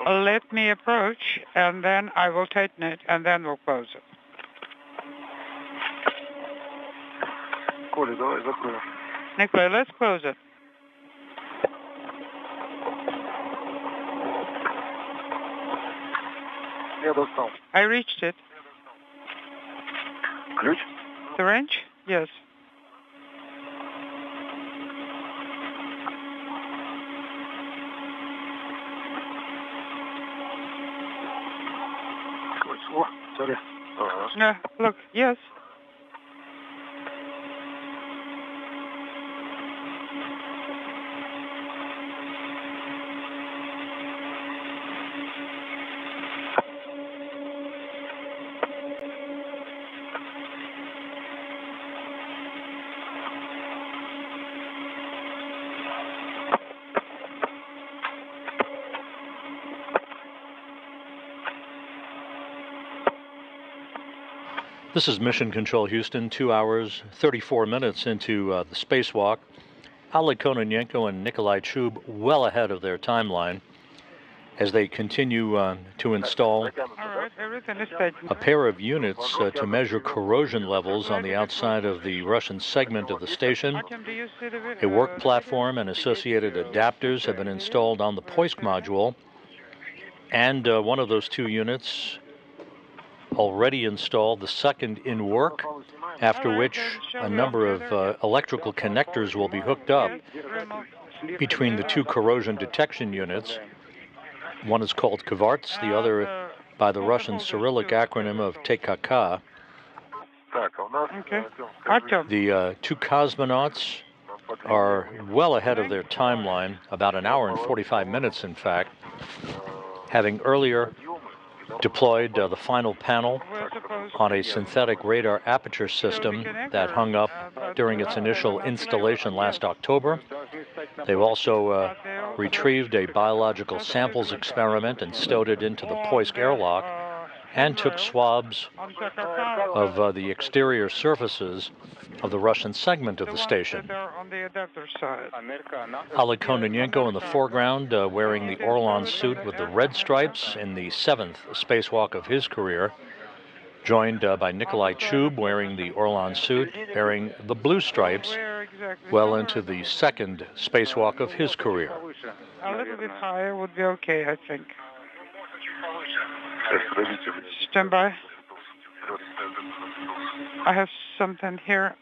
Let me approach, and then I will tighten it, and then we'll close it. Nikolai, let's close it. I reached it. The wrench? Yes. Sorry. Look, yes. This is Mission Control Houston, 2 hours, 34 minutes into the spacewalk. Oleg Kononenko and Nikolai Chub well ahead of their timeline as they continue to install a pair of units to measure corrosion levels on the outside of the Russian segment of the station. A work platform and associated adapters have been installed on the Poisk module, and one of those 2 units already installed, the second in work, after which a number of electrical connectors will be hooked up between the 2 corrosion detection units. One is called Kvarts, the other by the Russian Cyrillic acronym of TKK. Okay. The 2 cosmonauts are well ahead of their timeline, about an hour and 45 minutes in fact, having earlier deployed the final panel on a synthetic radar aperture system that hung up during its initial installation last October. They've also retrieved a biological samples experiment and stowed it into the Poisk airlock, and took swabs of the exterior surfaces of the Russian segment of the station. Oleg Kononenko in the foreground, wearing the Orlan suit with the red stripes in the 7th spacewalk of his career, joined by Nikolai Chub wearing the Orlan suit, bearing the blue stripes, well into the 2nd spacewalk of his career. A little bit higher would be okay, I think. Stand by. I have something here.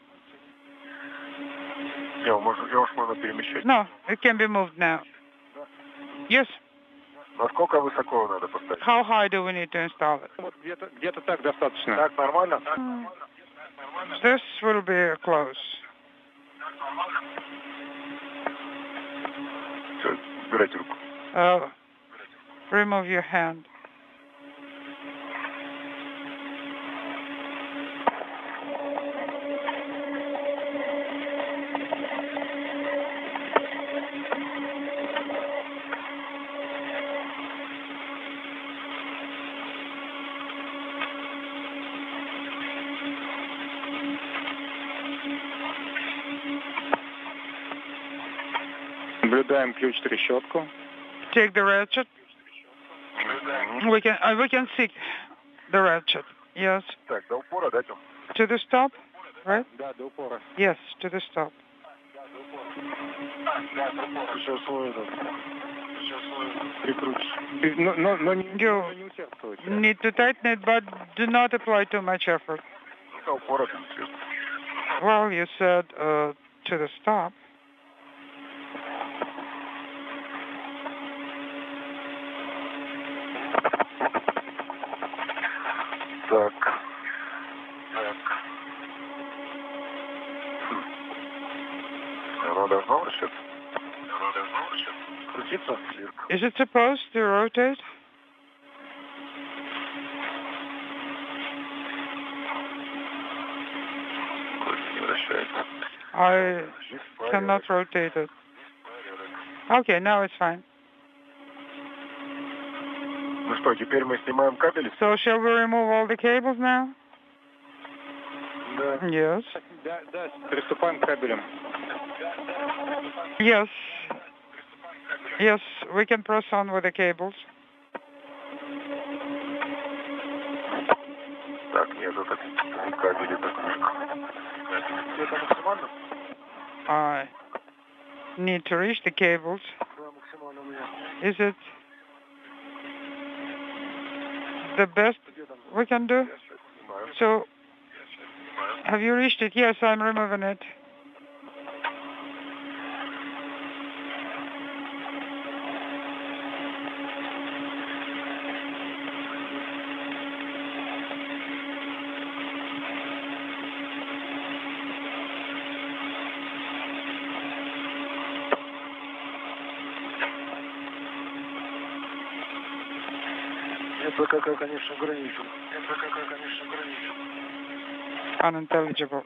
No, it can be moved now. Yes. How high do we need to install it? This will be close. Remove your hand. Наблюдаем ключ-трещотку. Take the ratchet. We can see the ratchet. Yes. To the stop, right? Yes, to the stop. You need to tighten it, but do not apply too much effort. Well, you said to the stop. Is it supposed to rotate? I cannot rotate it. Okay, now it's fine. So shall we remove all the cables now? Yes. Yes. Yes, we can press on with the cables. I need to reach the cables. Is it the best we can do? So, have you reached it? Yes, I'm removing it. Unintelligible.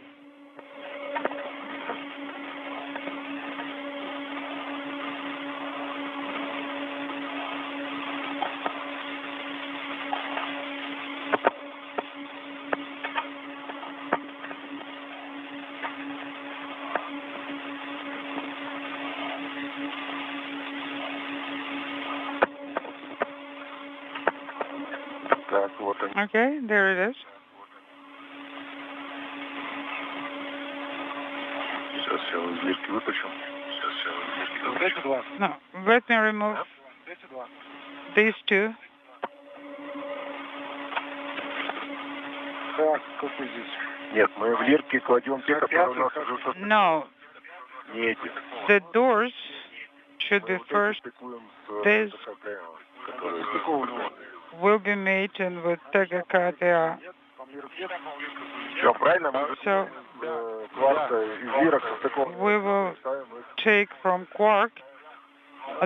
Okay, there it is. No, let me remove these two. No, the doors should be first. This will be mating with TKKTA. So we will take from Quark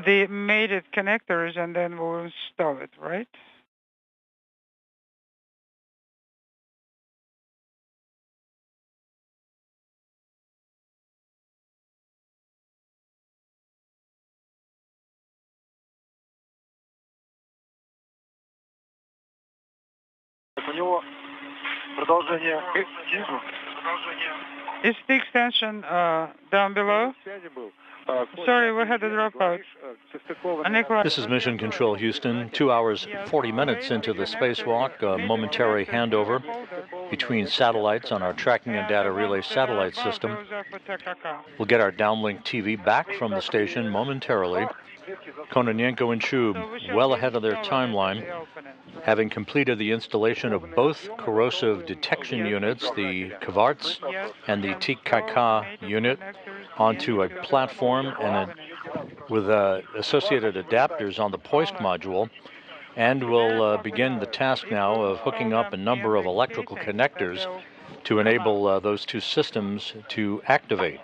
the mated connectors and then we'll install it, right? Is the extension down below? Sorry, we had a dropout. This is Mission Control Houston, 2 hours, 40 minutes into the spacewalk, a momentary handover between satellites on our tracking and data relay satellite system. We'll get our downlink TV back from the station momentarily. Kononenko and Chub well ahead of their timeline, having completed the installation of both corrosive detection units, the Kvarts and the TKK unit, onto a platform and with associated adapters on the Poisk module, and we'll begin the task now of hooking up a number of electrical connectors to enable those two systems to activate.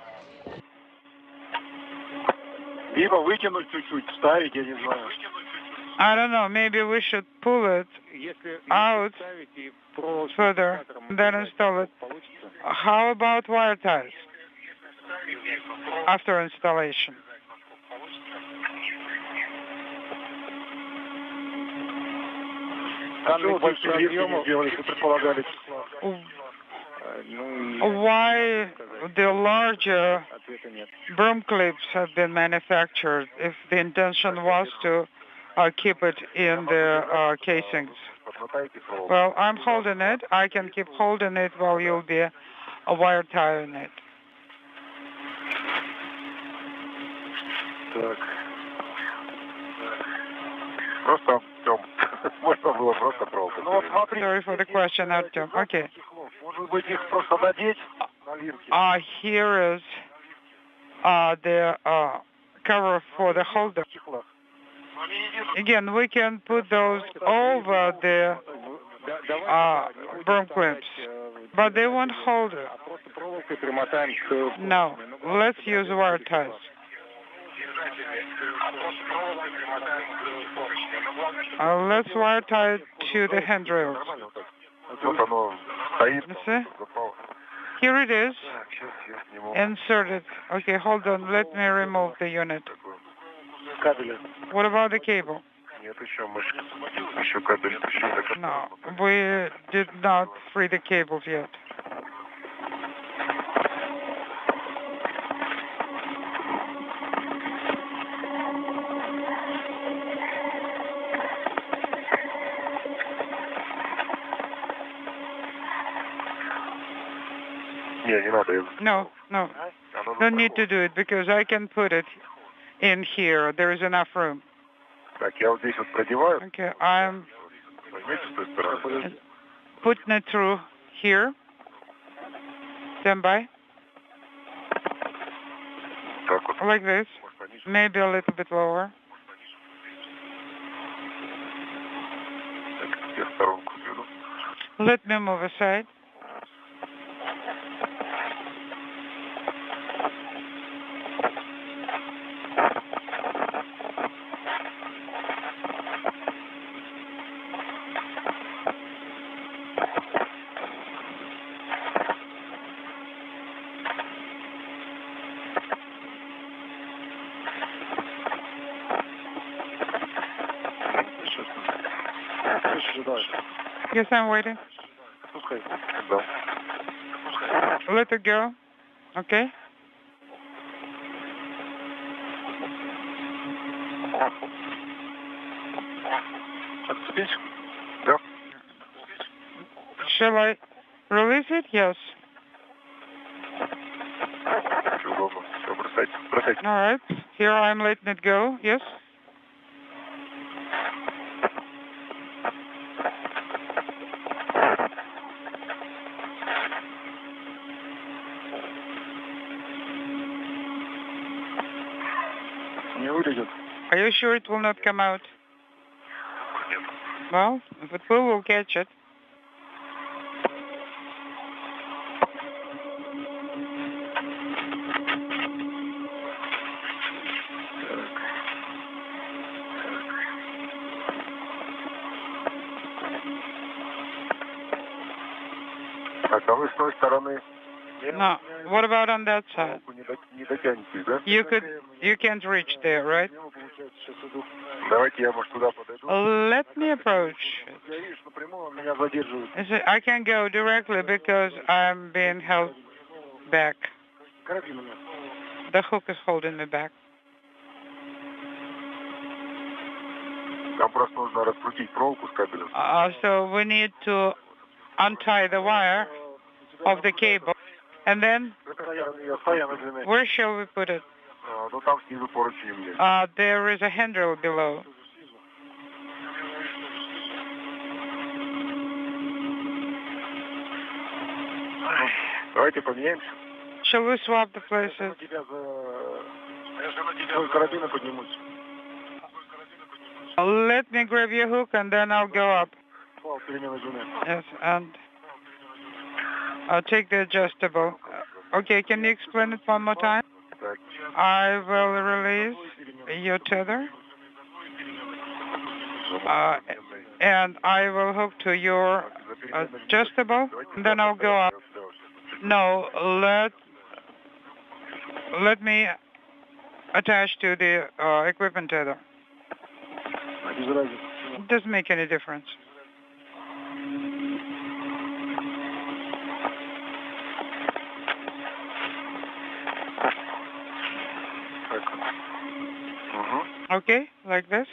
I don't know, maybe we should pull it out further, then install it. How about wire ties after installation? Why the larger broom clips have been manufactured if the intention was to keep it in the casings? Well, I'm holding it. I can keep holding it while you'll be wire tying it. Sorry for the question, Artem. Okay. Here is the cover for the holder. Again, we can put those over the broom clips, but they won't hold it. No, let's use wire ties. Let's wire tie it to the handrails. See? Here it is. Inserted. Okay, hold on. Let me remove the unit. What about the cable? No, we did not free the cables yet. No, don't need to do it because I can put it in here. There is enough room. Okay, I'm putting it through here. Stand by. Like this. Maybe a little bit lower. Let me move aside. Yes, I'm waiting. Let it go. Okay. Shall I release it? Yes. All right. Here I'm letting it go. Yes. Are you sure it will not come out? Well, if it will, we'll catch it. No. What about on that side? You can't reach there, right? Let me approach. I can't go directly because I'm being held back. The hook is holding me back. So we need to untie the wire of the cable, and then where shall we put it? There is a handrail below. Shall we swap the places? Let me grab your hook and then I'll go up. Yes, and I'll take the adjustable. Okay, can you explain it one more time? I will release your tether. And I will hook to your adjustable, and then I'll go up. No, let me attach to the equipment tether. It doesn't make any difference. Okay, like this.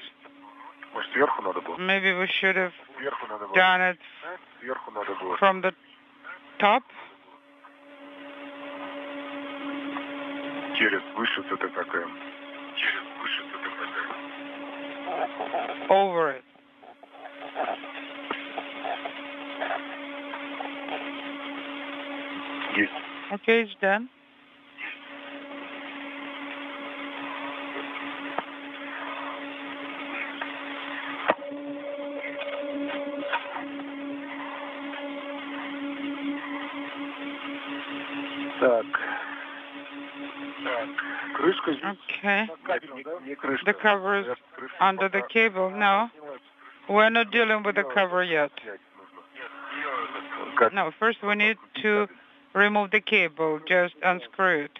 Maybe we should have done it from the top. Over it. Okay, it's done. Okay. The cover is under the cable. No, we're not dealing with the cover yet. No, first we need to remove the cable. Just unscrew it.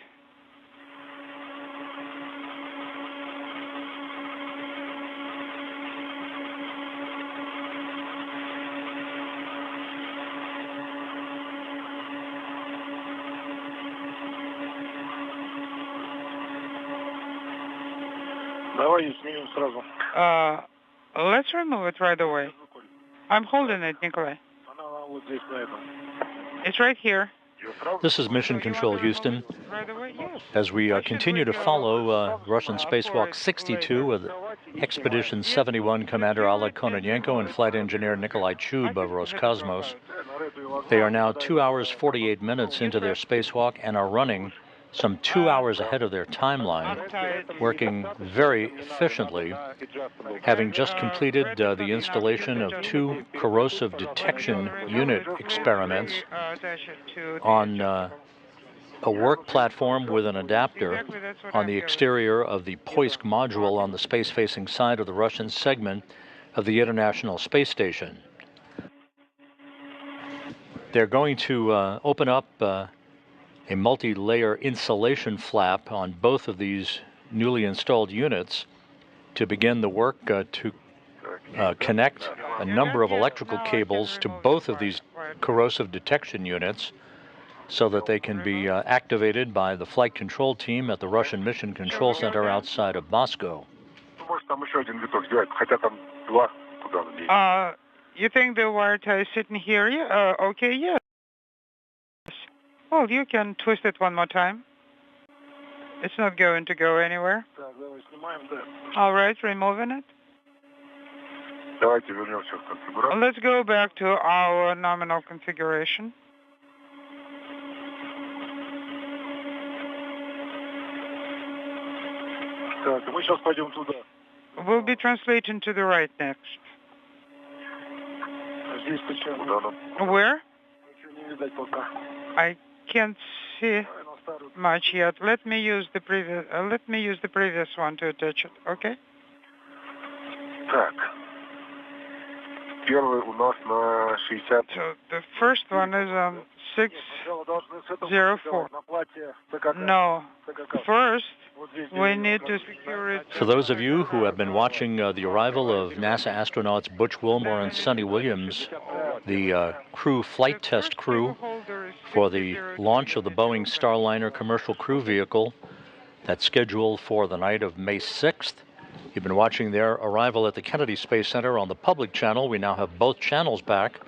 Let's remove it right away. I'm holding it, Nikolai. It's right here. This is Mission Control Houston. As we continue to follow Russian Spacewalk 62 with Expedition 71 Commander Oleg Kononenko and Flight Engineer Nikolai Chub of Roscosmos. They are now 2 hours 48 minutes into their spacewalk and are running some 2 hours ahead of their timeline, working very efficiently, having just completed the installation of 2 corrosive detection unit experiments on a work platform with an adapter on the exterior of the Poisk module on the space-facing side of the Russian segment of the International Space Station. They're going to open up a multi-layer insulation flap on both of these newly installed units to begin the work to connect a number of electrical cables to both of these corrosive detection units so that they can be activated by the flight control team at the Russian Mission Control Center outside of Moscow. You think the wire tie is sitting here? Yeah, okay, yes. Well, you can twist it one more time. It's not going to go anywhere. All right, removing it. Let's go back to our nominal configuration. We'll be translating to the right next. Where? I can't see much yet. Let me use the previous one to attach it. Okay. So the first one is on 604. No. First, we need to secure it. For those of you who have been watching the arrival of NASA astronauts Butch Wilmore and Sonny Williams, the flight test crew for the launch of the Boeing Starliner commercial crew vehicle that's scheduled for the night of May 6th. You've been watching their arrival at the Kennedy Space Center on the public channel. We now have both channels back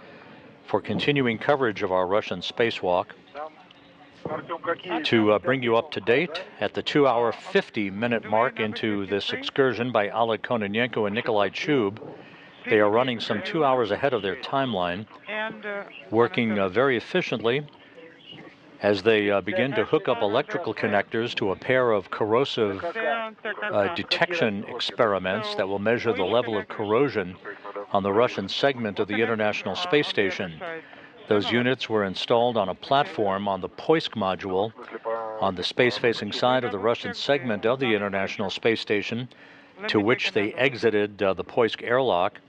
for continuing coverage of our Russian spacewalk. To bring you up to date, at the 2-hour 50-minute mark into this excursion by Oleg Kononenko and Nikolai Chub, they are running some 2 hours ahead of their timeline, working very efficiently as they begin to hook up electrical connectors to a pair of corrosive detection experiments that will measure the level of corrosion on the Russian segment of the International Space Station. Those units were installed on a platform on the Poisk module on the space-facing side of the Russian segment of the International Space Station, to which they exited the Poisk airlock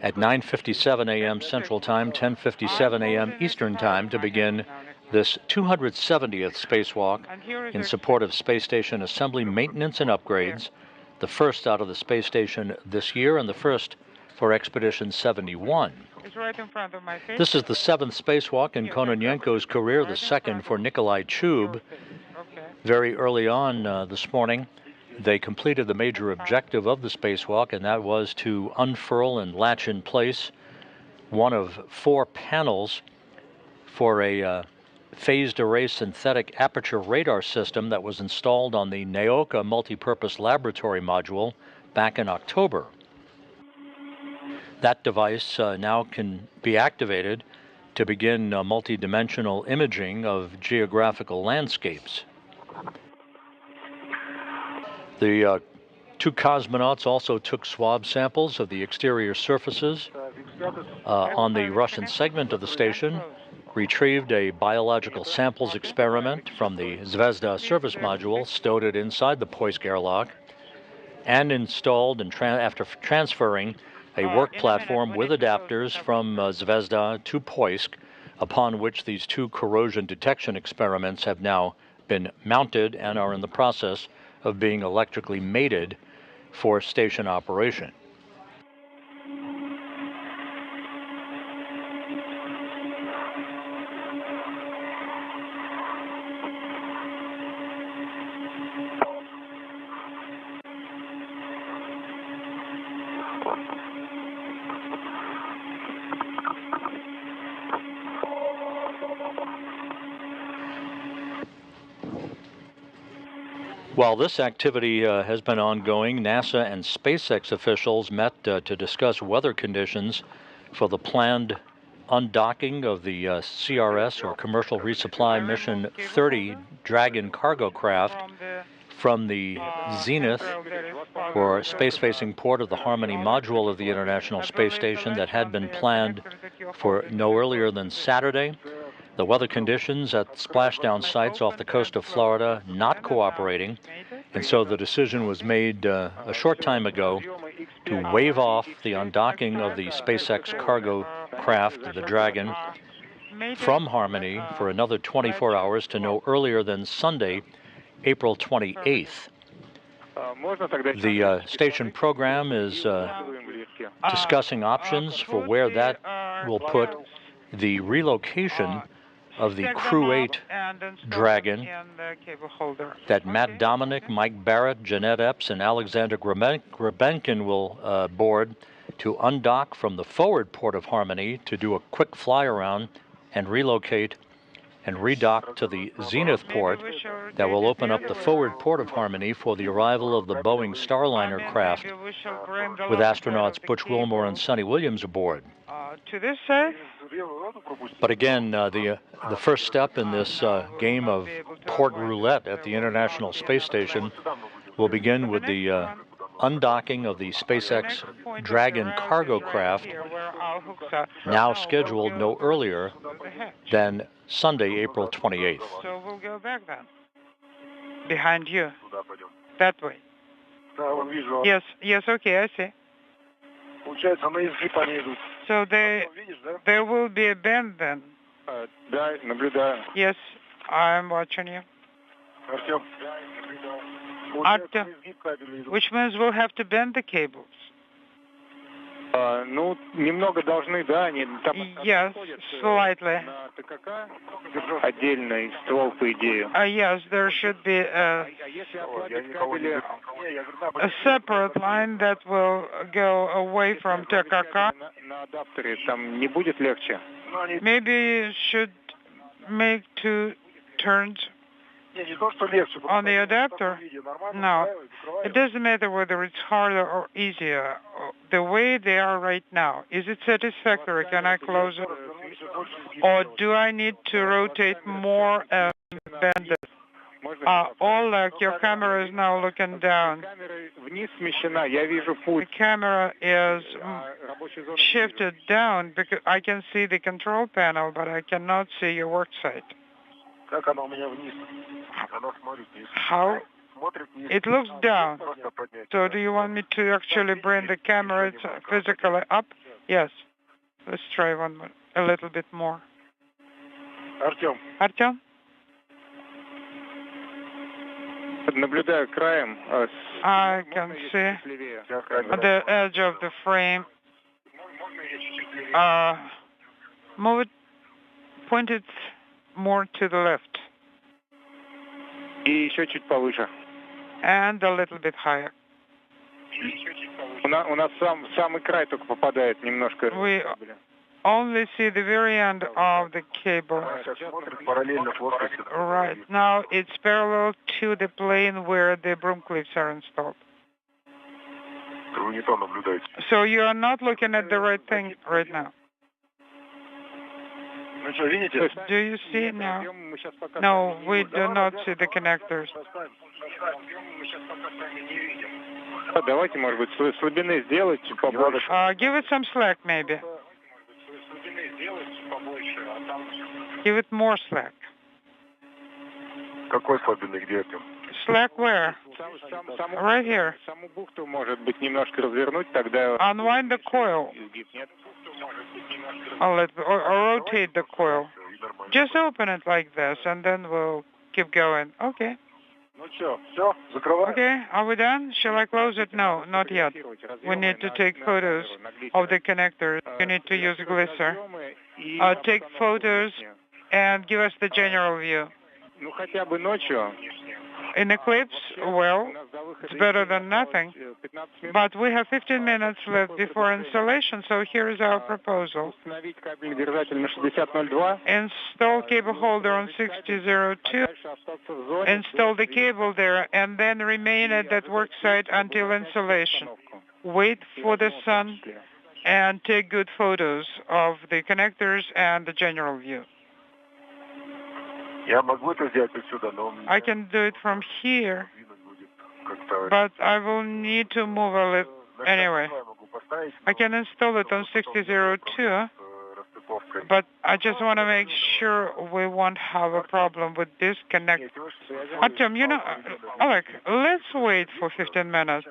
at 9:57 a.m. Central Time, 10:57 a.m. Eastern Time to begin this 270th spacewalk in support of space station assembly, maintenance, and upgrades, the first out of the space station this year and the first for Expedition 71. It's right in front of my face. This is the 7th spacewalk in Kononenko's career, the second for Nikolai Chub. Very early on this morning, they completed the major objective of the spacewalk, and that was to unfurl and latch in place one of 4 panels for a phased array synthetic aperture radar system that was installed on the Naoka multipurpose laboratory module back in October. That device now can be activated to begin multidimensional imaging of geographical landscapes. The 2 cosmonauts also took swab samples of the exterior surfaces on the Russian segment of the station, retrieved a biological samples experiment from the Zvezda service module, stowed it inside the Poisk airlock, and installed, and after transferring, a work platform with adapters from Zvezda to Poisk, upon which these 2 corrosion detection experiments have now been mounted and are in the process of being electrically mated for station operation. While this activity has been ongoing, NASA and SpaceX officials met to discuss weather conditions for the planned undocking of the CRS, or Commercial Resupply Mission 30 Dragon cargo craft from the Zenith, or space-facing port of the Harmony module of the International Space Station, that had been planned for no earlier than Saturday. The weather conditions at splashdown sites off the coast of Florida not cooperating, and so the decision was made a short time ago to waive off the undocking of the SpaceX cargo craft, the Dragon, from Harmony for another 24 hours to no earlier than Sunday, April 28th. The station program is discussing options for where that will put the relocation of the Crew 8 Dragon that Matt Dominic, Mike Barrett, Jeanette Epps, and Alexander Grebenkin will board to undock from the forward port of Harmony to do a quick fly around and relocate and redock to the Zenith port that will open up the forward port of Harmony for the arrival of the Boeing Starliner craft with astronauts Butch Wilmore and Sonny Williams aboard. To this side? But again, the first step in this game of port roulette at the International Space Station will begin with the undocking of the SpaceX Dragon cargo craft, now scheduled no earlier than Sunday, April 28th. So we'll go back then. Behind you. That way. Yes, yes, okay, I see. So there will be a bend then. Yes, I'm watching you. Artyom, which means we'll have to bend the cables. Немного должны, да, они там yes, slightly. Отдельный ствол, по идее. Yes, there should be a separate line that will go away from ТКК. На адаптере там не будет легче. Maybe you should make 2 turns on the adapter. No, it doesn't matter whether it's harder or easier. The way they are right now, is it satisfactory? Can I close it? Or do I need to rotate more and bend it? Oleg, your camera is now looking down. The camera is shifted down because I can see the control panel, but I cannot see your work site. How? It looks down. So do you want me to actually bring the camera physically up? Yes. Let's try one more, a little bit more. Artyom? Наблюдаю краем. I can see the edge of the frame. Move it, point it more to the left. И еще чуть повыше. And a little bit higher. У нас самый край только попадает немножко. We only see the very end of the cable. Right now, it's parallel to the plane where the broom clips are installed. So you are not looking at the right thing right now. Do you see it now? No, we do not see the connectors. Давайте, может быть, слабины сделать побольше. Give it some slack, maybe. Give it more slack. Какой слабины, где это? Slack where? Right here. Саму бухту, может быть, немножко развернуть, тогда... Unwind the coil. Or rotate the coil. Just open it like this, and then we'll keep going. Okay. Okay, are we done? Shall I close it? No, not yet. We need to take photos of the connectors. You need to use Glisser. Take photos and give us the general view. In eclipse, well, it's better than nothing. But we have 15 minutes left before installation, so here is our proposal. Install cable holder on 6002, install the cable there, and then remain at that work site until installation. Wait for the sun and take good photos of the connectors and the general view. I can do it from here, but I will need to move a little. Anyway, I can install it on 6002, but I just want to make sure we won't have a problem with this connect. Artyom, you know, Alec, let's wait for 15 minutes.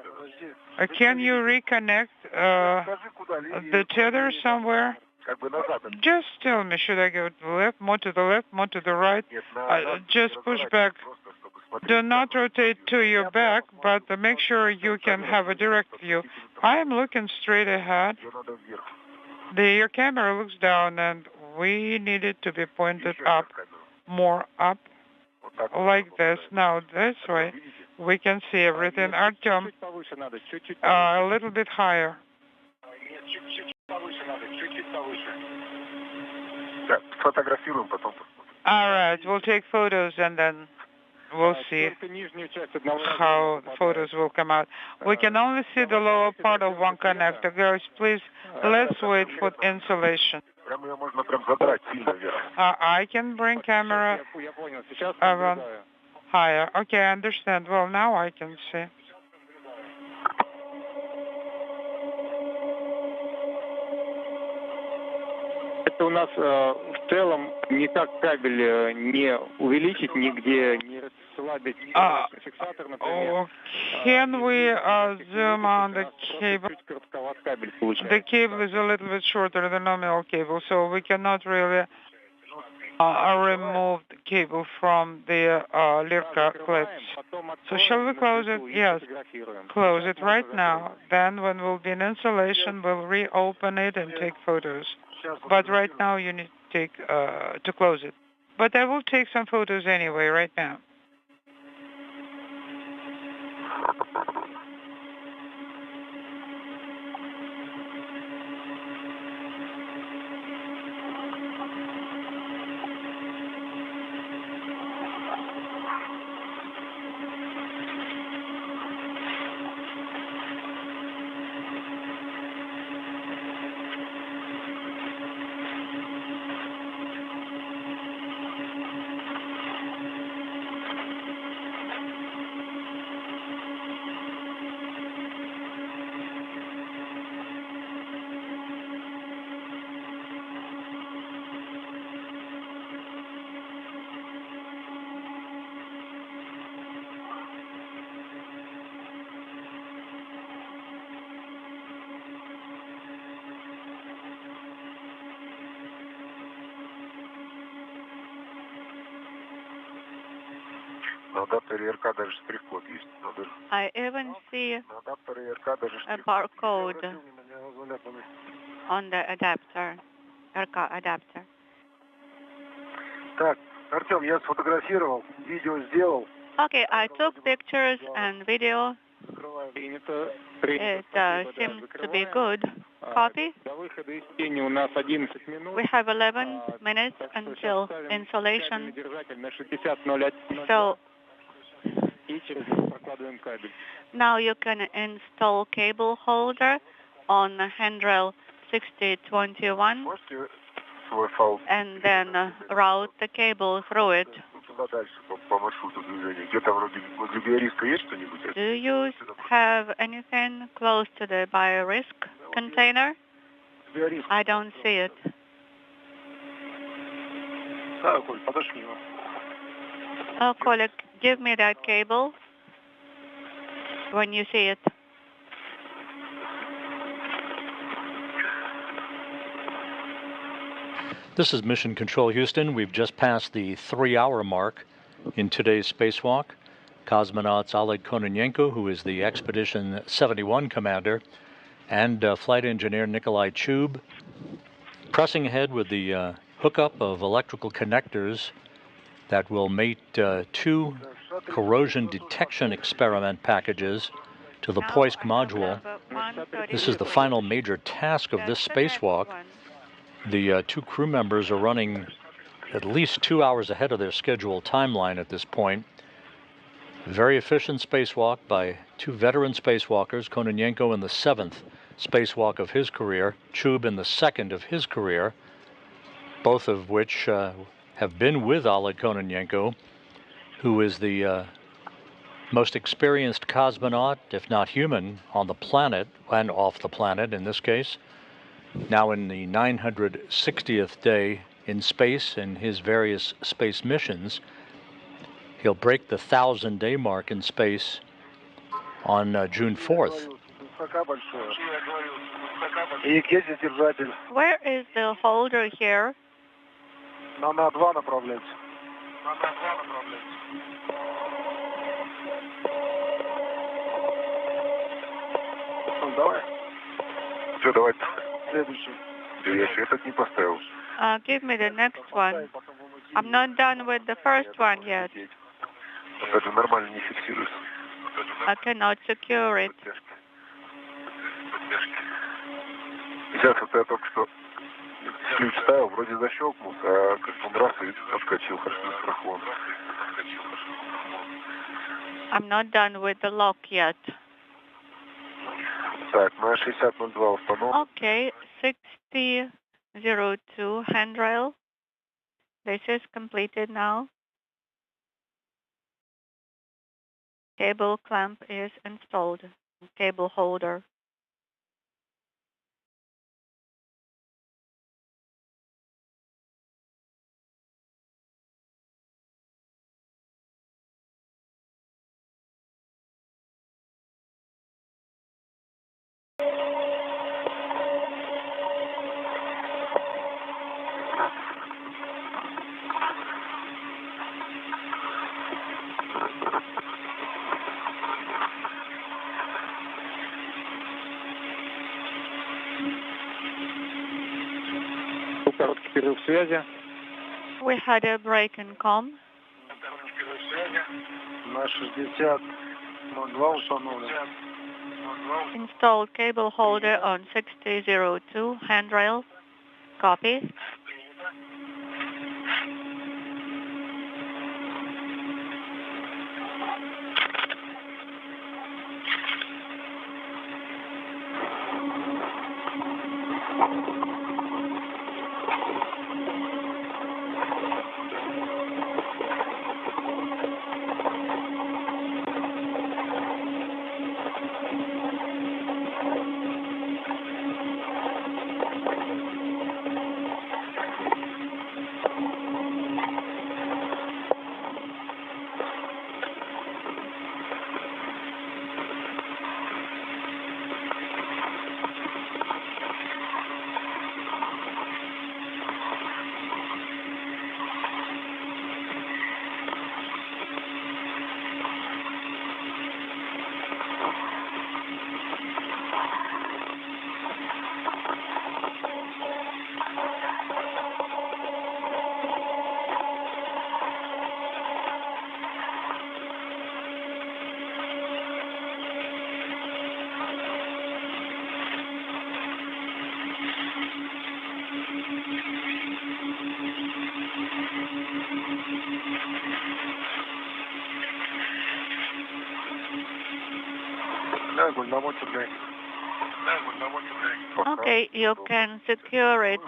Can you reconnect the tether somewhere? Just tell me, should I go to the left, more to the left, more to the right? Just push back. Do not rotate to your back, but make sure you can have a direct view. I am looking straight ahead. Your camera looks down, and we need it to be pointed up, more up, like this. Now, this way, we can see everything. Artyom, a little bit higher. All right, we'll take photos, and then we'll see how photos will come out. We can only see the lower part of one connector. Guys, please, let's wait for insulation. I can bring camera around higher. Okay, I understand. Well, now I can see. Это у нас в целом никак кабель не увеличить, нигде не расслабить фиксатор, например. Can we zoom on the cable? The cable is a little bit shorter than the nominal cable, so we cannot really remove the cable from the Lirka clips. So shall we close it? Yes. Close it right now. Then when we'll be in insulation, we'll reopen it and take photos. But right now you need to take to close it. But I will take some photos anyway right now. I even see a barcode on the adapter, RK adapter. Так, Артем, я сфотографировал, видео сделал. Okay, I took pictures and video. It seems to be good. Copy. We have 11 minutes until installation. So now you can install cable holder on handrail 6021 and then route the cable through it. Do you have anything close to the bio-risk container? I don't see it. Oh, Kolik, give me that cable when you see it. This is Mission Control Houston. We've just passed the 3-hour mark in today's spacewalk. Cosmonauts Oleg Kononenko, who is the Expedition 71 commander, and flight engineer Nikolai Chub, pressing ahead with the hookup of electrical connectors that will mate 2 corrosion detection experiment packages to the Poisk module. This is the final major task of this spacewalk. The 2 crew members are running at least 2 hours ahead of their scheduled timeline at this point. Very efficient spacewalk by 2 veteran spacewalkers, Kononenko in the 7th spacewalk of his career, Chub in the 2nd of his career, both of which have been with Oleg Kononenko, who is the most experienced cosmonaut, if not human, on the planet, and off the planet in this case. Now in the 960th day in space in his various space missions. He'll break the 1,000-day mark in space on June 4th. Where is the holder here? На 2 направляется. Давай. Все, давайте. Следующий. Я еще этот не поставил. Give me the next one. I'm not done with the first one yet. Это нормально не фиксируется. I cannot secure it. Сейчас вот я только что ключ ставил, вроде защелкнулся, а как он раз и отскочил хорошо с рахом. I'm not done with the lock yet. Так, на 6002 установлен. Okay, 6002 handrail. This is completed now. Cable clamp is installed. Cable holder. Короткий перерыв связи. We had a break in comm. На 6002 установлен. Installed cable holder on 6002 handrail. Copy. Okay, you can secure it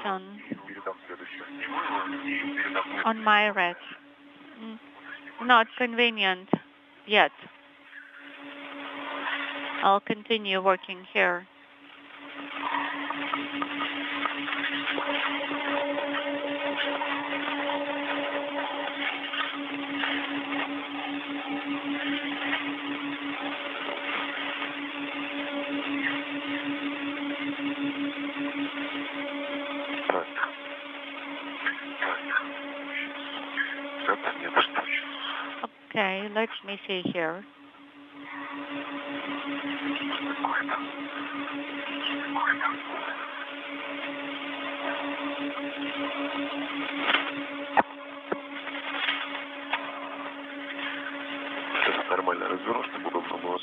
on my red. Not convenient yet. I'll continue working here. Okay, let me see here.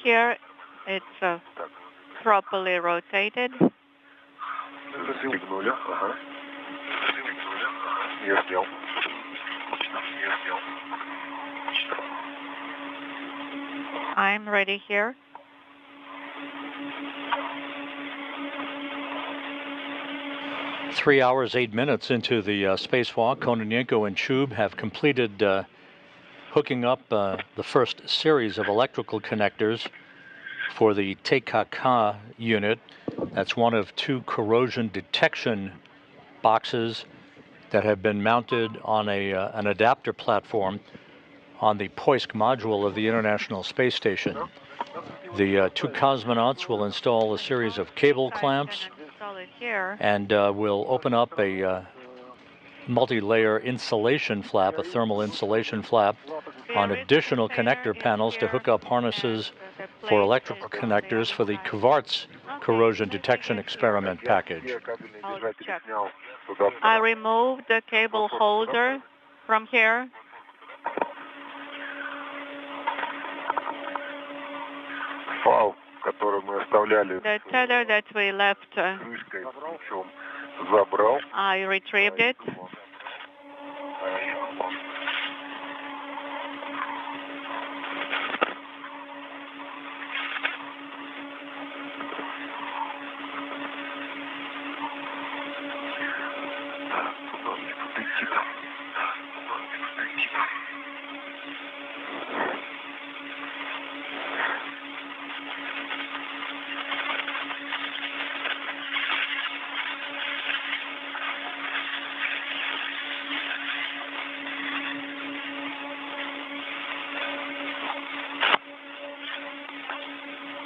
Here it's properly rotated. I'm ready here. Three hours, 8 minutes into the spacewalk, Kononenko and Chub have completed hooking up the first series of electrical connectors for the TKK unit. That's one of two corrosion detection boxes that have been mounted on an adapter platform on the Poisk module of the International Space Station. The two cosmonauts will install a series of cable clamps and will open up a multi-layer insulation flap, a thermal insulation flap, on additional connector panels to hook up harnesses for electrical connectors for the Kvarts corrosion detection experiment package. I'll check. I removed the cable holder from here. The tether that we left, I retrieved it.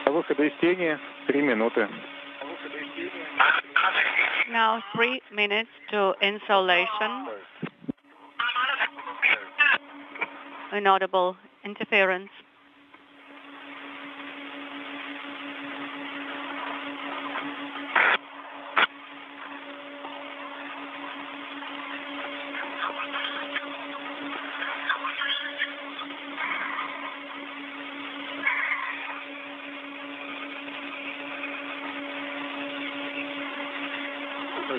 Выхода из тени 3 минуты. Now 3 minutes to insolation. Inaudible interference.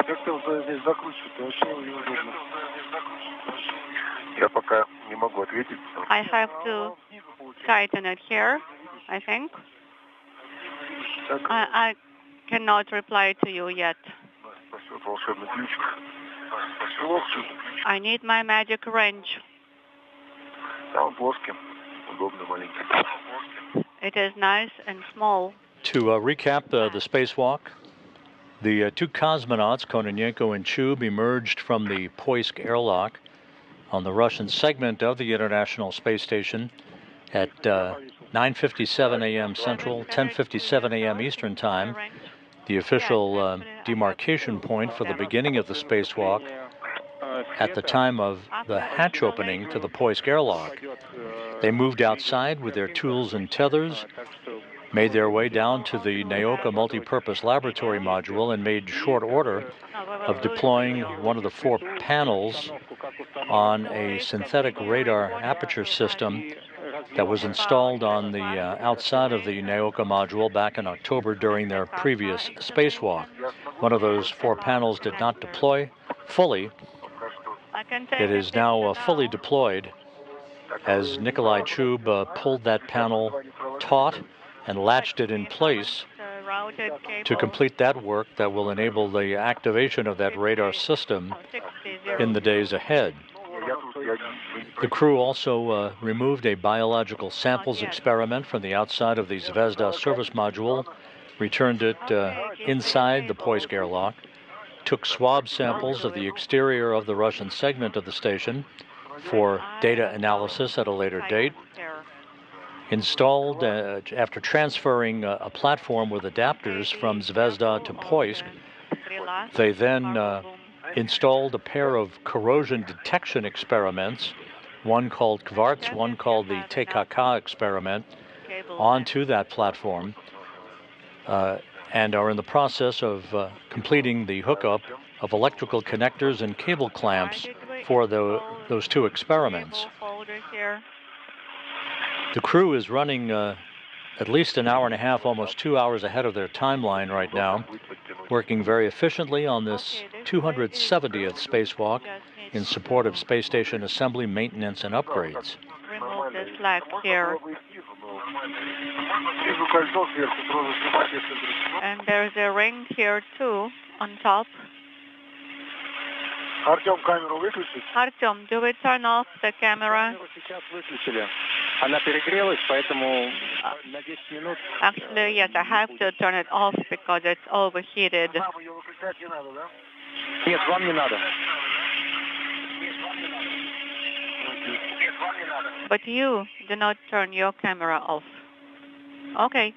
Как ты здесь закручивать? Вообще неудобно. Я пока не могу ответить. I have to tighten it here, I think. I cannot reply to you yet. Волшебный ключик. I need my magic wrench. Да, он плоский. Удобно, маленький. It is nice and small. To recap the spacewalk, the two cosmonauts, Kononenko and Chub, emerged from the Poisk airlock on the Russian segment of the International Space Station at 9:57 a.m. Central, 10:57 a.m. Eastern Time, the official demarcation point for the beginning of the spacewalk at the time of the hatch opening to the Poisk airlock. They moved outside with their tools and tethers, made their way down to the Naoka multipurpose laboratory module, and made short order of deploying one of the 4 panels on a synthetic radar aperture system that was installed on the outside of the Naoka module back in October during their previous spacewalk. One of those 4 panels did not deploy fully. It is now fully deployed as Nikolai Chub pulled that panel taut and latched it in place to complete that work that will enable the activation of that radar system in the days ahead. The crew also removed a biological samples experiment from the outside of the Zvezda service module, returned it inside the Poisk airlock, took swab samples of the exterior of the Russian segment of the station for data analysis at a later date, installed, after transferring a platform with adapters from Zvezda to Poisk, they then installed a pair of corrosion detection experiments, one called Kvarts, one called the TKK experiment, onto that platform, and are in the process of completing the hookup of electrical connectors and cable clamps for those 2 experiments. The crew is running at least an hour and a half, almost 2 hours ahead of their timeline right now, working very efficiently on this 270th spacewalk in support of space station assembly, maintenance, and upgrades. Remove the slack here. And there's a ring here too, on top. Артем, камеру выключить? Artyom, do we turn off the camera? Она перегрелась, поэтому на 10 минут... Actually, yes, I have to turn it off because it's overheated. Вам ее выключать не надо, да? Нет, вам не надо. But you do not turn your camera off. Okay.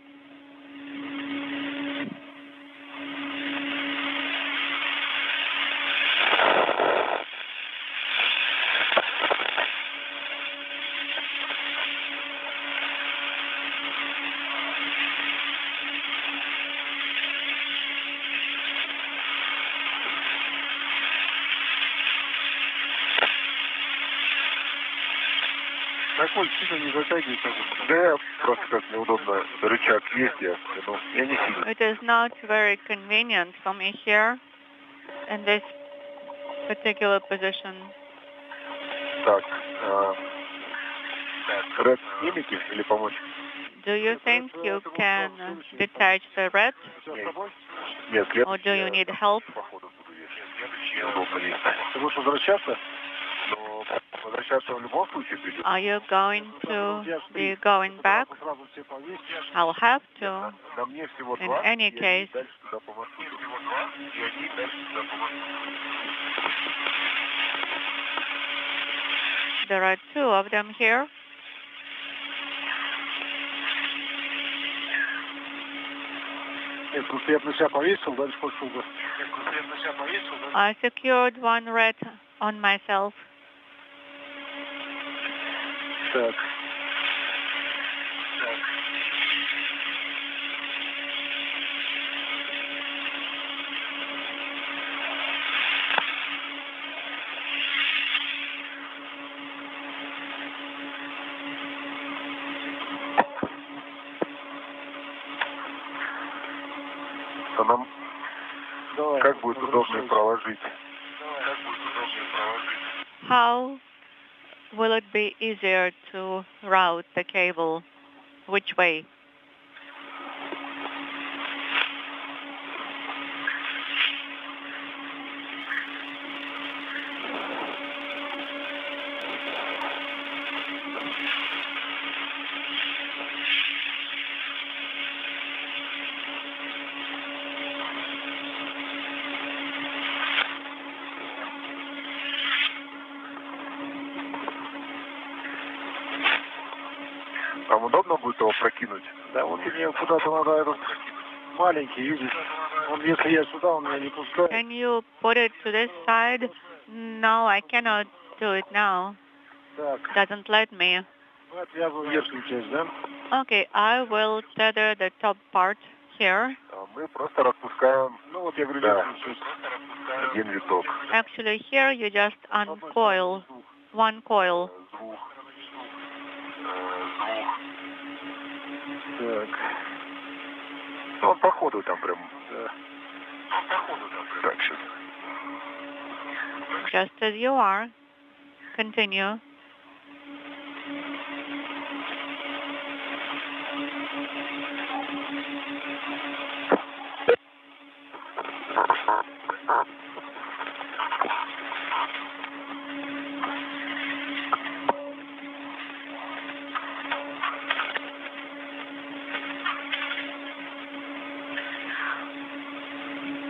Такой сильно не затягивается. Да, просто как неудобно. Рычаг есть, я не сильно. It is not very convenient for me here in this particular position. Так, Ред снимите или помочь? Do you think you can detach the red, Нет, or do you need help? Ты будешь возвращаться? Но возвращаться в любом случае придется. Are you going to be going back? Сразу все повесить. I'll have to. На мне всего In два, any и они case. дальше туда по маршруту. Всего два, и они дальше туда по маршруту. There are two of them here. Нет, просто я на себя повесил, дальше пошел бы. I secured one red on myself. Так. А нам Давай. как будет удобнее проложить? How will it be easier to route the cable? Which way? Вам удобно будет его прокинуть? Да, вот и мне куда-то надо этот маленький, видишь. Он, если я сюда, он меня не пускает. Can you put it to this side? No, I cannot do it now. Так, Doesn't let me. мы отвязываем верхнюю часть, да? Okay, I will tether the top part here. А мы просто распускаем, Ну вот я говорю, да, верхнюю часть. один виток. Actually, here you just uncoil one coil. Звук. Так. Ну, он по ходу там прям. Да. Так, сейчас. Just as you are. Continue.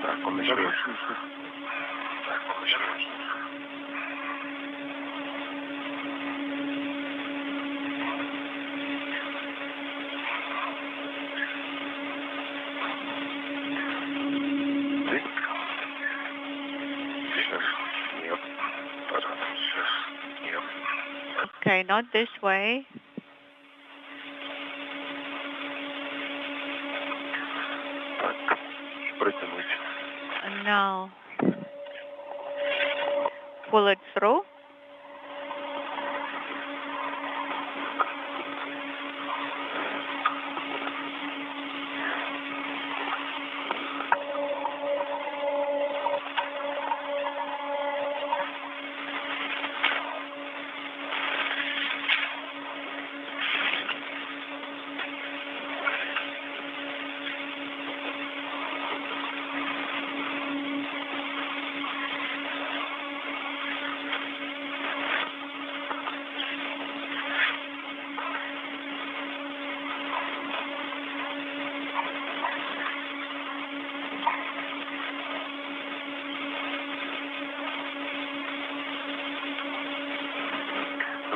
Так, он еще. Ты? Сейчас. Нет. Пожалуйста, сейчас. Нет. Okay, not this way. Так. Протянуть. Now. Pull it through.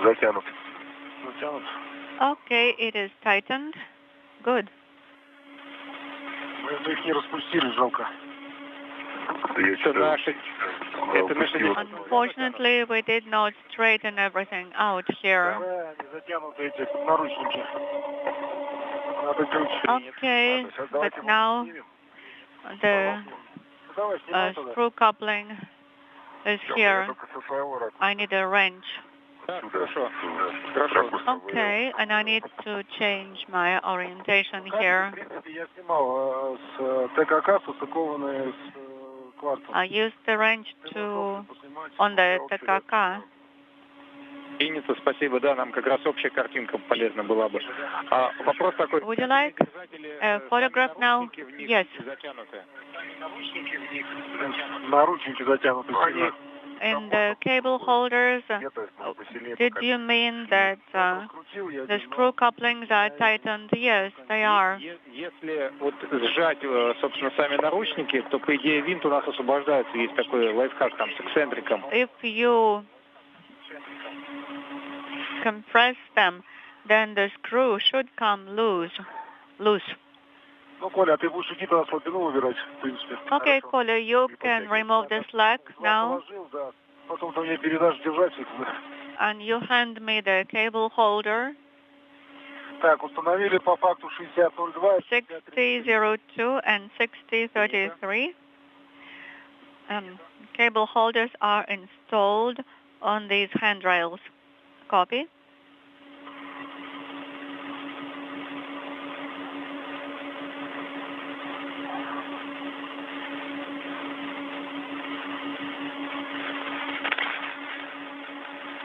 Затянут. Затянут. Okay, it is tightened. Good. Мы их не распустили, жалко. Я что-то упустил. Unfortunately, we did not straighten everything out here. Да, они затянуты, эти наручники. Надо ключ. Okay, but now the Давай, снимай туда. screw coupling is here. Только со своего ракурса. I need a wrench. Okay, and I need to change my orientation here. I used the range on the ТКК. Принято, спасибо, да, нам как раз общая картинка полезна была бы. Вопрос такой. Would you like a photograph now? Yes. Наручники затянуты. In the cable holders, did you mean that the screw couplings are tightened? Yes, they are. Если вот сжать, собственно, сами наручники, то, по идее, винт у нас освобождается. Есть такой лайфхак там с эксцентриком. If you compress them, then the screw should come loose. Ну, Коля, ты будешь идти туда слабину выбирать, в принципе. Okay, Коля, you can remove the slack now. Потом ты мне передашь держать. And you hand me the cable holder. Так, установили по факту 6002. 6002 and 6033. Cable holders are installed on these handrails. Copy.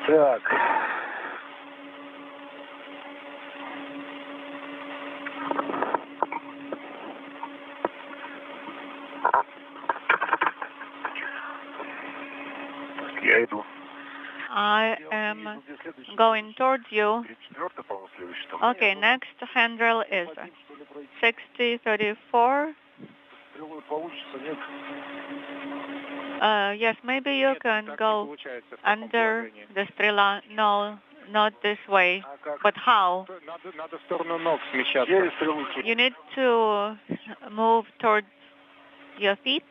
Так. Я иду. I am going towards you. Okay, next handrail is 6034. Yes, maybe you can go under the Strela. No, not this way. But how? You need to move towards your feet.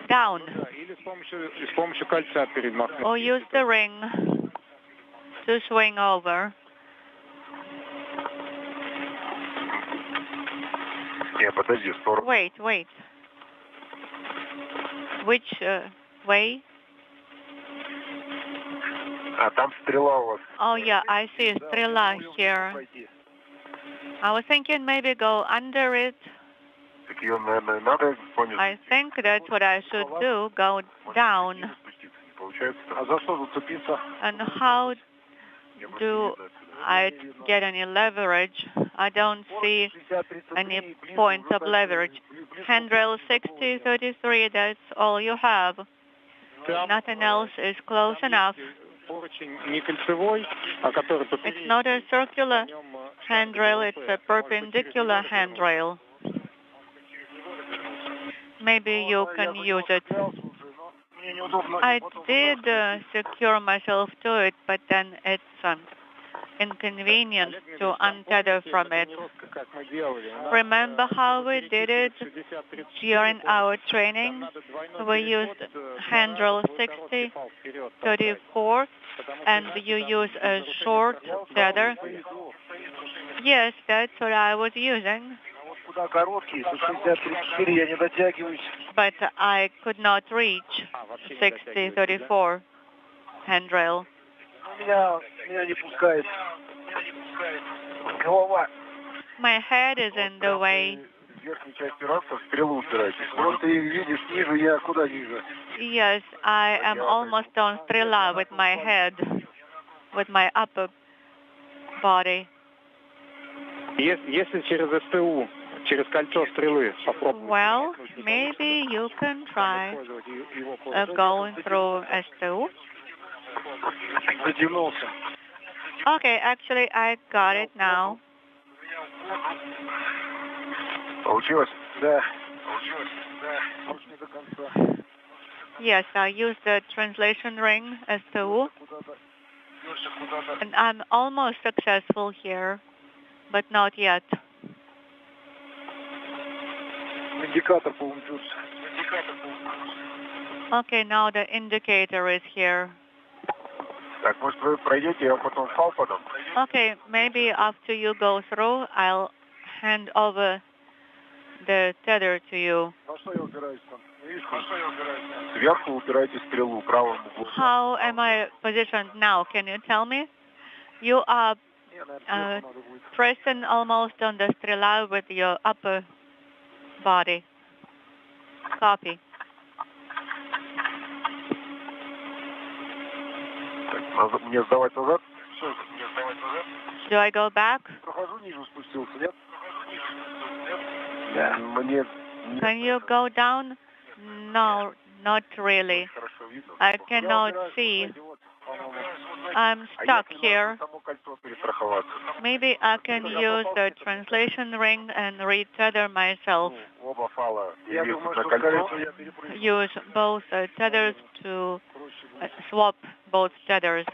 Down. Or use the ring to swing over. Wait. Which way? Oh yeah, I see Strela here. I was thinking maybe go under it. I think that's what I should do, go down. And how do I get any leverage? I don't see any points of leverage. Handrail 6033, that's all you have. Nothing else is close enough. It's not a circular handrail, it's a perpendicular handrail. Maybe you can use it. I did secure myself to it, but then it's inconvenient to untether from it. Remember how we did it during our training? We used handrail 6034 and you use a short tether. Yes, that's what I was using. But I could not reach 6034 handrail. My head is in the way. Yes, I am almost on Strela with my head, with my upper body. Well, maybe you can try going through STU. Okay, actually, I got it now. Yes, I used the translation ring STU. And I'm almost successful here, but not yet. Okay, now the indicator is here. Okay, maybe after you go through, I'll hand over the tether to you. How am I positioned now? Can you tell me? You are pressing almost on the strela with your upper body. Copy. Do I go back? Can you go down? No, not really. I cannot see. I'm stuck here. Maybe I can use the translation ring and retether myself. Use both tethers to swap both tethers.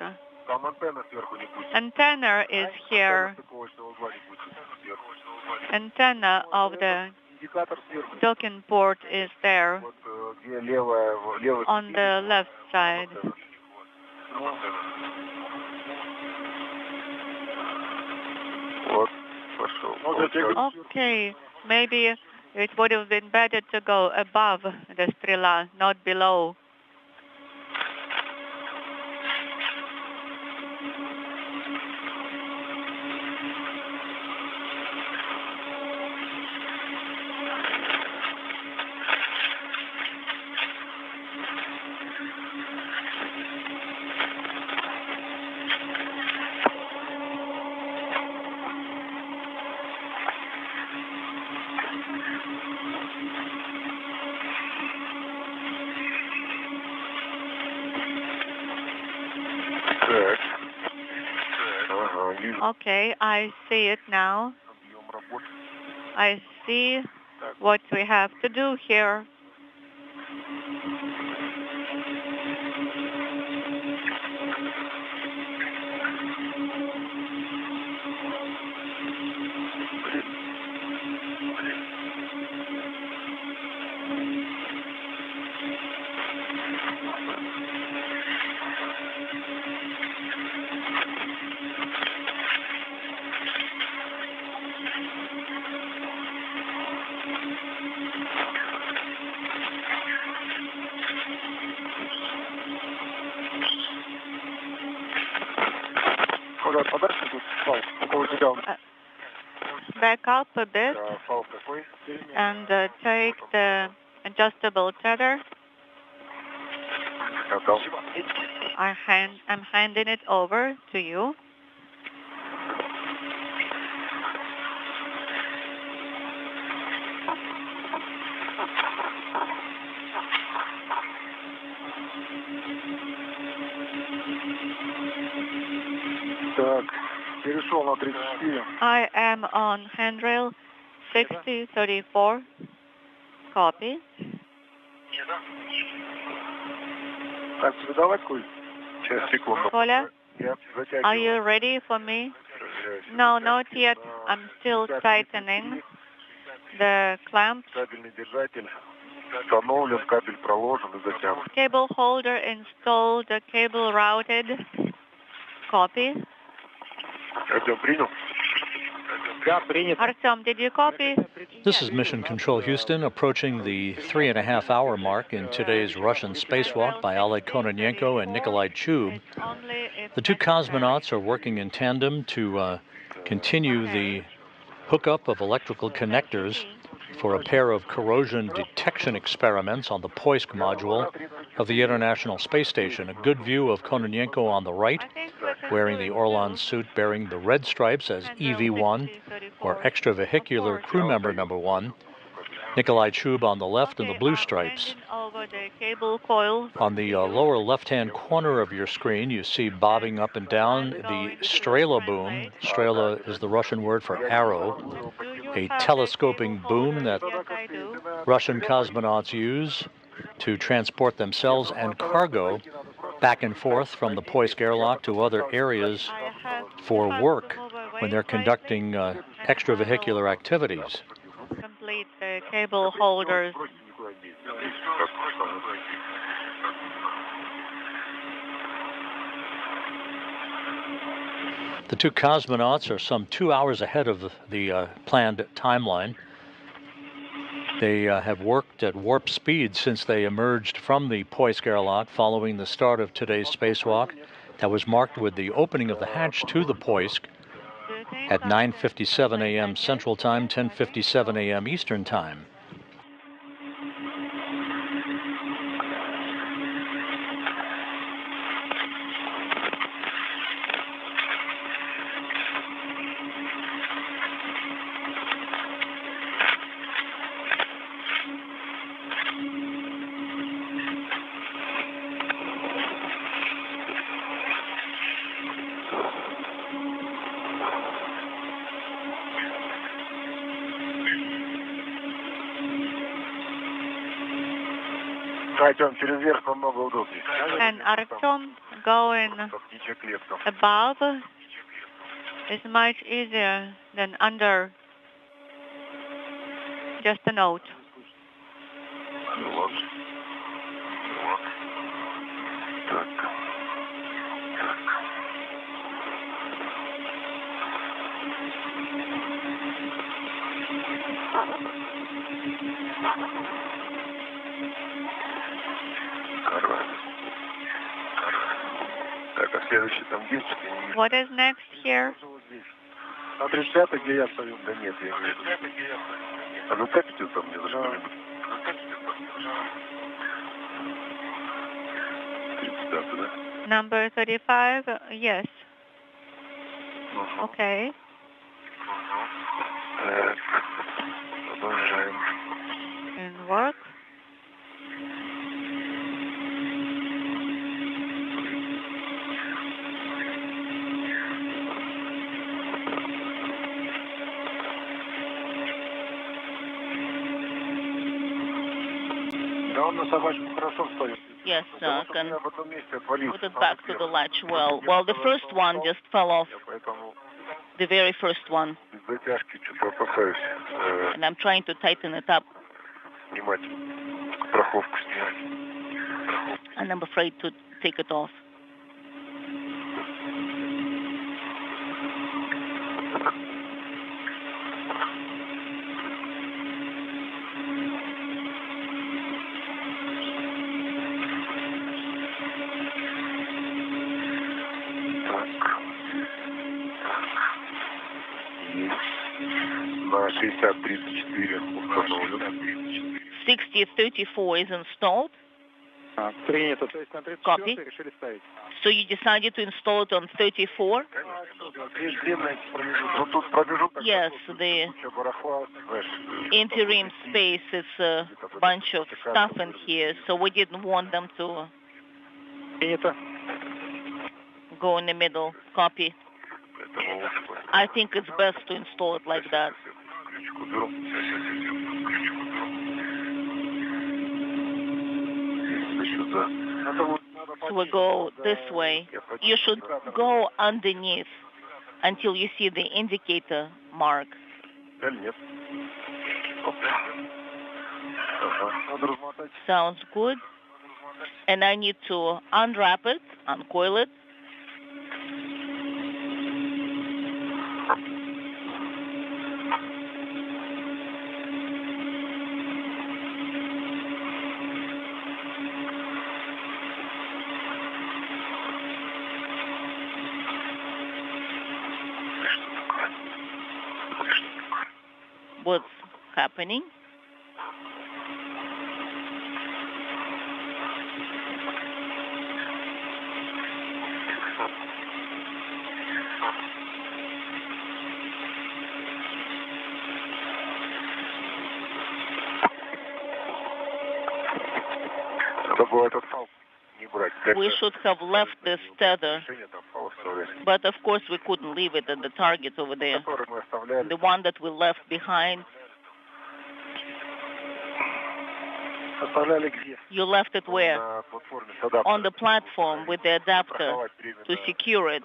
Antenna is here. Antenna of the docking port is there on the left side. Okay, maybe it would have been better to go above the strela, not below. Okay, I see it now. I see what we have to do here. Back up a bit and take the adjustable tether. I'm handing it over to you. I am on handrail 6034. Copy. Koля, are you ready for me? No, not yet. I'm still tightening the clamps. Cable holder installed, cable routed. Copy. Artyom, did you copy? This is Mission Control Houston, approaching the 3.5-hour mark in today's Russian spacewalk by Oleg Kononenko and Nikolai Chub. The two cosmonauts are working in tandem to continue the hookup of electrical connectors for a pair of corrosion detection experiments on the Poisk module of the International Space Station. A good view of Kononenko on the right, wearing the Orlan suit bearing the red stripes as EV-1, or extravehicular crew member number 1. Nikolai Chub on the left in the blue stripes. On the lower left-hand corner of your screen, you see bobbing up and down the Strela boom. Strela is the Russian word for arrow, a telescoping boom that Russian cosmonauts use to transport themselves and cargo back and forth from the Poisk airlock to other areas for work when they're conducting extravehicular activities. Complete the cable holders. The two cosmonauts are some 2 hours ahead of the planned timeline. They have worked at warp speed since they emerged from the Poisk airlock following the start of today's spacewalk. That was marked with the opening of the hatch to the Poisk at 9:57 a.m. Central Time, 10:57 a.m. Eastern Time. And Artyom going above is much easier than under. Just a note. What is next here? Number 35, yes. Okay. In work. Yes, can put it back to the latch well. Well, the first one just fell off. The very first one. And I'm trying to tighten it up. And I'm afraid to take it off. На 6034 установлен. 6034 is installed. Принято. То есть на 34 Copy. решили ставить. So you decided to install it on 34? Yes, the interim space is a bunch of stuff in here, so we didn't want them to Принято. go in the middle. Copy. I think it's best to install it like that. So we go this way. You should go underneath until you see the indicator mark. Sounds good. And I need to unwrap it, uncoil it. What's happening? We should have left this tether, but of course we couldn't leave it at the target over there. The one that we left behind. You left it where? On the platform with the adapter to secure it.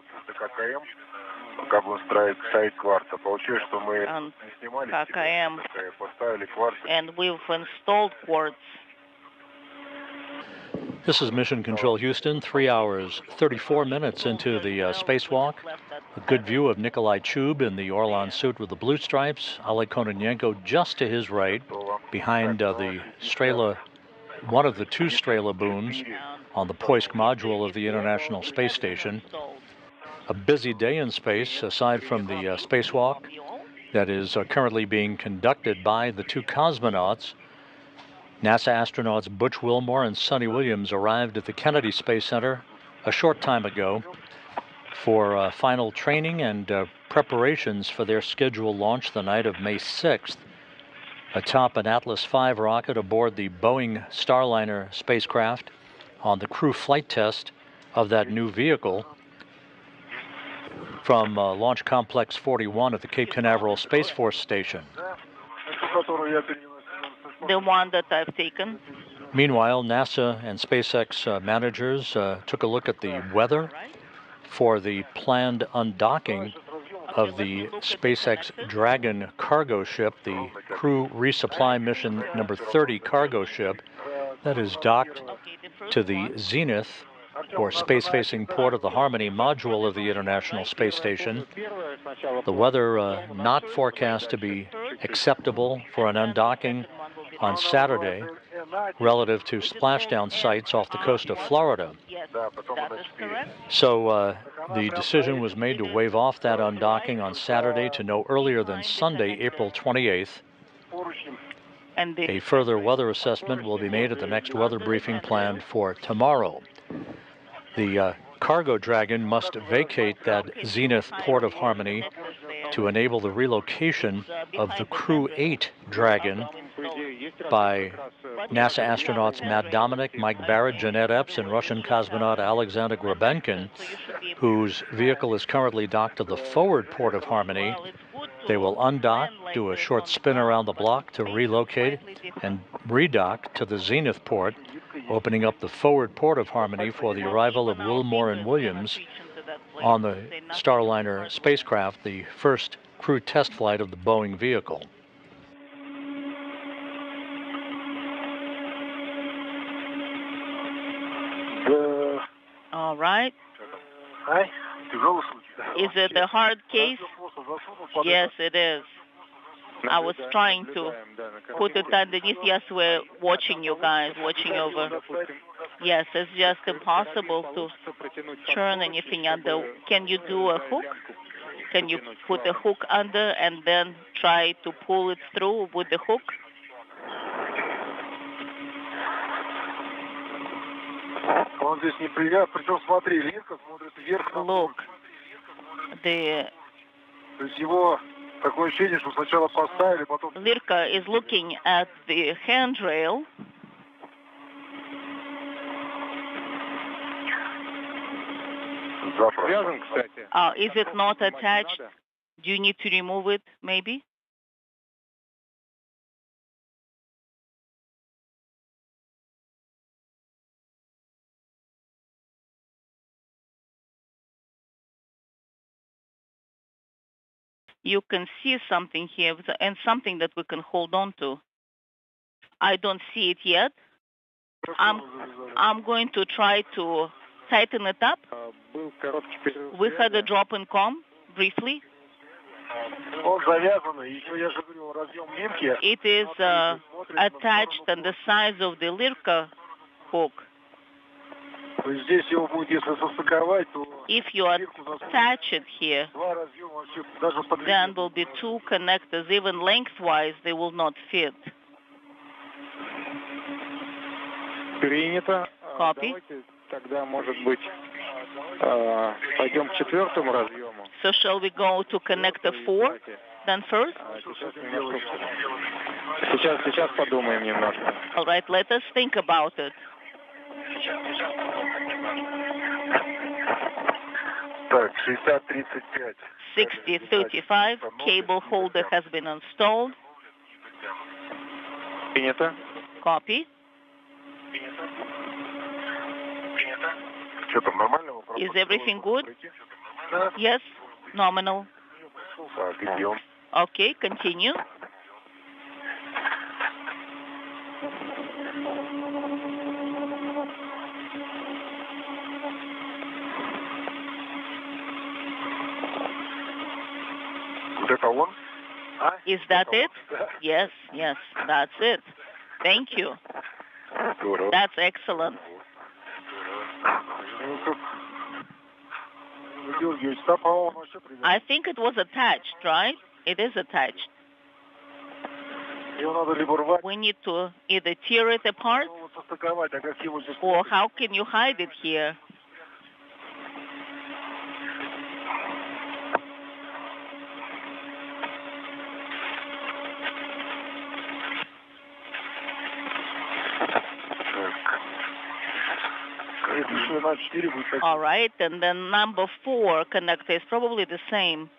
On KKM. And we've installed quartz. This is Mission Control Houston, 3 hours, 34 minutes into the spacewalk. A good view of Nikolai Chub in the Orlan suit with the blue stripes. Oleg Kononenko just to his right. behind the Strela, one of the two Strela booms on the Poisk module of the International Space Station. A busy day in space, aside from the spacewalk that is currently being conducted by the two cosmonauts. NASA astronauts Butch Wilmore and Sonny Williams arrived at the Kennedy Space Center a short time ago for final training and preparations for their scheduled launch the night of May 6th atop an Atlas V rocket aboard the Boeing Starliner spacecraft on the crew flight test of that new vehicle from Launch Complex 41 at the Cape Canaveral Space Force Station. The one that I've taken. Meanwhile, NASA and SpaceX managers took a look at the weather for the planned undocking of the SpaceX Dragon cargo ship, the Crew Resupply Mission number 30 cargo ship that is docked to the Zenith, or space-facing port of the Harmony module of the International Space Station. The weather not forecast to be acceptable for an undocking on Saturday relative to splashdown sites off the coast of Florida. So the decision was made to waive off that undocking on Saturday to no earlier than Sunday, April 28th. A further weather assessment will be made at the next weather briefing planned for tomorrow. The cargo Dragon must vacate that Zenith Port of Harmony to enable the relocation of the Crew 8 Dragon by NASA astronauts Matt Dominic, Mike Barrett, Jeanette Epps, and Russian cosmonaut Alexander Grabenkin, whose vehicle is currently docked to the forward port of Harmony. They will undock, do a short spin around the block to relocate, and redock to the Zenith port, opening up the forward port of Harmony for the arrival of Wilmore and Williams on the Starliner spacecraft, the first crew test flight of the Boeing vehicle. All right. Is it a hard case? Yes, it is. I was trying to put it underneath. Yes, we're watching you guys, watching over. Yes, it's just impossible to turn anything under. Can you do a hook? Can you put a hook under and then try to pull it through with the hook? Look, Lirka is looking at the handrail. Is it not attached? Do you need to remove it, maybe? You can see something here and something that we can hold on to. I don't see it yet. I'm going to try to tighten it up. We had a drop in com briefly. It is attached on the size of the Lirka hook. If you attach it here, then will be two connectors. Even lengthwise, they will not fit. Copy. So shall we go to connector 4 then first? All right, let us think about it. Так, 6035, cable holder has been installed. Copy. Is everything good? Yes, nominal. Okay, continue. Is that it? Yes, yes, that's it. Thank you. That's excellent. I think it was attached, right? It is attached. We need to either tear it apart, or how can you hide it here? All right, and then number 4 connector is probably the same.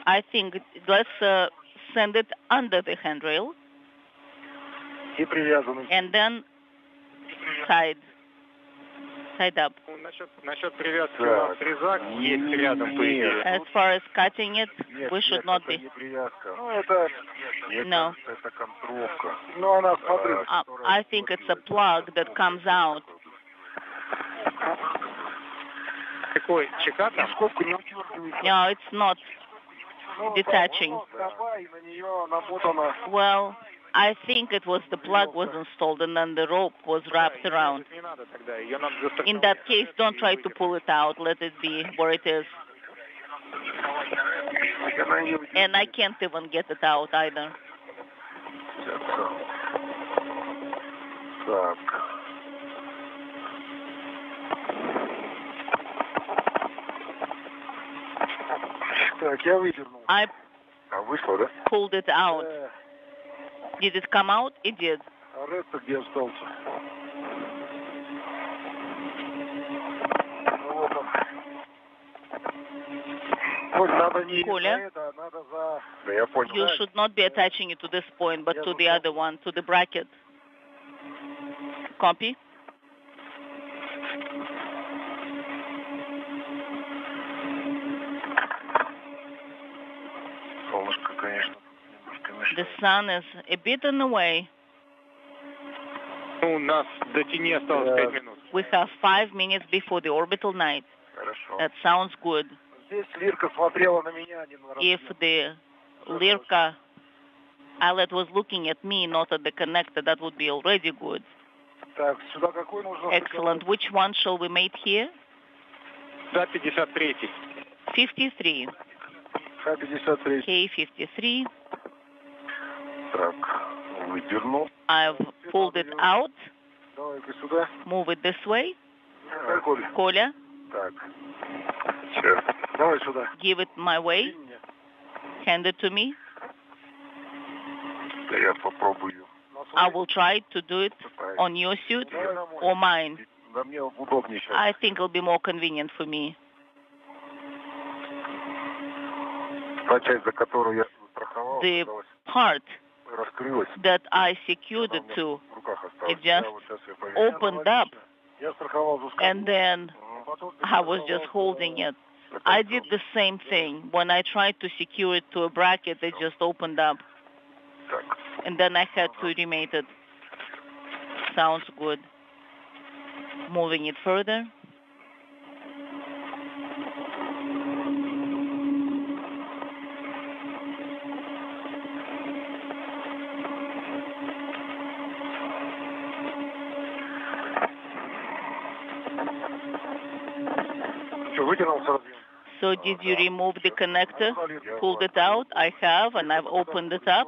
I think let's send it under the handrail and then tied up. As far as cutting it, we should not be. No. I think it's a plug that comes out. No, it's not detaching. Well, I think it was the plug was installed and then the rope was wrapped around. In that case, don't try to pull it out. Let it be where it is. And I can't even get it out either. I pulled it out. Did it come out? It did. Коля, you should not be attaching it to this point, but to the other one, to the bracket. Copy? The sun is a bit in the way. We have 5 minutes before the orbital night. That sounds good. If the Lirka islet was looking at me, not at the connector, that would be already good. Excellent. Which one shall we make here? 53. K53. I've pulled it out. Move it this way. Коля. Give it my way. Hand it to me. I will try to do it on your suit or mine. I think it'll be more convenient for me. The part that I secured it to, it just opened up, and then I was just holding it. I did the same thing. When I tried to secure it to a bracket, it just opened up, and then I had to remate it. Sounds good. Moving it further. So did you remove the connector, pulled it out? I have, and I've opened it up.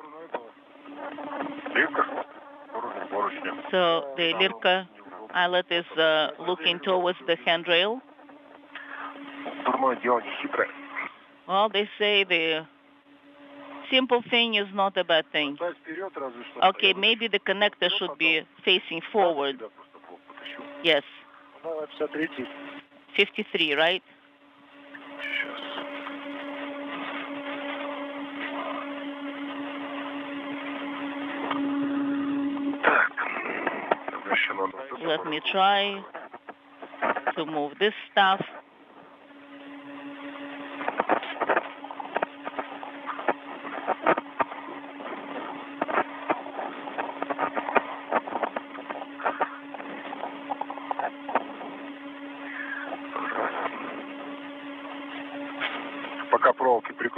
So the Lirka islet is looking towards the handrail. Well, they say the simple thing is not a bad thing. Okay, maybe the connector should be facing forward. Yes. 53, right? Let me try to move this stuff.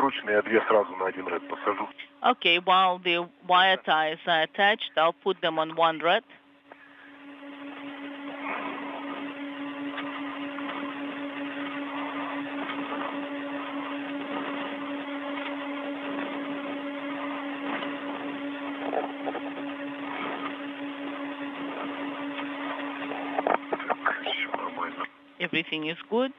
прикручены, я две сразу на один ряд посажу. Okay, while the wire ties are attached, I'll put them on one rod. Everything is good.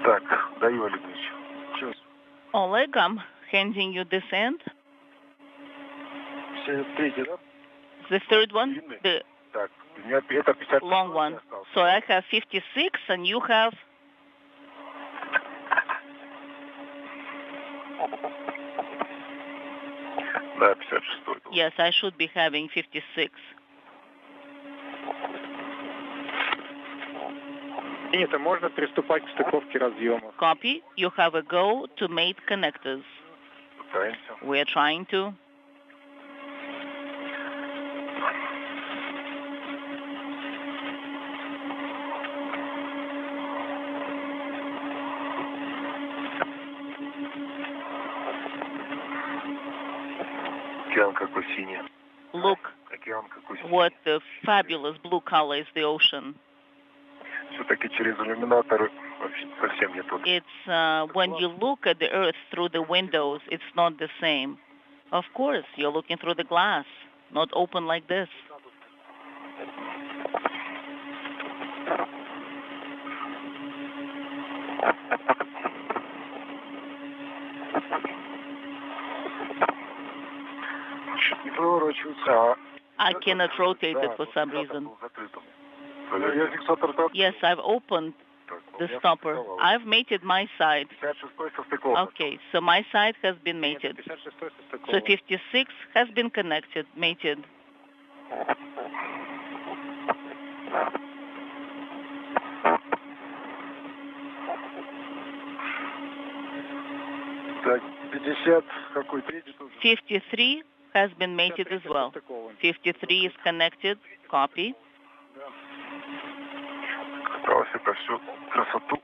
Так, даю, Олег Ильич. Сейчас. Oleg, I'm handing you this end. Третий, да? The third one, the Так, у меня это 50. long one. So I have 56 and you have... Да, 56. Yes, I should be having 56. Принято, можно приступать к стыковке разъемов. Copy. You have a go to mate connectors. Пытаемся. We're trying to. Океан какой синий. Look Океан какой синий. what the fabulous blue color is, the ocean. Все-таки через иллюминатор вообще совсем не тот. It's when you look at the earth through the windows, it's not the same. Of course, you're looking through the glass, not open like this. Чуть не проворачивается. I cannot rotate it for some reason. Я фиксатор так. Yes, I've opened the stopper. I've mated my side. 56 состыкован. Okay, so my side has been mated. 56 состыкован. So 56 has been connected, mated. Так, 50, какой третий тоже? 53 has been mated as well. 53 is connected, copy. Осталось это всю красоту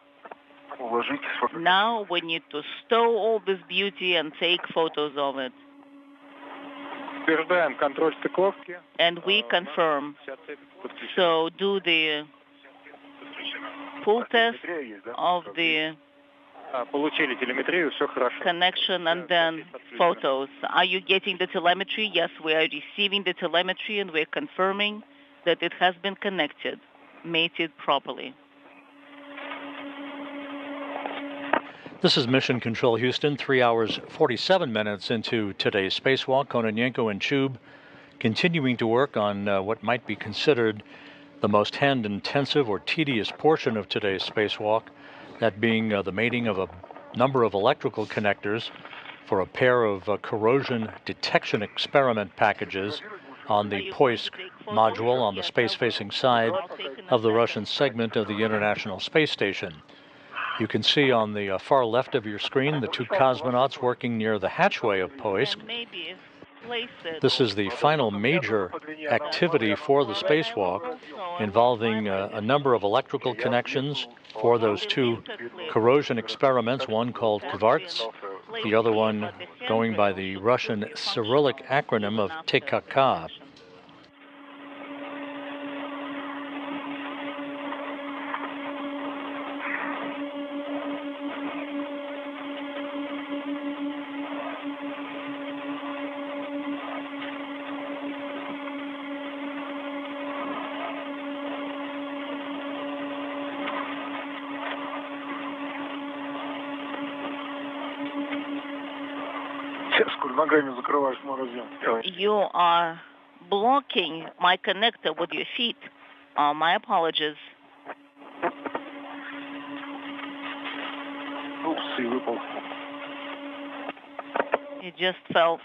уложить. Now we need to stow all this beauty and take photos of it. Утверждаем контроль стыковки. And we confirm. So do the full test of the Получили телеметрию, все хорошо. connection and then photos. Are you getting the telemetry? Yes, we are receiving the telemetry and we're confirming that it has been connected, mated properly. This is Mission Control Houston, 3 hours 47 minutes into today's spacewalk. Kononenko and Chub continuing to work on what might be considered the most hand-intensive or tedious portion of today's spacewalk, that being the mating of a number of electrical connectors for a pair of corrosion detection experiment packages on the Poisk module on the space-facing side of the Russian segment of the International Space Station. You can see on the far left of your screen the two cosmonauts working near the hatchway of Poisk. This is the final major activity for the spacewalk, involving a number of electrical connections for those two corrosion experiments, one called Kvarts, the other one going by the Russian Cyrillic acronym of TKK. Ногами закрываешь мой разъем. You are blocking my connector with your feet. My apologies. Упс, и выпал. It just fell.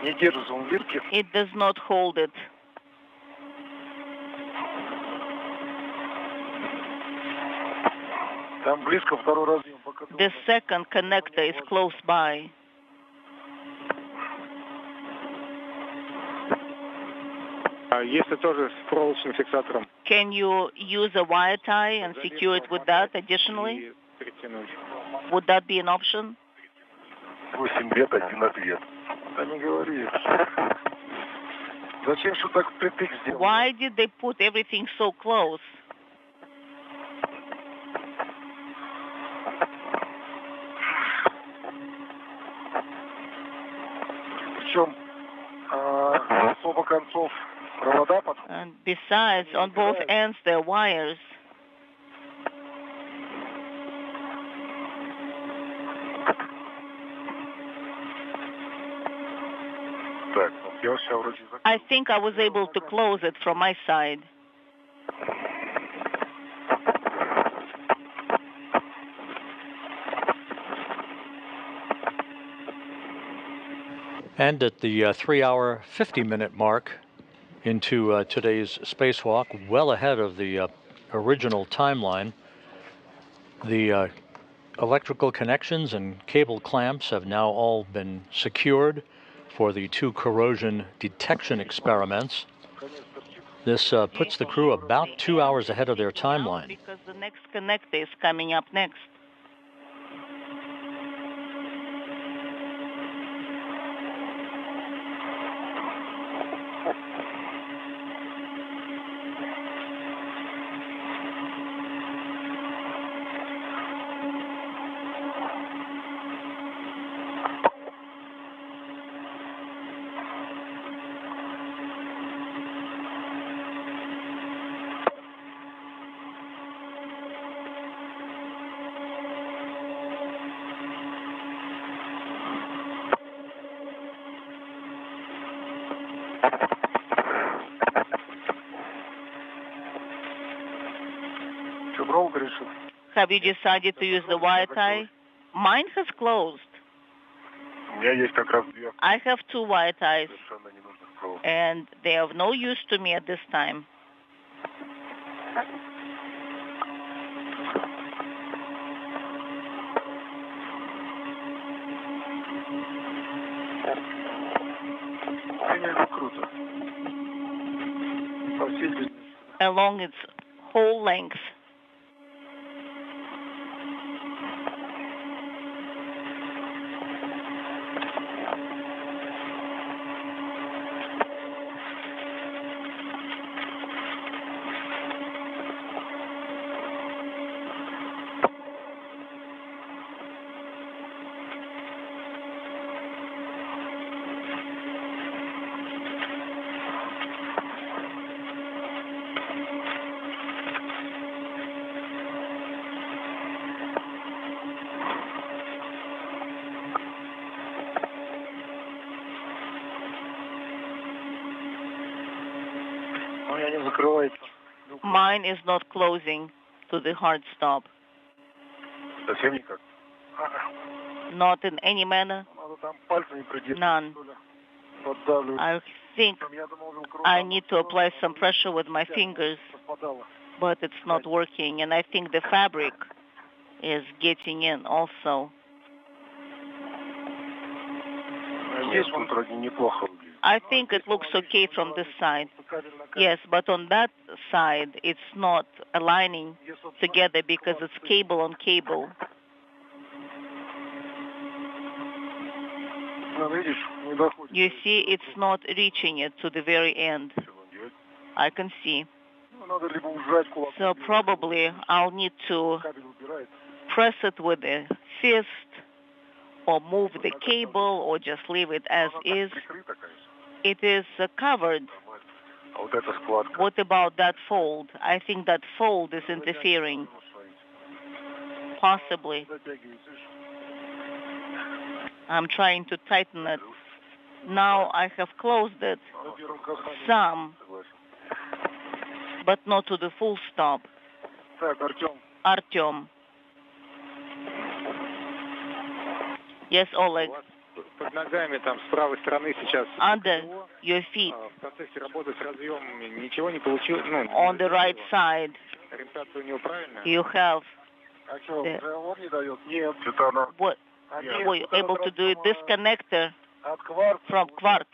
It does not hold it. The second connector is close by. Если тоже с проволочным фиксатором. Can you use a wire tie and secure it with that additionally? Would that be an option? 8 лет, 1 ответ. Да не говори. Зачем что так припик сделал? Why did they put everything so close? Причем с оба концов провода под... And besides, on both ends there are wires. Так, я сейчас вроде... I think I was able to close it from my side. And at the 3-hour, 50-minute mark into today's spacewalk, well ahead of the original timeline, the electrical connections and cable clamps have now all been secured for the 2 corrosion detection experiments. This puts the crew about 2 hours ahead of their timeline. Because the next connector is coming up next. Have you decided to use the wire tie? Mine has closed. I have 2 wire ties, and they are of no use to me at this time. Along its whole length. Mine is not closing to the hard stop. Not in any manner. None. I think I need to apply some pressure with my fingers, but it's not working, and I think the fabric is getting in also. I think it looks okay from this side. Yes, but on that side, it's not aligning together because it's cable on cable. You see, it's not reaching it to the very end. I can see. So probably I'll need to press it with a fist, or move the cable, or just leave it as is. It is covered. What about that fold? I think that fold is interfering. Possibly. I'm trying to tighten it. Now I have closed it. Some, but not to the full stop. Artyom. Yes, Oleg. под ногами там с правой стороны сейчас. Under your feet. В процессе работы с разъемами ничего не получилось. Ну, on the right side. Ориентация у него правильная? You have. А что, уже он не дает? Нет. What? Were you able to do it? This connector from quartz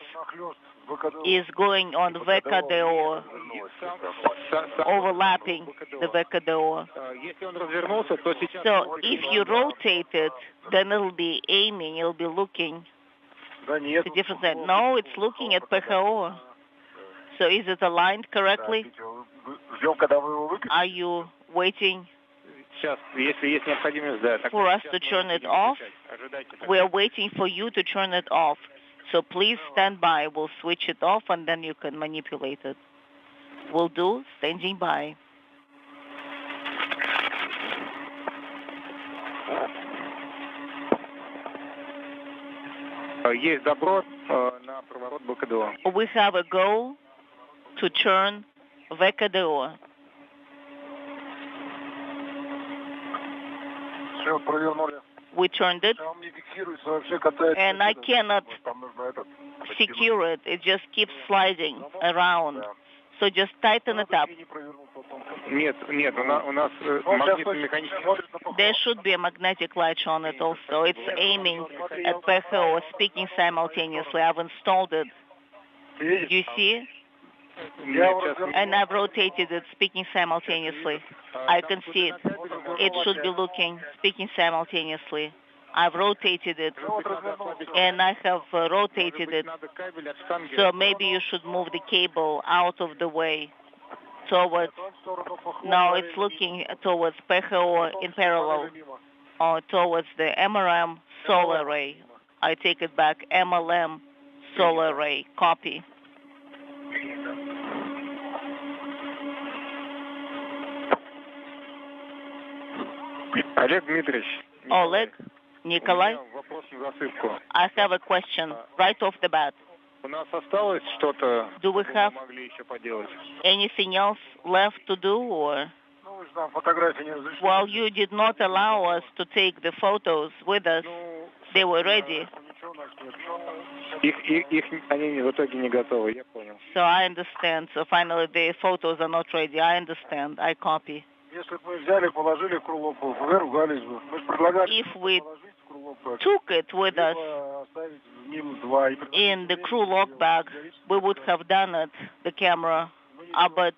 is going on VKDO, overlapping the VKDO. So if you rotate it, then it'll be aiming, it'll be looking to different side. No, it's looking at PHO. So is it aligned correctly? Are you waiting for us to turn it off? We are waiting for you to turn it off. So please stand by. We'll switch it off and then you can manipulate it. Will do. Standing by. Есть добро на проворот БКДО. We have a go to turn VKDO. We turned it, and I cannot secure it. It just keeps sliding around. So just tighten it up. Нет, у нас магнитно-механический. There should be a magnetic latch on it also. It's aiming at PHO, speaking simultaneously. I've installed it. You see? And I've rotated it, speaking simultaneously. I can see it. It should be looking, speaking simultaneously. I've rotated it, and I have rotated it. So maybe you should move the cable out of the way towards, now it's looking towards PHO in parallel, or towards the MRM solar array. I take it back, MLM solar array, copy. Олег Дмитриевич. Oleg, Nikolai, I have a question right off the bat. У нас осталось что-то, Do we have могли еще поделать? anything else left to do, or? Well, you did not allow us to take the photos with us. They were ready. Они в итоге не готовы, я понял. So I understand. So finally the photos are not ready. I understand. I copy. If we took it with us in the crew log bag, we would have done it, the camera. But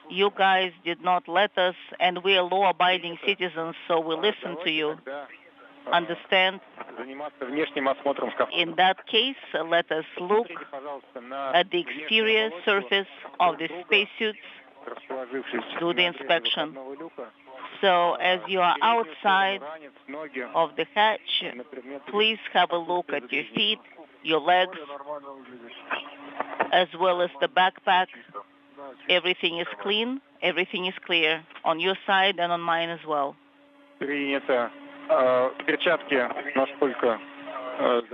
you guys did not let us, and we are law-abiding citizens, so we listen to you. Understand? In that case, let us look at the exterior surface of the spacesuits, do the inspection. So as you are outside of the hatch, please have a look at your feet, your legs, as well as the backpack. Everything is clean, everything is clear on your side and on mine as well. Перчатки, насколько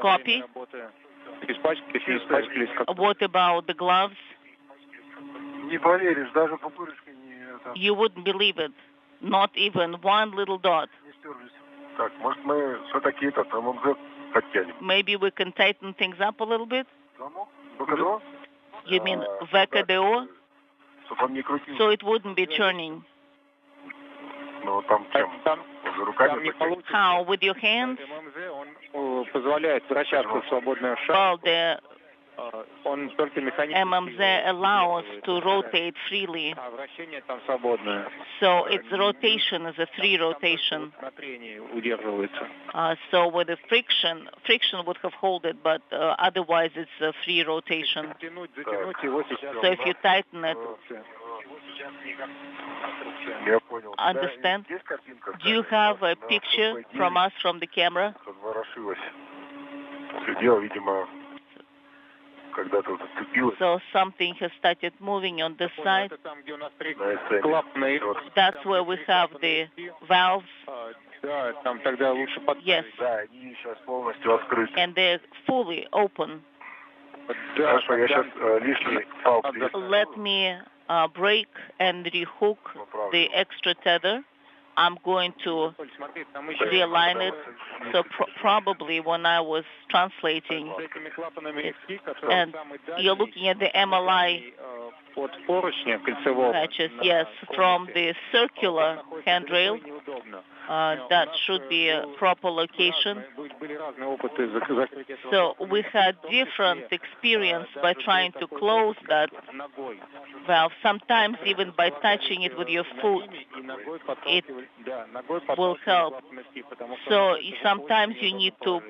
Copy. Испачкались, не испачкались. What about the gloves? You wouldn't believe it. Not even one little dot. Maybe we can tighten things up a little bit? You mean VKDO? So it wouldn't be turning. How, with your hands? Well, the MMZ allows to rotate freely. So its rotation is a free rotation. So with the friction would have held it, but otherwise it's a free rotation. So if you tighten it, understand? Do you have a picture from us from the camera? So something has started moving on this side. That's where we have the valves. Yes. And they're fully open. Let me break and rehook the extra tether. I'm going to realign it. So probably when I was translating, and you're looking at the MLI patches, yes, from the circular handrail. That should be a proper location. So we had different experience by trying to close that valve. Sometimes even by touching it with your foot, it will help. So sometimes you need to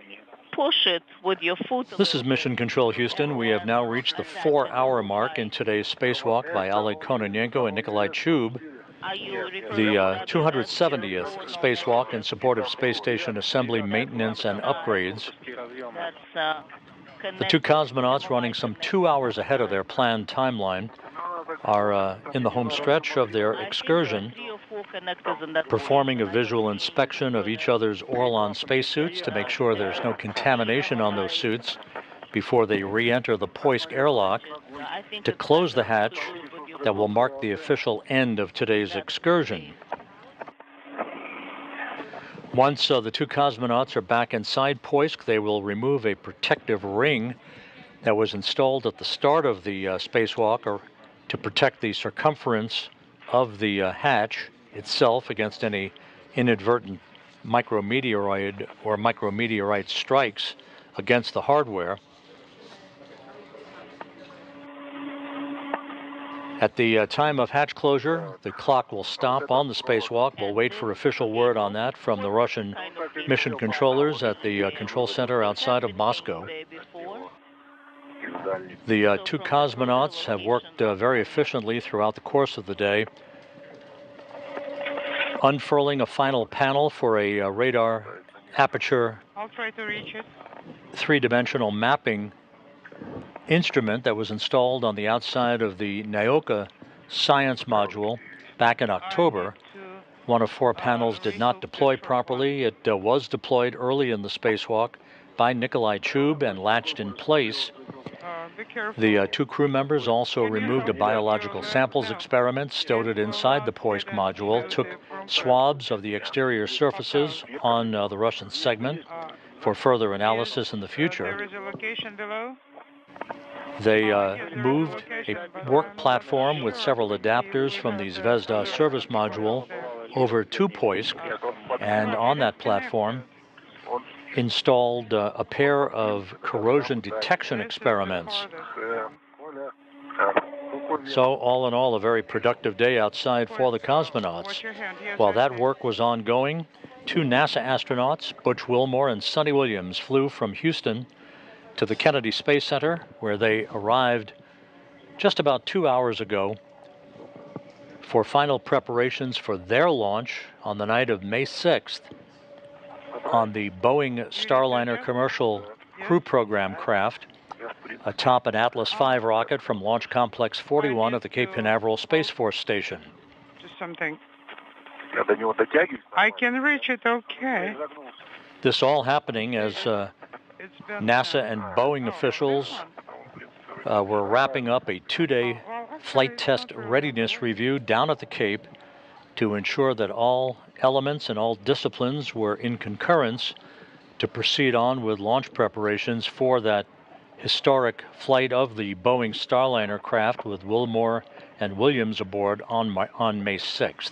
push it with your foot. This is Mission Control Houston. We have now reached the 4-hour mark in today's spacewalk by Oleg Kononenko and Nikolai Chub. The 270th spacewalk in support of space station assembly, maintenance, and upgrades. The two cosmonauts, running some 2 hours ahead of their planned timeline, are in the home stretch of their excursion, performing a visual inspection of each other's Orlan spacesuits to make sure there's no contamination on those suits before they re-enter the Poisk airlock to close the hatch that will mark the official end of today's excursion. Once the two cosmonauts are back inside Poisk, they will remove a protective ring that was installed at the start of the spacewalk to protect the circumference of the hatch itself against any inadvertent micrometeoroid or micrometeorite strikes against the hardware. At the time of hatch closure, the clock will stop on the spacewalk. We'll wait for official word on that from the Russian mission controllers at the control center outside of Moscow. The two cosmonauts have worked very efficiently throughout the course of the day, unfurling a final panel for a radar aperture three-dimensional mapping instrument that was installed on the outside of the Nyoka science module back in October. One of 4 panels did not deploy properly. It was deployed early in the spacewalk by Nikolai Chub and latched in place. The two crew members also removed a biological samples experiment, stowed it inside the Poisk module, took swabs of the exterior surfaces on the Russian segment for further analysis in the future. They moved a work platform with several adapters from the Zvezda service module over to Poisk, and on that platform installed a pair of corrosion detection experiments. So all in all, a very productive day outside for the cosmonauts. While that work was ongoing, 2 NASA astronauts, Butch Wilmore and Sonny Williams, flew from Houston to the Kennedy Space Center, where they arrived just about 2 hours ago for final preparations for their launch on the night of May 6th on the Boeing Starliner commercial crew program craft atop an Atlas V rocket from Launch Complex 41 at the Cape Canaveral Space Force Station. Just something. I can reach it, okay. This all happening as NASA and Boeing officials were wrapping up a 2-day flight test readiness review down at the Cape to ensure that all elements and all disciplines were in concurrence to proceed on with launch preparations for that historic flight of the Boeing Starliner craft with Wilmore and Williams aboard on May 6th.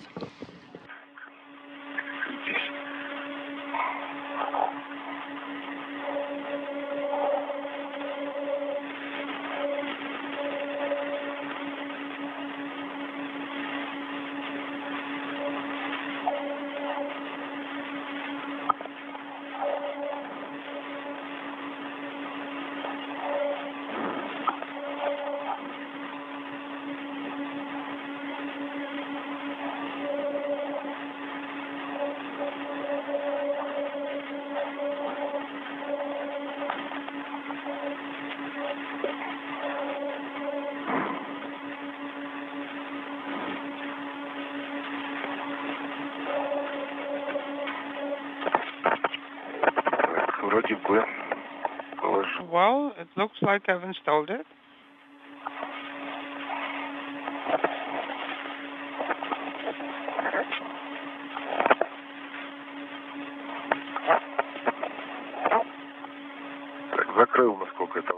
Well, it looks like I've installed it.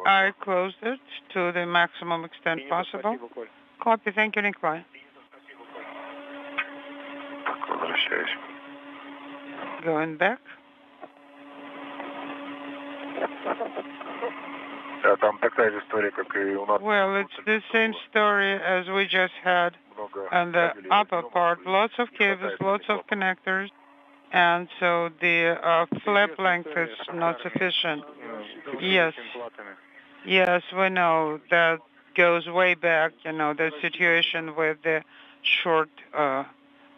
I closed it to the maximum extent possible. Copy. Thank you, Nikolai. Going back. Well, it's the same story as we just had on the upper part. Lots of cables, lots of connectors, and so the flap length is not sufficient. Yes. Yes, we know that goes way back, the situation with the short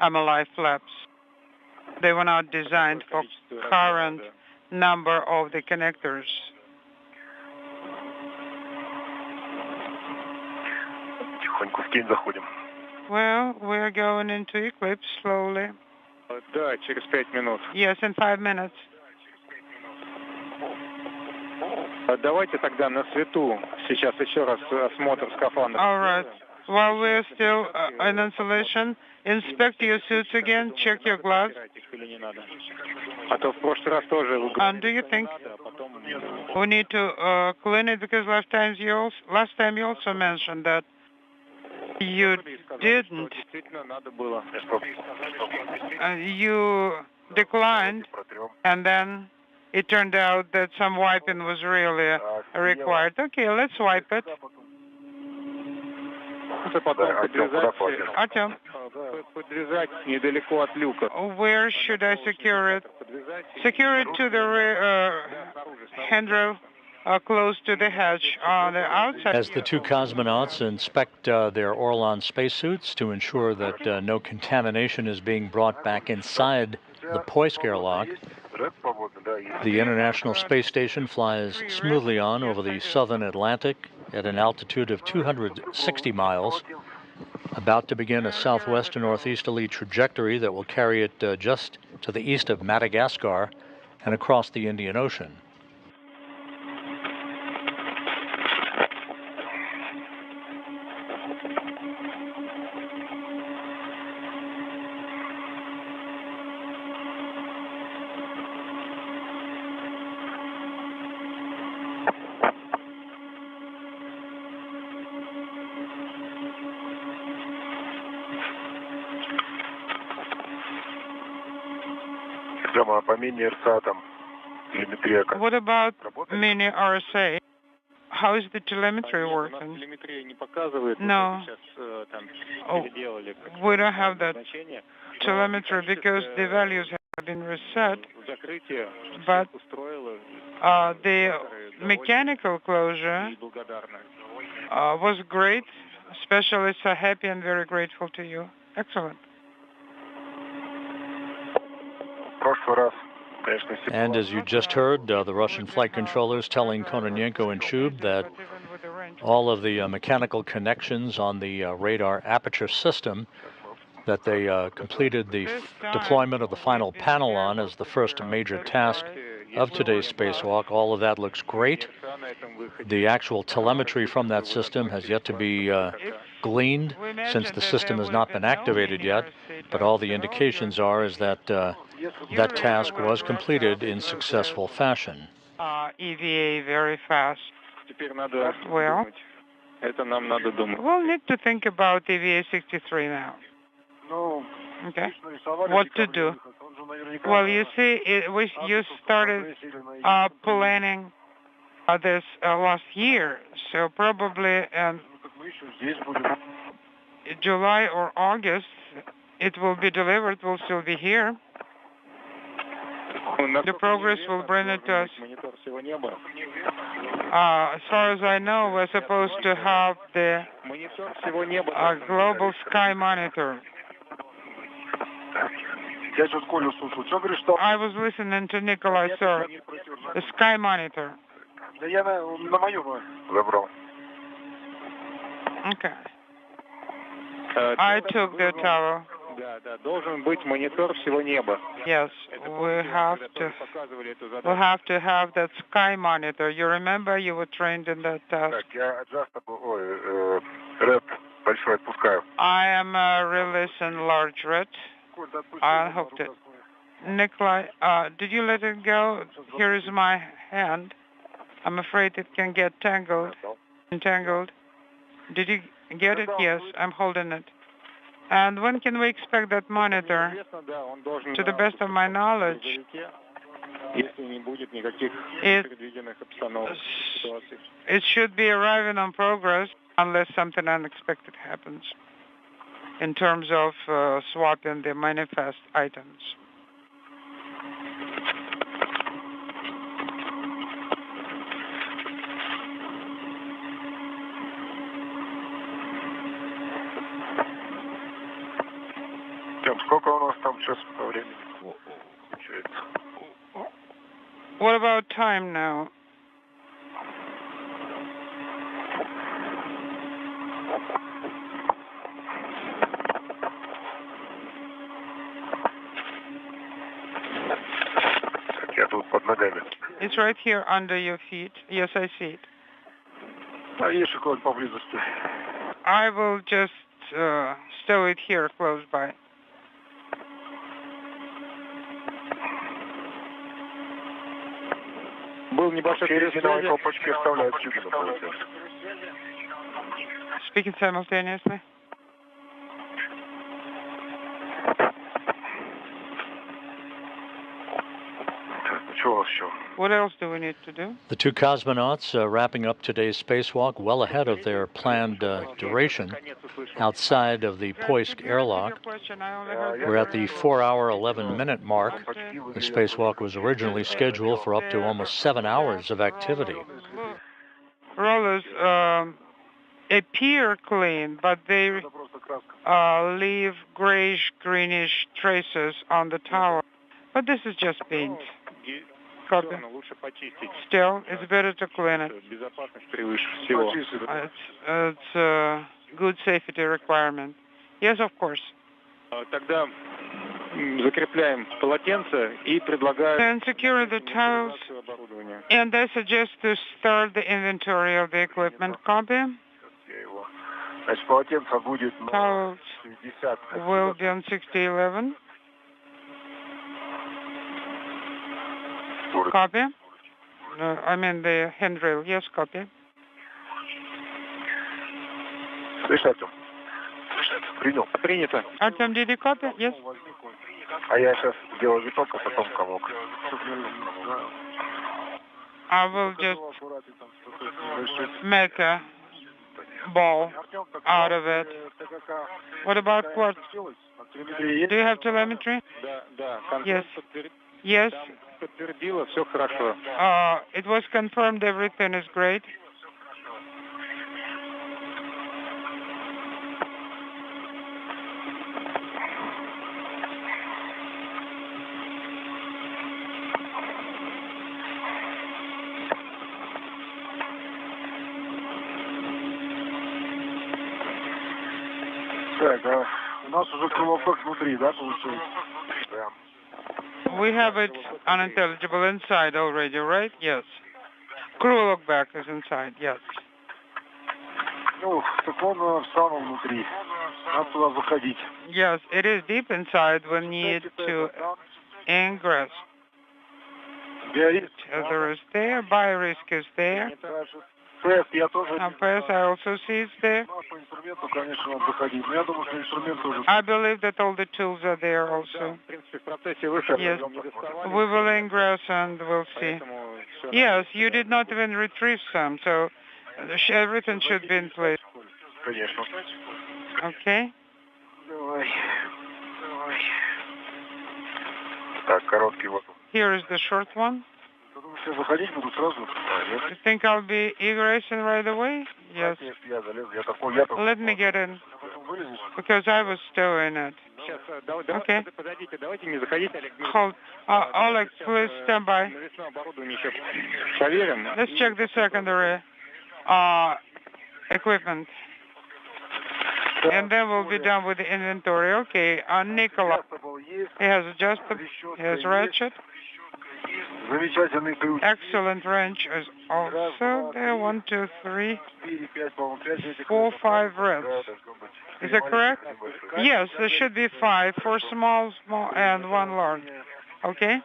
MLI flaps. They were not designed for current number of the connectors. Well, we're going into eclipse slowly. Yes, in 5 minutes. Давайте тогда на свету сейчас еще раз осмотр скафандра. All right. While we're still in installation, inspect your suits again, check your glass. And do you think we need to clean it? Because last time you also mentioned that you didn't. You declined, and then it turned out that some wiping was really required. Okay, let's wipe it. Artem, where should I secure it? Secure it to the handrail close to the hatch on the outside. As the two cosmonauts inspect their Orlan spacesuits to ensure that no contamination is being brought back inside the Poisk airlock, the International Space Station flies smoothly on over the southern Atlantic at an altitude of 260 miles, about to begin a southwest to northeasterly trajectory that will carry it just to the east of Madagascar and across the Indian Ocean. What about mini RSA? How is the telemetry working? No. Oh, we don't have that telemetry because the values have been reset. But the mechanical closure was great. Specialists are happy and very grateful to you. Excellent. And as you just heard, the Russian flight controllers telling Kononenko and Chub that all of the mechanical connections on the radar aperture system that they completed the deployment of the final panel on as the first major task of today's spacewalk. All of that looks great. The actual telemetry from that system has yet to be gleaned since the system has not been activated yet, but all the indications are is that that task was completed in successful fashion. EVA very fast. Well, we'll need to think about EVA-63 now. Okay. What to do? Well, you see, you started planning this last year, so probably in July or August it will be delivered. We'll still be here. The progress will bring it to us. As far as I know, we're supposed to have the global sky monitor. I was listening to Nikolai, sir. The sky monitor. Okay. I took the tower. Yes, we'll have to have that sky monitor. You remember you were trained in that task? I am releasing large red. I hope to. Nikolai, did you let it go? Here is my hand. I'm afraid it can get entangled. Did you get it? Yes, I'm holding it. And when can we expect that monitor? To the best of my knowledge, it should be arriving on progress unless something unexpected happens in terms of swapping the manifest items. Сколько у нас там сейчас по времени? What about time now? Я тут под ногами. It's right here under your feet. Yes, I see it. А есть какой-то поблизости? I will just stow it here close by. Был небольшой резиновой колпачки оставляют Чугина, получается. Speaking simultaneously. What else do we need to do? The two cosmonauts wrapping up today's spacewalk well ahead of their planned duration outside of the Poisk airlock. We're at the 4-hour, 11-minute mark. The spacewalk was originally scheduled for up to almost 7 hours of activity. Rollers appear clean, but they leave grayish-greenish traces on the tower. But this is just paint. Copy. Still, it's better to clean it. It's a good safety requirement. Yes, of course. Then secure the towels, and I suggest to start the inventory of the equipment. Copy. Towels will be on 6011. Copy. I mean the handrail. Yes, copy. Принято. Artem, did you copy? Yes. А я сейчас сделаю виток, а потом комок. I will just make a ball out of it. What about quartz? Do you have telemetry? Yes. Yes. It was confirmed everything is great. Так, у нас уже кровопек внутри, да, получается? Да. We have it unintelligible inside already, right? Yes. Crew look back is inside, yes. Ну, так он в самом внутри. Надо туда заходить. Yes, it is deep inside. We need to ingress. Tether is there, biorisk is there. Press, I also see it's there. I believe that all the tools are there also. Yes, we will ingress and we'll see. Yes, you did not even retrieve some, so everything should be in place. Okay. Here is the short one. You think I'll be egressing right away? Yes. Let me get in, because I was stowing it. Okay. Hold. Oleg, please stand by. Let's check the secondary equipment. And then we'll be done with the inventory. Okay, Nikolai. He has adjusted, he has ratchet. Excellent wrench is also there. 1, 2, 3, 4, 5 reds. Is that correct? Yes, there should be 5. 4 small, and 1 large. Okay?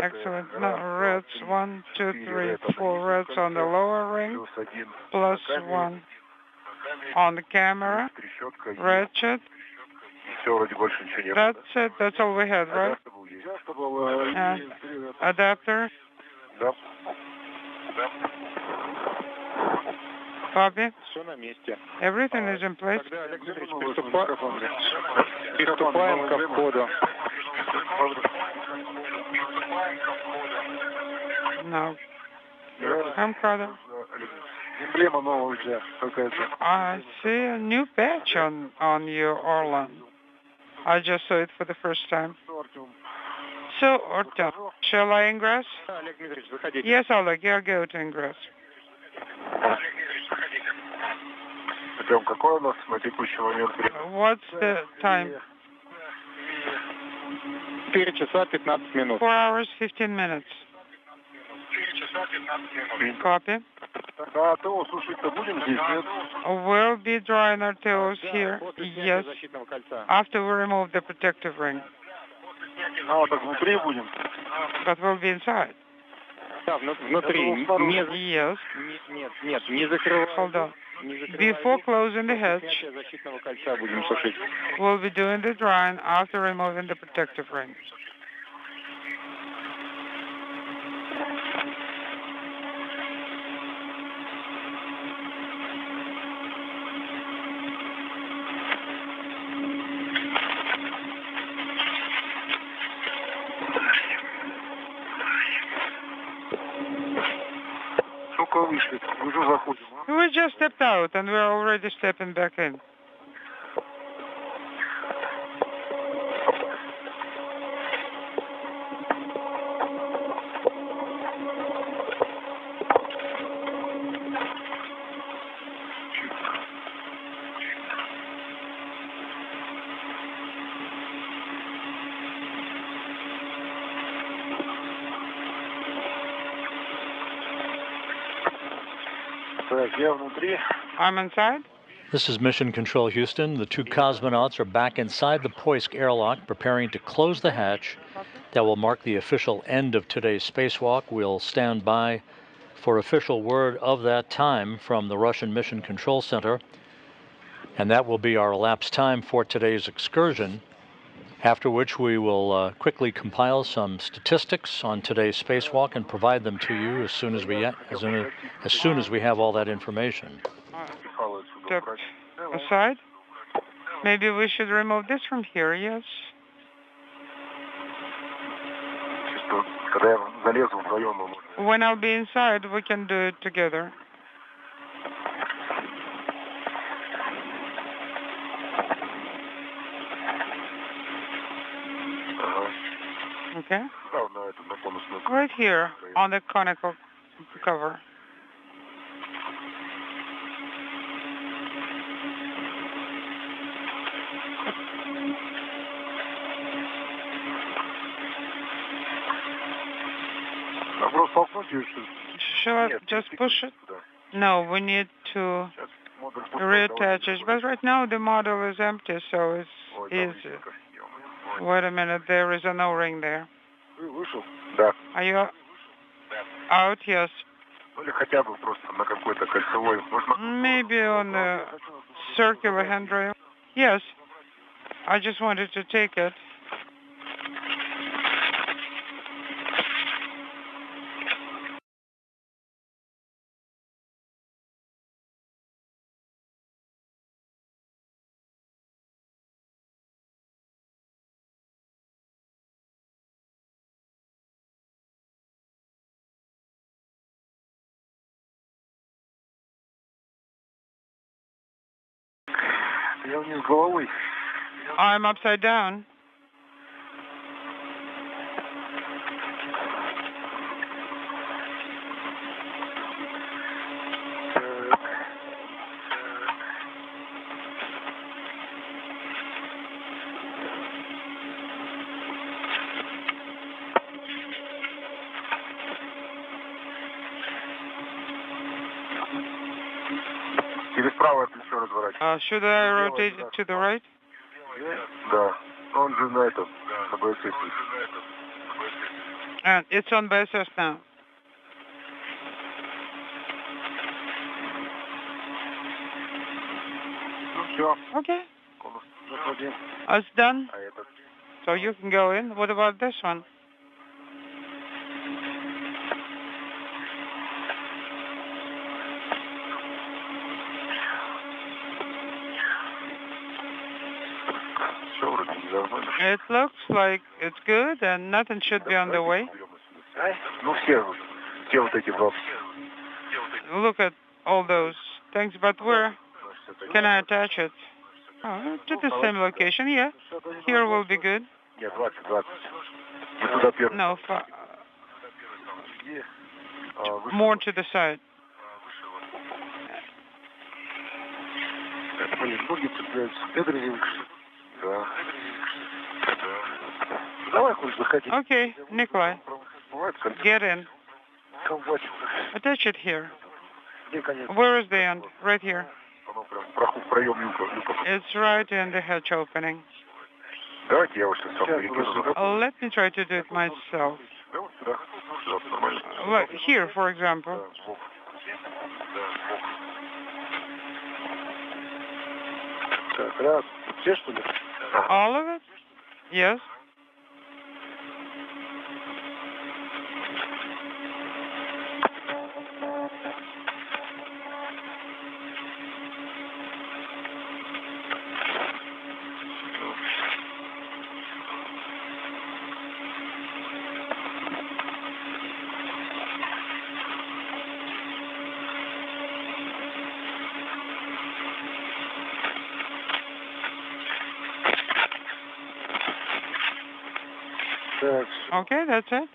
Excellent. Now reds, 1, 2, 3, 4 reds on the lower ring, plus 1 on the camera, red shot. That's it. That's all we had, right? Adapter. Copy. Everything is in place. Приступаем ко входу. No. Camcorder. I see a new patch on your Orlan. I just saw it for the first time. So, Artyom, shall I ingress? Yes, Oleg, you'll go to ingress. What's the time? 4 часа 15 минут. 4 hours, 15 minutes. Copy. We'll be drying our tails here, yes, after we remove the protective ring. But we'll be inside. Yes. Hold on. Before closing the hatch, we'll be doing the drying after removing the protective ring. We just stepped out and we're already stepping back in. I'm inside. This is Mission Control Houston. The 2 cosmonauts are back inside the Poisk airlock, preparing to close the hatch. That will mark the official end of today's spacewalk. We'll stand by for official word of that time from the Russian Mission Control Center. And that will be our elapsed time for today's excursion, after which we will quickly compile some statistics on today's spacewalk and provide them to you as soon as we have all that information. Step aside. Maybe we should remove this from here, yes? When I'll be inside, we can do it together. Okay. Right here on the conical cover. Shall I just push it? No, we need to reattach it. But right now the model is empty, so it's easy. Wait a minute, there is an O-ring there. Are you out? Yes. Maybe on the circular handrail. Yes. I just wanted to take it. I'm upside down. Should I rotate it to the right? Да, он же на этом, на бойце. And it's on ISS now. Okay. It's done. So you can go in. What about this one? It looks like it's good and nothing should be on the way. Look at all those things, but where can I attach it? Oh, to the same location, yeah. Here will be good. No, more to the side. Okay, Nikolai, get in. Attach it here. Where is the end? Right here. It's right in the hatch opening. Let me try to do it myself. Like here, for example. All of it? Yes. Okay, that's it.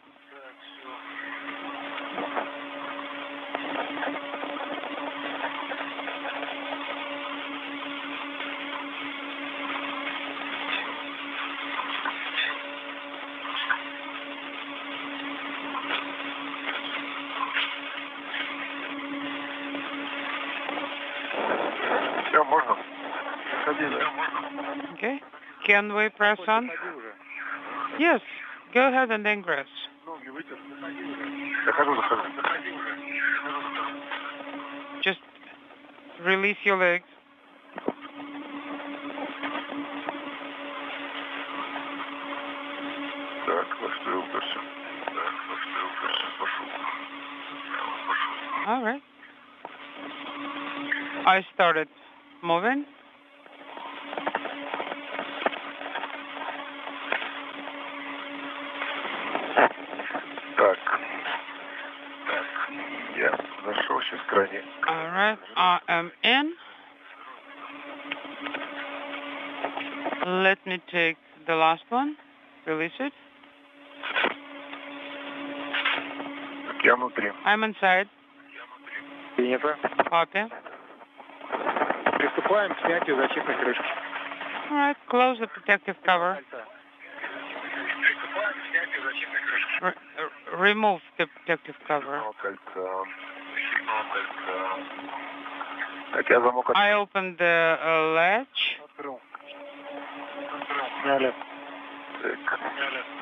Okay. Can we press on? Yes. Go ahead and ingress. Just release your legs. All right. I started moving. All right, I am in. Let me take the last one. Release it. I'm inside. Copy. All right, close the protective cover. Remove the protective cover. I opened the latch.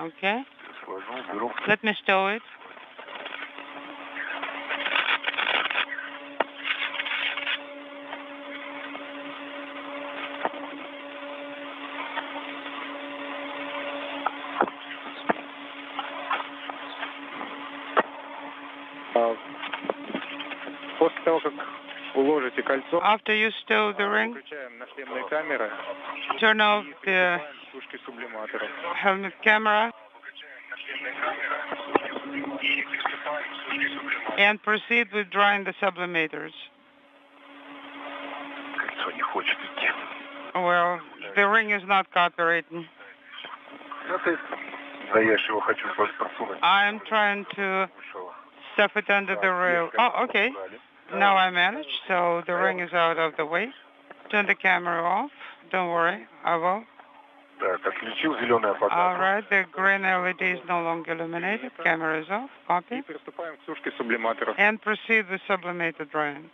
Okay. Let me stow it. After you stow the ring, turn off the helmet camera and proceed with drying the sublimators. Well, the ring is not cooperating. I'm trying to stuff it under the rail. Oh, okay. Now I managed, so the ring is out of the way. Turn the camera off. Don't worry, I will. All right, the green LED is no longer illuminated. Camera is off. Copy. And proceed with sublimator drying.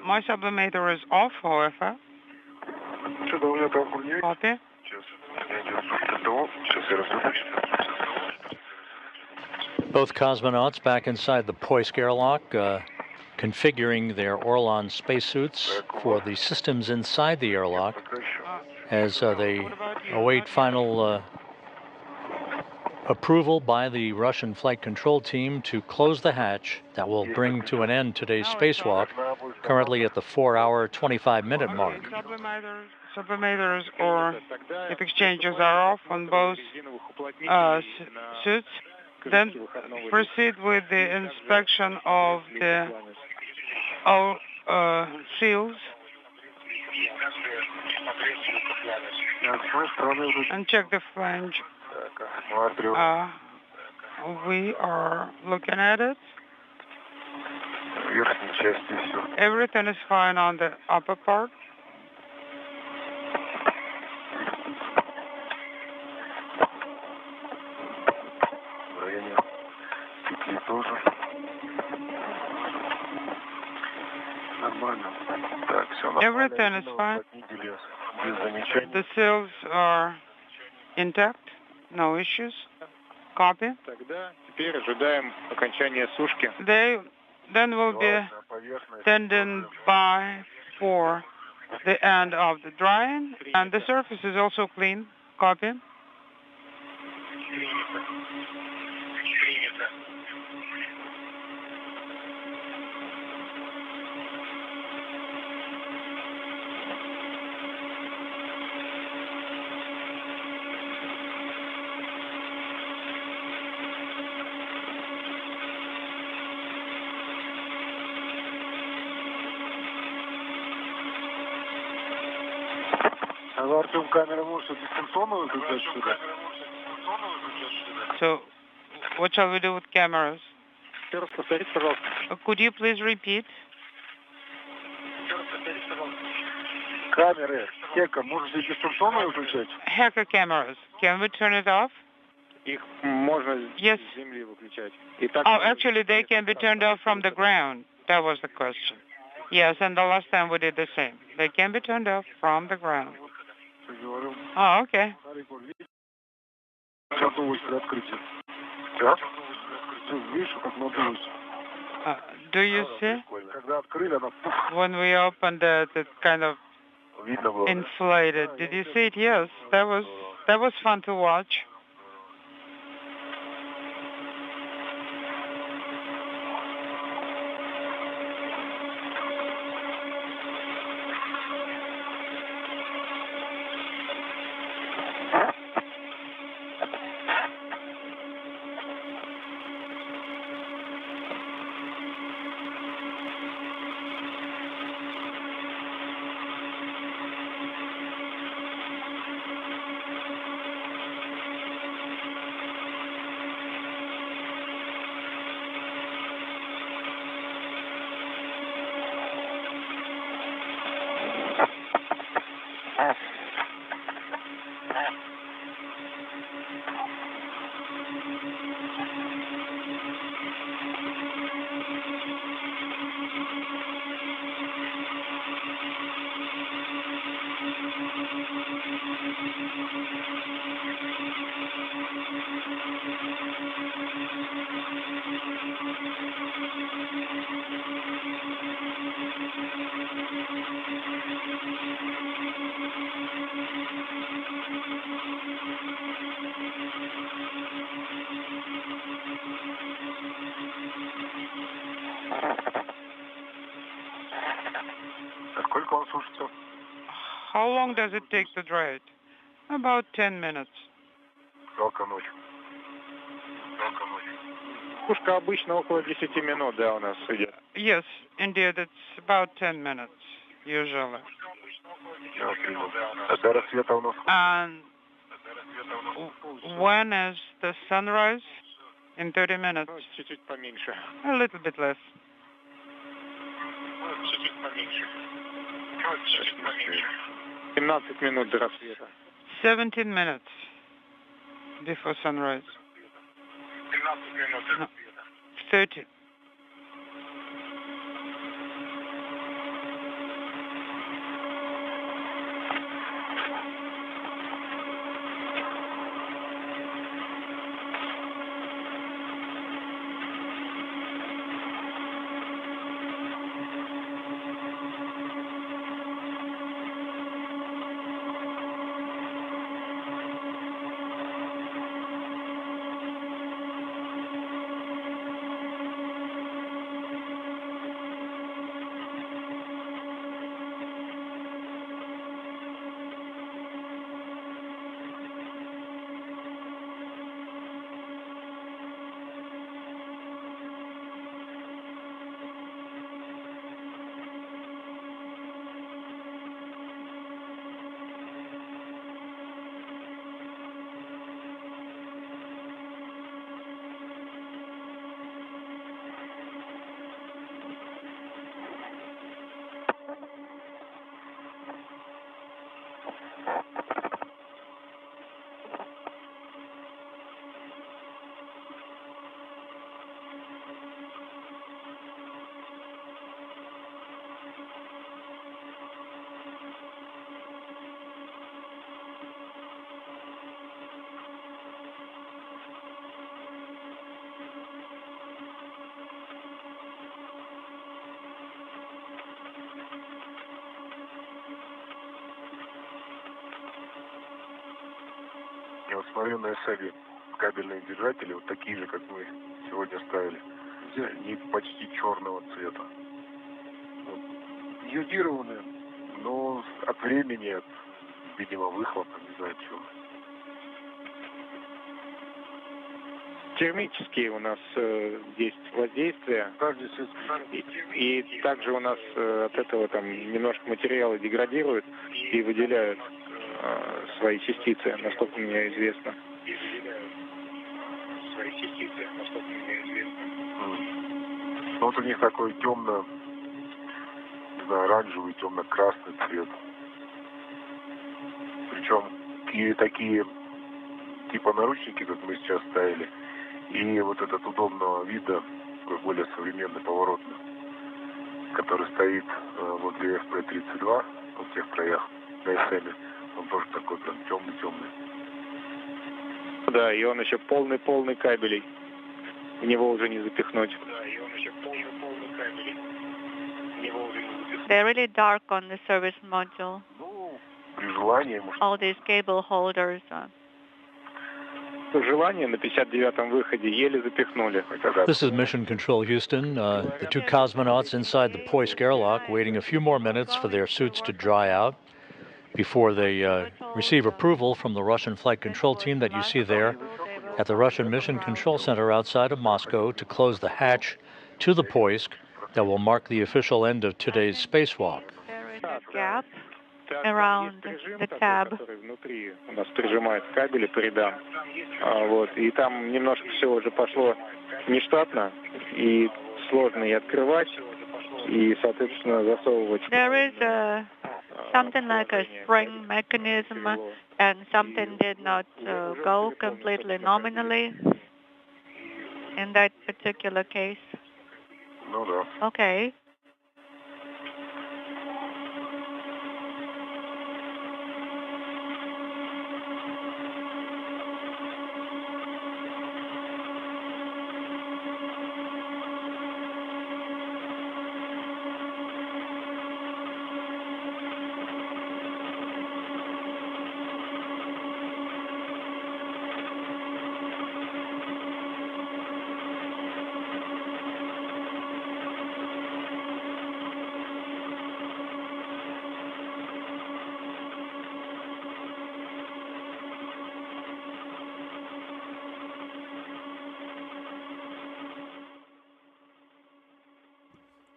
My sublimator is off, however. Copy. Both cosmonauts back inside the Poisk airlock, configuring their Orlan spacesuits for the systems inside the airlock as they await final approval by the Russian flight control team to close the hatch that will bring to an end today's spacewalk, currently at the 4-hour, 25-minute mark. Sublimators or heat exchangers are off on both suits. Then proceed with the inspection of the seals and check the flange. We are looking at it. Everything is fine on the upper part. Everything is fine. The seals are intact. No issues. Copy. They then will be standing by for the end of the drying, and the surface is also clean. Copy. So, what shall we do with cameras? Could you please repeat? Hacker cameras. Can we turn it off? Yes. Oh, actually, they can be turned off from the ground. That was the question. Yes, and the last time we did the same. They can be turned off from the ground. Oh, okay. Do you see? When we opened it, it kind of inflated. Did you see it? Yes. That was fun to watch. How long does it take to dry it? About 10 minutes. Yes, indeed, it's about 10 minutes, usually. And when is the sunrise? In 30 minutes. A little bit less. 17 minutes before sunrise. No, 30. Я вот смотрю на СЭГе кабельные держатели, вот такие же, как мы сегодня ставили. Они почти черного цвета. Вот. Йодированные. Но от времени, от, видимо, выхлопа, не знаю чего. Термические у нас есть воздействия. И также у нас от этого там немножко материалы деградируют и выделяют свои частицы, насколько мне известно. Ну, вот у них такой темно, не знаю, оранжевый, темно-красный цвет. Причем такие типа наручники, как мы сейчас ставили, и вот этот удобного вида, такой более современный поворотный, который стоит возле FP-32, вот в тех краях, на СМе, он тоже такой прям темный-темный. Да, и он еще полный кабелей. В него уже не запихнуть. They're really dark on the service module. Ну, при желании, может... All these cable holders. Желание на 59-м выходе еле запихнули. This is Mission Control Houston. The two cosmonauts inside the Poisk airlock waiting a few more minutes for their suits to dry out before they receive approval from the Russian flight control team that you see there at the Russian Mission Control Center outside of Moscow to close the hatch to the Poisk that will mark the official end of today's spacewalk. There is a gap around the tab. Который внутри у нас прижимает кабели по рядам. Вот, и там немножко все уже пошло нештатно, и сложно и открывать, и, соответственно, засовывать. There is something like a spring mechanism, and something did not go completely nominally in that particular case. Ну да. Okay.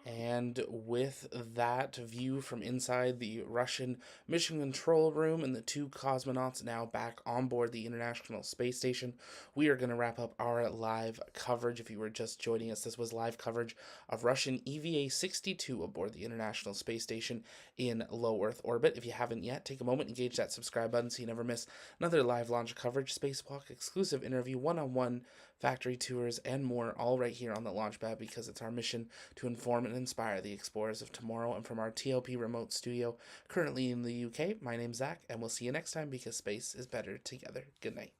And with that view from inside the Russian mission control room and the two cosmonauts now back on board the International Space Station, we are going to wrap up our live coverage. If you were just joining us, this was live coverage of Russian EVA-62 aboard the International Space Station in low Earth orbit. If you haven't yet, take a moment, engage that subscribe button so you never miss another live launch coverage, spacewalk, exclusive interview, one-on-one factory tours, and more, all right here on the Launchpad, because it's our mission to inform and inspire the explorers of tomorrow. And from our TLP remote studio currently in the UK, my name's Zach, and we'll see you next time, because space is better together. Good night.